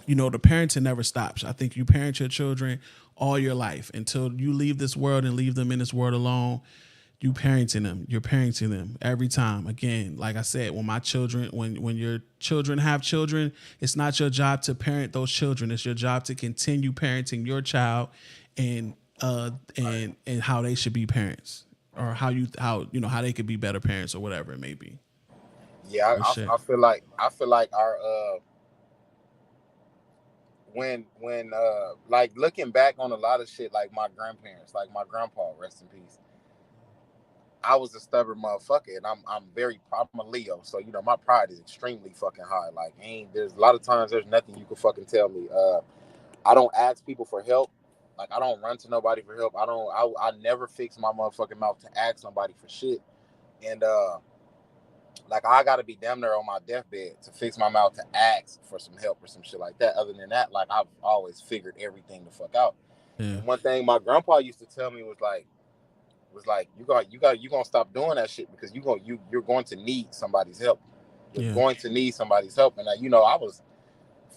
the parenting never stops. I think you parent your children all your life until you leave this world and leave them in this world alone. You're parenting them every time. Again, like I said, when your children have children, it's not your job to parent those children. It's your job to continue parenting your child and how they should be parents, or how they could be better parents, or whatever it may be. Yeah, I feel like our when like looking back on a lot of shit, like my grandparents, like my grandpa, rest in peace. I was a stubborn motherfucker, and I'm a Leo, so my pride is extremely fucking high. Like, there's a lot of times there's nothing you can fucking tell me. I don't ask people for help. Like, I don't run to nobody for help. I never fix my motherfucking mouth to ask somebody for shit. And like, I gotta be damn near on my deathbed to fix my mouth to ask for some help or some shit like that. Other than that, like, I've always figured everything the fuck out. Yeah. One thing my grandpa used to tell me was like you gonna stop doing that shit, because you're going to need somebody's help. You're going to need somebody's help. And I was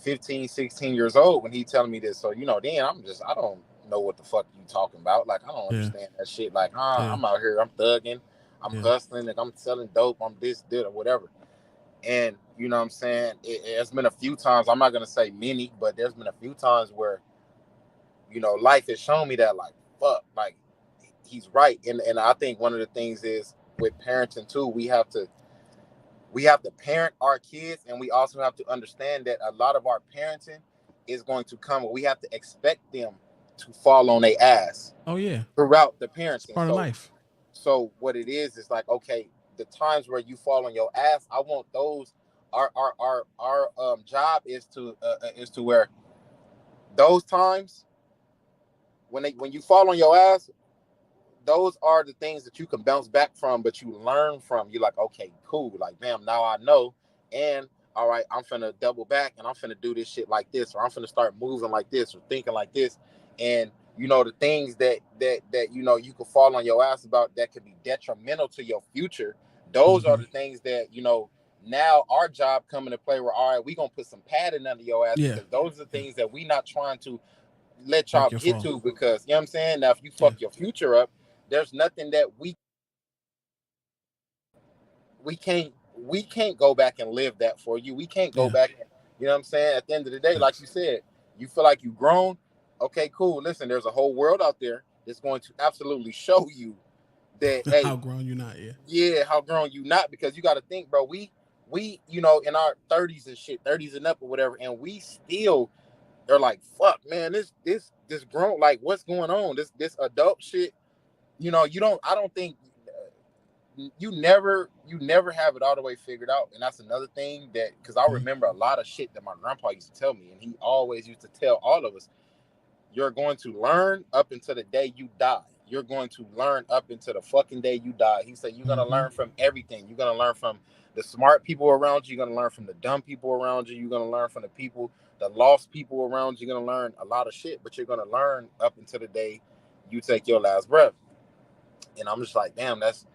15, 16 years old when he telling me this. So then I don't know what the fuck you talking about. Like, I don't understand that shit. Like, I'm out here, I'm thugging, I'm hustling, like, I'm selling dope, I'm this, or whatever. And you know what I'm saying? It's been a few times, I'm not gonna say many, but there's been a few times where, life has shown me that, like, fuck, like, he's right. And I think one of the things is with parenting too, we have to parent our kids, and we also have to understand that a lot of our parenting is going to come, we have to expect them to fall on their ass. Oh yeah. Throughout the parenting. It's part of life. So what it is like, okay, the times where you fall on your ass, I want those, our job is to where those times when you fall on your ass, those are the things that you can bounce back from, but you learn from. You're like, okay, cool. Like, damn, now I know. And all right, I'm finna double back and I'm finna do this shit like this, or I'm finna start moving like this or thinking like this. And the things that you could fall on your ass about that could be detrimental to your future. Those are the things that, now our job come into play where, all right, we gonna put some padding under your ass, because those are the things that we not trying to let y'all get to, because you know what I'm saying? Now, if you fuck your future up, there's nothing that we can't go back and live that for you. We can't go back and, you know what I'm saying? At the end of the day, like you said, you feel like you've grown. Okay, cool. Listen, there's a whole world out there that's going to absolutely show you that, hey, how grown you not, how grown you not, because you got to think, bro, we in our 30s and shit, 30s and up or whatever, and we still are like, fuck, man, this grown, like, what's going on? This adult shit. I don't think you never have it all the way figured out. And that's another thing that, because I remember a lot of shit that my grandpa used to tell me, and he always used to tell all of us, you're going to learn up until the day you die. You're going to learn up until the fucking day you die. He said, you're going to learn from everything. You're going to learn from the smart people around you. You're going to learn from the dumb people around you. You're going to learn from the people the lost people around you. You're gonna learn a lot of shit, but you're gonna learn up until the day you take your last breath. And I'm just like, damn, that's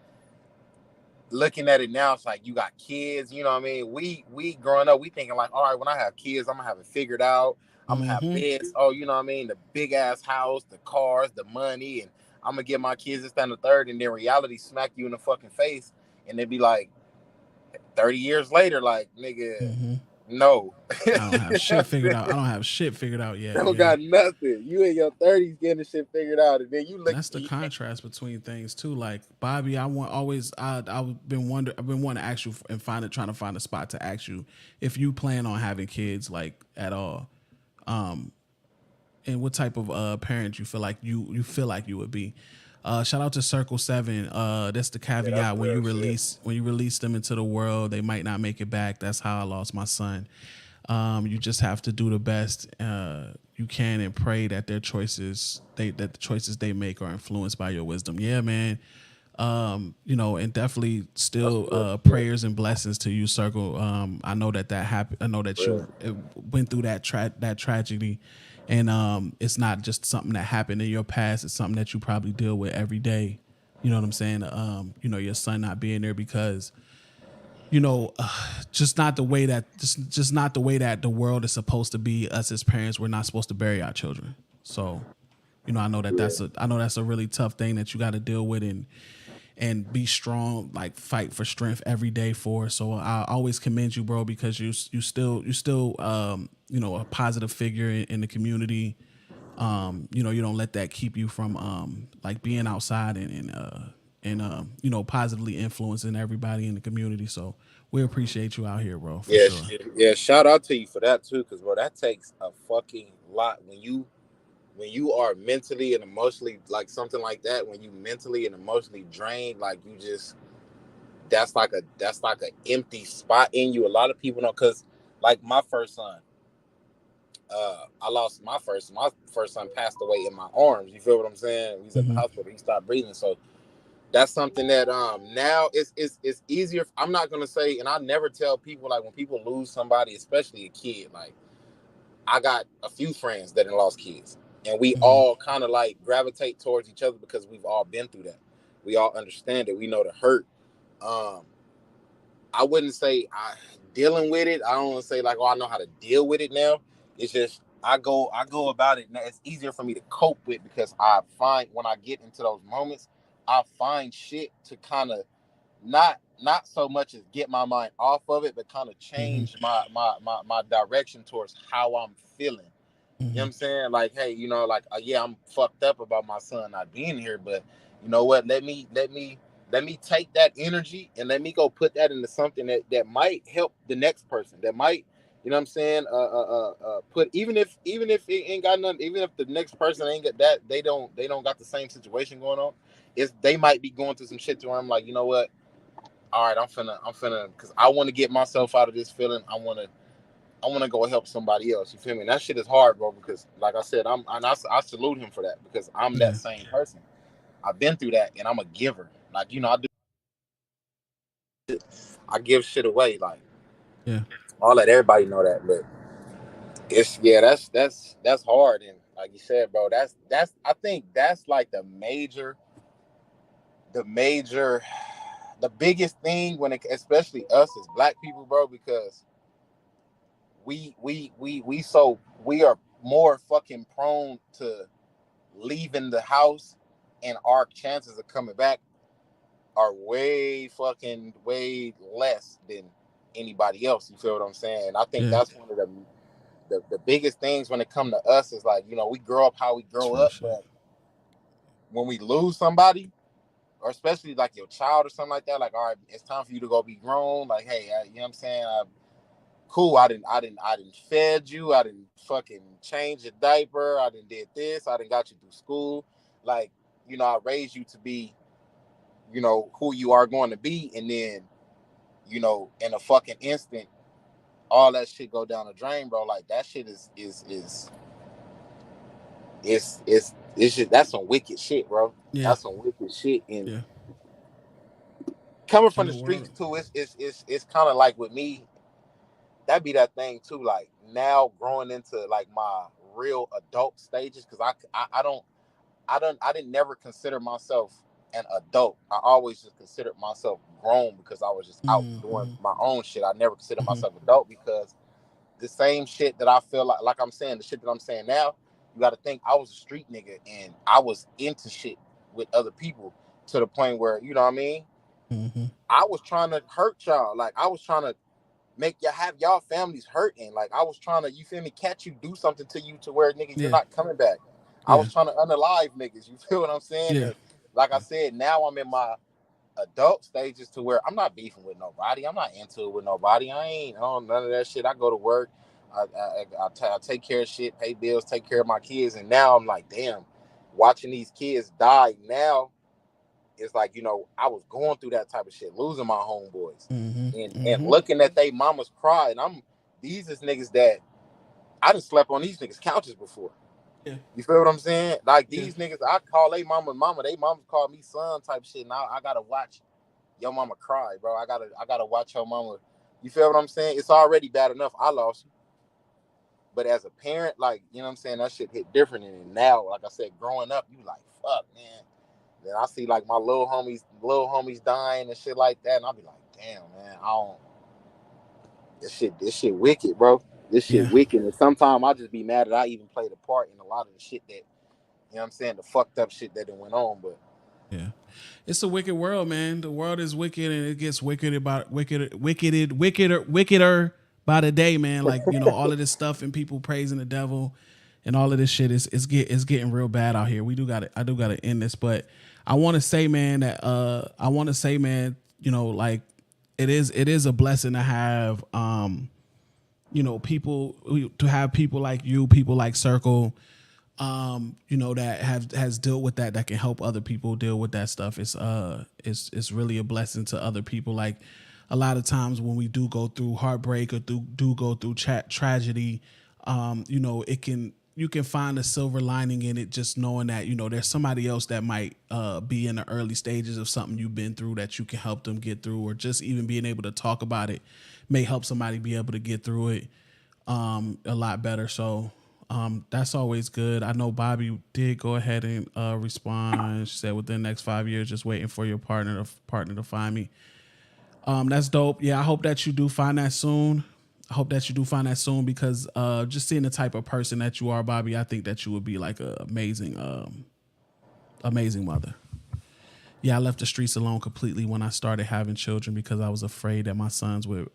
looking at it now. It's like you got kids, you know what I mean? We growing up, we thinking like, all right, when I have kids, I'm gonna have it figured out. I'm gonna have this, you know what I mean? The big ass house, the cars, the money, and I'm gonna give my kids this, that, and the third, and then reality smack you in the fucking face, and they be like, 30 years later, like, nigga, no. I don't have shit figured out. I don't have shit figued out yet. I don't got nothing. You in your 30s getting the shit figured out, and then you look. That's the contrast between things too. Like Bobby, I've been wanting to ask you and trying to find a spot to ask you if you plan on having kids, like at all, and what type of parent you feel like you feel like you would be. Shout out to Circle 7. That's the caveat. Yeah, when you release them into the world, they might not make it back. That's how I lost my son. You just have to do the best you can and pray that the choices they make are influenced by your wisdom. Yeah, man. And definitely still prayers and blessings to you, Circle. I know that happened. I know that you went through that tragedy. And it's not just something that happened in your past. It's something that you probably deal with every day. You know what I'm saying? Your son not being there because, just not the way that the world is supposed to be. Us as parents, we're not supposed to bury our children. So, I know that's a really tough thing that you got to deal with and be strong, like fight for strength every day for. So I always commend you, bro, because you still a positive figure in the community. You don't let that keep you from like being outside and positively influencing everybody in the community. So we appreciate you out here, bro. For sure. Yeah. Shout out to you for that too, because bro, that takes a fucking lot when you are mentally and emotionally, like something like that, when you mentally and emotionally drained, like you just, that's like an empty spot in you. A lot of people know, because like my first son, I lost my first son passed away in my arms. You feel what I'm saying? He was at the hospital. He stopped breathing. So that's something that now it's easier. I'm not gonna say, and I never tell people, like when people lose somebody, especially a kid, like I got a few friends that lost kids. And we all kind of like gravitate towards each other because we've all been through that. We all understand it. We know the hurt. I wouldn't say dealing with it. I don't want to say like, I know how to deal with it now. It's just I go about it now. It's easier for me to cope with because I find when I get into those moments, I find shit to kind of not so much as get my mind off of it, but kind of change my direction towards how I'm feeling. You know what I'm saying? Like, hey, I'm fucked up about my son not being here, but you know what? Let me take that energy and let me go put that into something that might help the next person. That might, you know what I'm saying? Put even if it ain't got nothing, even if the next person ain't got that, they don't got the same situation going on. They might be going through some shit to where I'm like, you know what? All right, I'm finna, because I want to get myself out of this feeling. I want to go help somebody else. You feel me? And that shit is hard, bro, because like I said, I salute him for that because I'm that same person. I've been through that and I'm a giver. Like, I give shit away. Like, I'll let everybody know that, but it's, that's hard. And like you said, bro, I think that's like the biggest thing especially us as Black people, bro, because we are more fucking prone to leaving the house, and our chances of coming back are way less than anybody else. You feel what I'm saying? And I think that's one of the biggest things when it comes to us is like, we grow up how we grow up, but when we lose somebody, or especially like your child or something like that, like, all right, it's time for you to go be grown. Like, hey, you know what I'm saying? Cool, I didn't fed you, I didn't fucking change your diaper, I didn't did this, I didn't got you through school. Like, I raised you to be, who you are going to be, and then, in a fucking instant, all that shit go down the drain, bro. Like, that shit is just, that's some wicked shit, bro. Yeah. That's some wicked shit. And coming from the streets too, it's kind of like with me, that be that thing too. Like now growing into like my real adult stages, because I didn't never consider myself an adult. I always just considered myself grown because I was just out doing my own shit. I never considered myself adult because the same shit that I feel like I'm saying, the shit that I'm saying now, you got to think I was a street nigga and I was into shit with other people to the point where, you know what I mean? I was trying to hurt y'all. Like I was trying to make y'all have y'all families hurting. Like I was trying to, you feel me, catch you, do something to you to where nigga, you're not coming back. I was trying to unalive niggas. You feel what I'm saying? Yeah. And like I said, now I'm in my adult stages to where I'm not beefing with nobody. I'm not into it with nobody. I ain't on none of that shit. I go to work. I take care of shit, pay bills, take care of my kids. And now I'm like, damn, watching these kids die now, it's like, you know, I was going through that type of shit, losing my homeboys and looking at they mamas cry. And these is niggas that I done slept on these niggas' couches before. Yeah. You feel what I'm saying? Like these niggas, I call they mama, they mamas call me son type shit. Now I gotta watch your mama cry, bro. I gotta watch your mama. You feel what I'm saying? It's already bad enough I lost you. But as a parent, like, you know what I'm saying, that shit hit different. And now, like I said, growing up, you like, fuck, man. Then I see like my little homies dying and shit like that, and I'll be like, damn, man, this shit wicked, bro. This shit wicked. And sometimes I just be mad that I even played a part in a lot of the shit that, you know what I'm saying, the fucked up shit that went on. But yeah, it's a wicked world, man. The world is wicked, and it gets wickeder by the day, man. Like, you know, all of this stuff and people praising the devil and all of this shit is getting real bad out here. I do gotta end this, but I want to say, man, you know, like it is a blessing to have, you know, people like you, people like Circle, you know, that has dealt with that can help other people deal with that stuff. It's really a blessing to other people. Like a lot of times when we do go through heartbreak or do go through tragedy, you know, you can find a silver lining in it, just knowing that, you know, there's somebody else that might be in the early stages of something you've been through that you can help them get through, or just even being able to talk about it may help somebody be able to get through it a lot better. So that's always good. I know Bobby did go ahead and respond. She said within the next 5 years, just waiting for your partner to find me. That's dope. Yeah, I hope that you do find that soon. Because just seeing the type of person that you are, Bobby, I think that you would be like an amazing mother. Yeah, I left the streets alone completely when I started having children because I was afraid that my sons would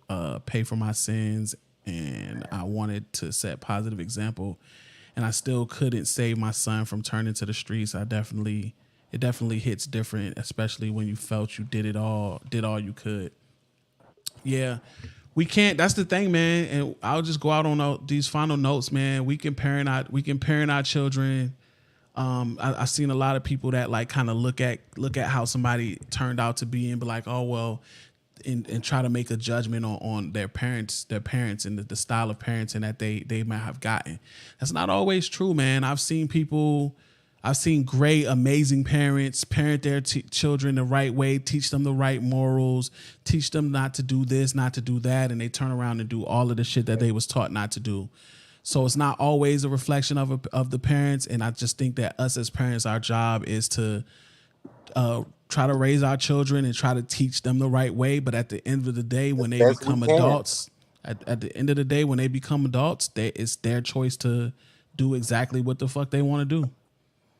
pay for my sins, and I wanted to set positive example, and I still couldn't save my son from turning to the streets. It definitely hits different, especially when you felt you did all you could. Yeah. We can't. That's the thing, man. And I'll just go out on these final notes, man. We can parent our children. I've seen a lot of people that like kind of look at how somebody turned out to be and be like, oh well, and try to make a judgment on their parents and the style of parenting that they might have gotten. That's not always true, man. I've seen great, amazing parents parent their children the right way, teach them the right morals, teach them not to do this, not to do that, and they turn around and do all of the shit that they was taught not to do. So it's not always a reflection of the parents, and I just think that us as parents, our job is to try to raise our children and try to teach them the right way. But at the end of the day, when they become adults, it's their choice to do exactly what the fuck they want to do.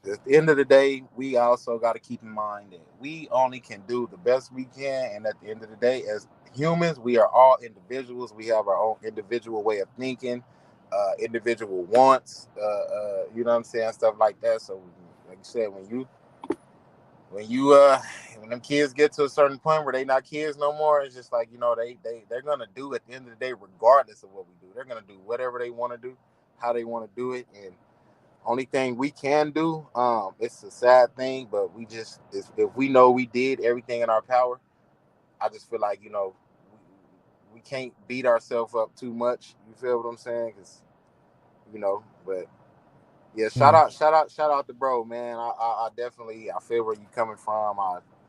At the end of the day, we also got to keep in mind that we only can do the best we can. And at the end of the day, as humans, we are all individuals. We have our own individual way of thinking, individual wants, you know what I'm saying, stuff like that. So like you said, when them kids get to a certain point where they not kids no more, it's just like, you know, they're going to do at the end of the day, regardless of what we do. They're going to do whatever they want to do, how they want to do it. And only thing we can do, it's a sad thing, but if we know we did everything in our power, I just feel like, you know, we can't beat ourselves up too much. You feel what I'm saying? Cause, you know, but yeah, shout out to bro, man. I definitely, I feel where you coming from.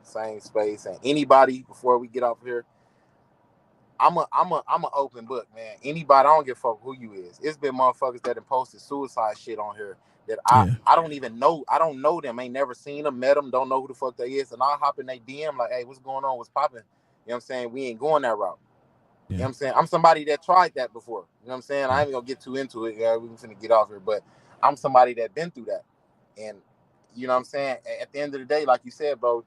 Same space. And anybody, before we get off here, I'm a open book, man. Anybody, I don't give a fuck who you is. It's been motherfuckers that have posted suicide shit on here that I don't even know. I don't know them. Ain't never seen them, met them, don't know who the fuck they is. And I hop in they DM like, hey, what's going on? What's popping? You know what I'm saying? We ain't going that route. You know what I'm saying? I'm somebody that tried that before. You know what I'm saying? I ain't gonna get too into it. Yeah, we finna get off here, but I'm somebody that been through that. And you know what I'm saying? At the end of the day, like you said, bro,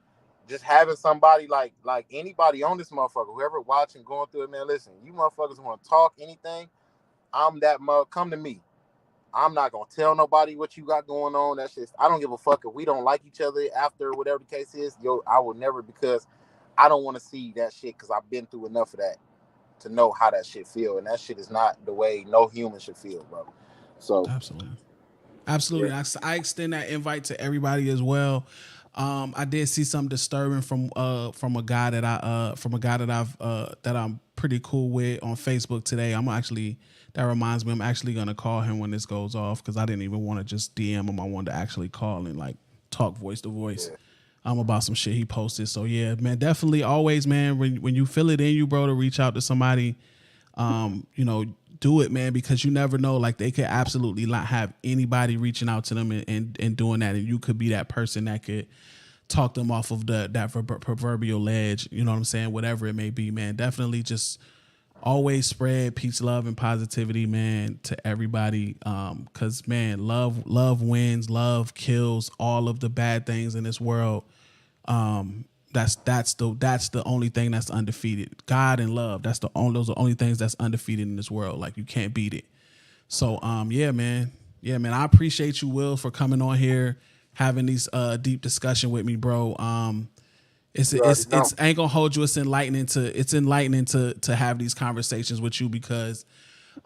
just having somebody like anybody on this motherfucker, whoever watching, going through it, man, listen, you motherfuckers want to talk anything, I'm that come to me. I'm not gonna tell nobody what you got going on. That's just, I don't give a fuck if we don't like each other after whatever the case is. Yo, I will never, because I don't want to see that shit, because I've been through enough of that to know how that shit feel, and that shit is not the way no human should feel, bro. So absolutely. Yeah. I extend that invite to everybody as well. I did see something disturbing from a guy that that I'm pretty cool with on Facebook today. That reminds me, I'm actually gonna call him when this goes off, because I didn't even want to just DM him. I wanted to actually call and like talk voice to voice. About some shit he posted. So yeah, man, definitely always, man, when you feel it in you, bro, to reach out to somebody, do it, man, because you never know. Like, they could absolutely not have anybody reaching out to them and doing that, and you could be that person that could talk them off of that proverbial ledge. You know what I'm saying? Whatever it may be, man. Definitely just always spread peace, love, and positivity, man, to everybody. Cause man, love wins, love kills all of the bad things in this world. That's the only thing that's undefeated. God and love. Those are the only things that's undefeated in this world. Like, you can't beat it. So yeah, man. I appreciate you, Will, for coming on here, having these deep discussion with me, bro. It's I ain't gonna hold you. It's enlightening to have these conversations with you, because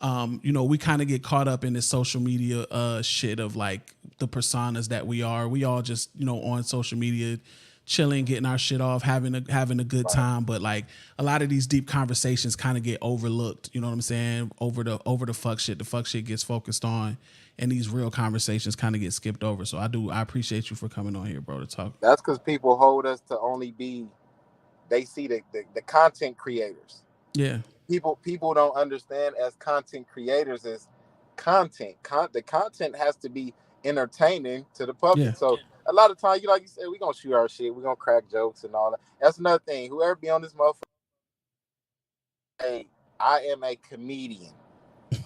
we kind of get caught up in this social media shit of like the personas that we are. We all just on social media, chilling, getting our shit off, having a good time. But like, a lot of these deep conversations kind of get overlooked. You know what I'm saying? Over the fuck shit. The fuck shit gets focused on, and these real conversations kind of get skipped over. So I appreciate you for coming on here, bro, to talk. That's because people hold us to only be, they see the content creators. Yeah. People don't understand, as content creators, is content. The content has to be entertaining to the public. Yeah. So a lot of times, like you said, we're going to shoot our shit. We're going to crack jokes and all that. That's another thing. Whoever be on this motherfucker, hey, I am a comedian.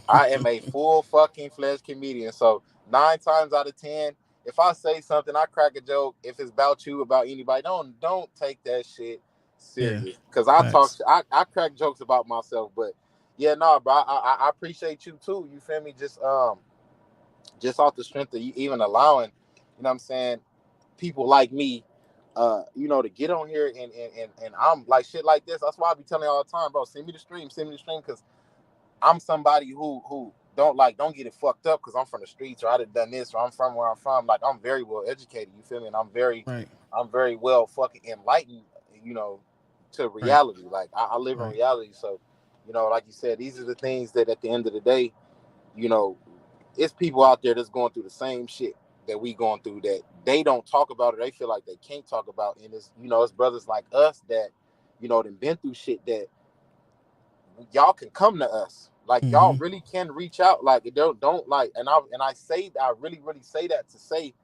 I am a full fucking fledged comedian. So 9 times out of 10, if I say something, I crack a joke. If it's about you, about anybody, don't take that shit serious. Because I crack jokes about myself. But yeah, no, bro, I appreciate you too. You feel me? Just off the strength of you even allowing, you know what I'm saying, people like me, to get on here and I'm like shit like this. That's why I be telling you all the time, bro, send me the stream, because I'm somebody who don't get it fucked up because I'm from the streets, or I done this, or I'm from where I'm from. Like, I'm very well educated, you feel me? And I'm very well fucking enlightened, to reality. Right. Like, I live in reality. So, like you said, these are the things that at the end of the day, it's people out there that's going through the same shit that we going through, that they don't talk about it. They feel like they can't talk about. And it's, it's brothers like us that, done been through shit that y'all can come to us. Like, y'all really can reach out. Like, don't like, and I really, really say that to say,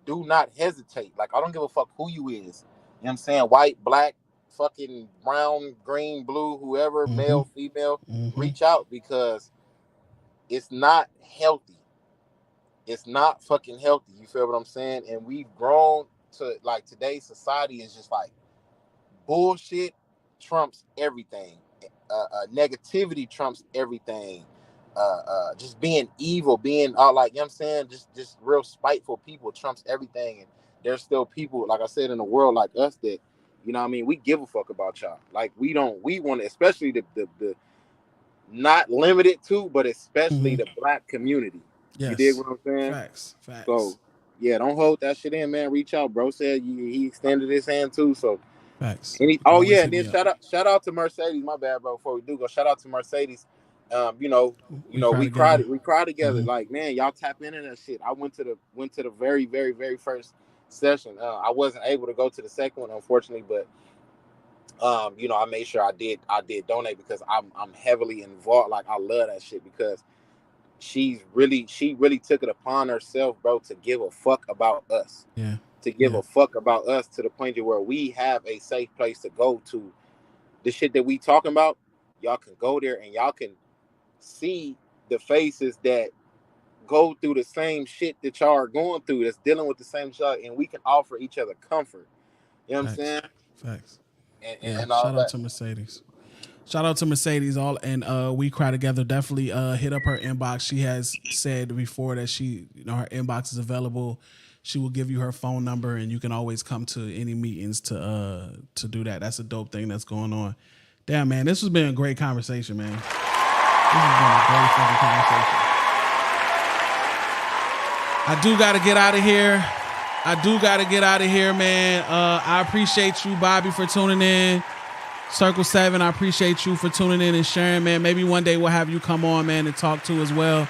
do not hesitate. Like, I don't give a fuck who you is. You know what I'm saying? White, black, fucking brown, green, blue, whoever, male, female, reach out, because it's not healthy. It's not fucking healthy. You feel what I'm saying? And we've grown to, like, today's society is just like bullshit trumps everything. Negativity trumps everything. Just being evil, being like, you know what I'm saying, just real spiteful people trumps everything. And there's still people, like I said, in the world like us that, what I mean, we give a fuck about y'all. Like, we want to, especially the not limited to, but especially the black community. Yes. You dig what I'm saying? Facts. So yeah, don't hold that shit in, man. Reach out. Bro said he extended his hand too. So facts. And then shout out to Mercedes. My bad, bro. Before we do go, shout out to Mercedes. We cried together. Like, man, y'all tap into that shit. I went to the very, very, very first session. I wasn't able to go to the second one, unfortunately, but You know, I made sure I did donate because I'm heavily involved. Like, I love that shit because she really took it upon herself, bro, to give a fuck about us. Yeah. To give a fuck about us to the point where we have a safe place to go to. The shit that we talking about, y'all can go there and y'all can see the faces that go through the same shit that y'all are going through, that's dealing with the same shit, and we can offer each other comfort. You know what I'm saying? Facts. And shout out to Mercedes. Shout out to Mercedes. We Cry Together. Definitely hit up her inbox. She has said before that her inbox is available. She will give you her phone number, and you can always come to any meetings to do that. That's a dope thing that's going on. Damn, man, this has been a great conversation, man. This has been a great fucking conversation. I do got to get out of here, man. I appreciate you, Bobby, for tuning in. Circle 7, I appreciate you for tuning in and sharing, man. Maybe one day we'll have you come on, man, and talk to as well.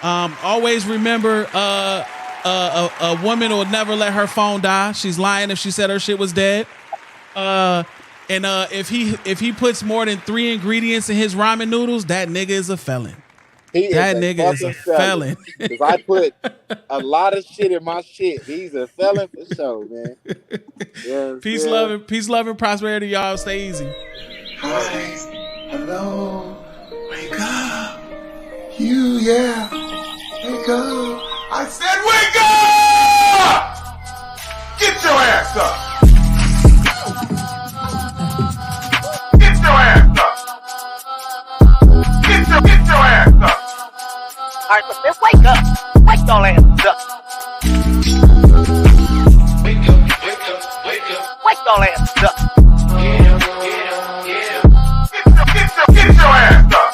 Always remember, a woman will never let her phone die. She's lying if she said her shit was dead. If he puts more than 3 ingredients in his ramen noodles, that nigga is a felon. That nigga is a felon. If I put a lot of shit in my shit, he's a felon for sure, man. Yeah, peace, love, and prosperity, y'all. Stay easy. Hi, hello, wake up. Yeah, wake up. I said, wake up! Get your ass up! Get your ass up! Get your ass up! All right, but then wake up. Wake your ass up. Wake up, wake up, wake up. Wake your ass up. Get your ass up!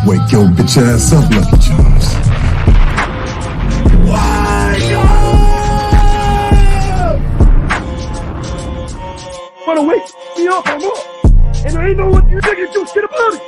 Wake your bitch ass up, Lucky Charms. Wanna wake me up, I'm up. And I ain't know what you niggas do shit about it.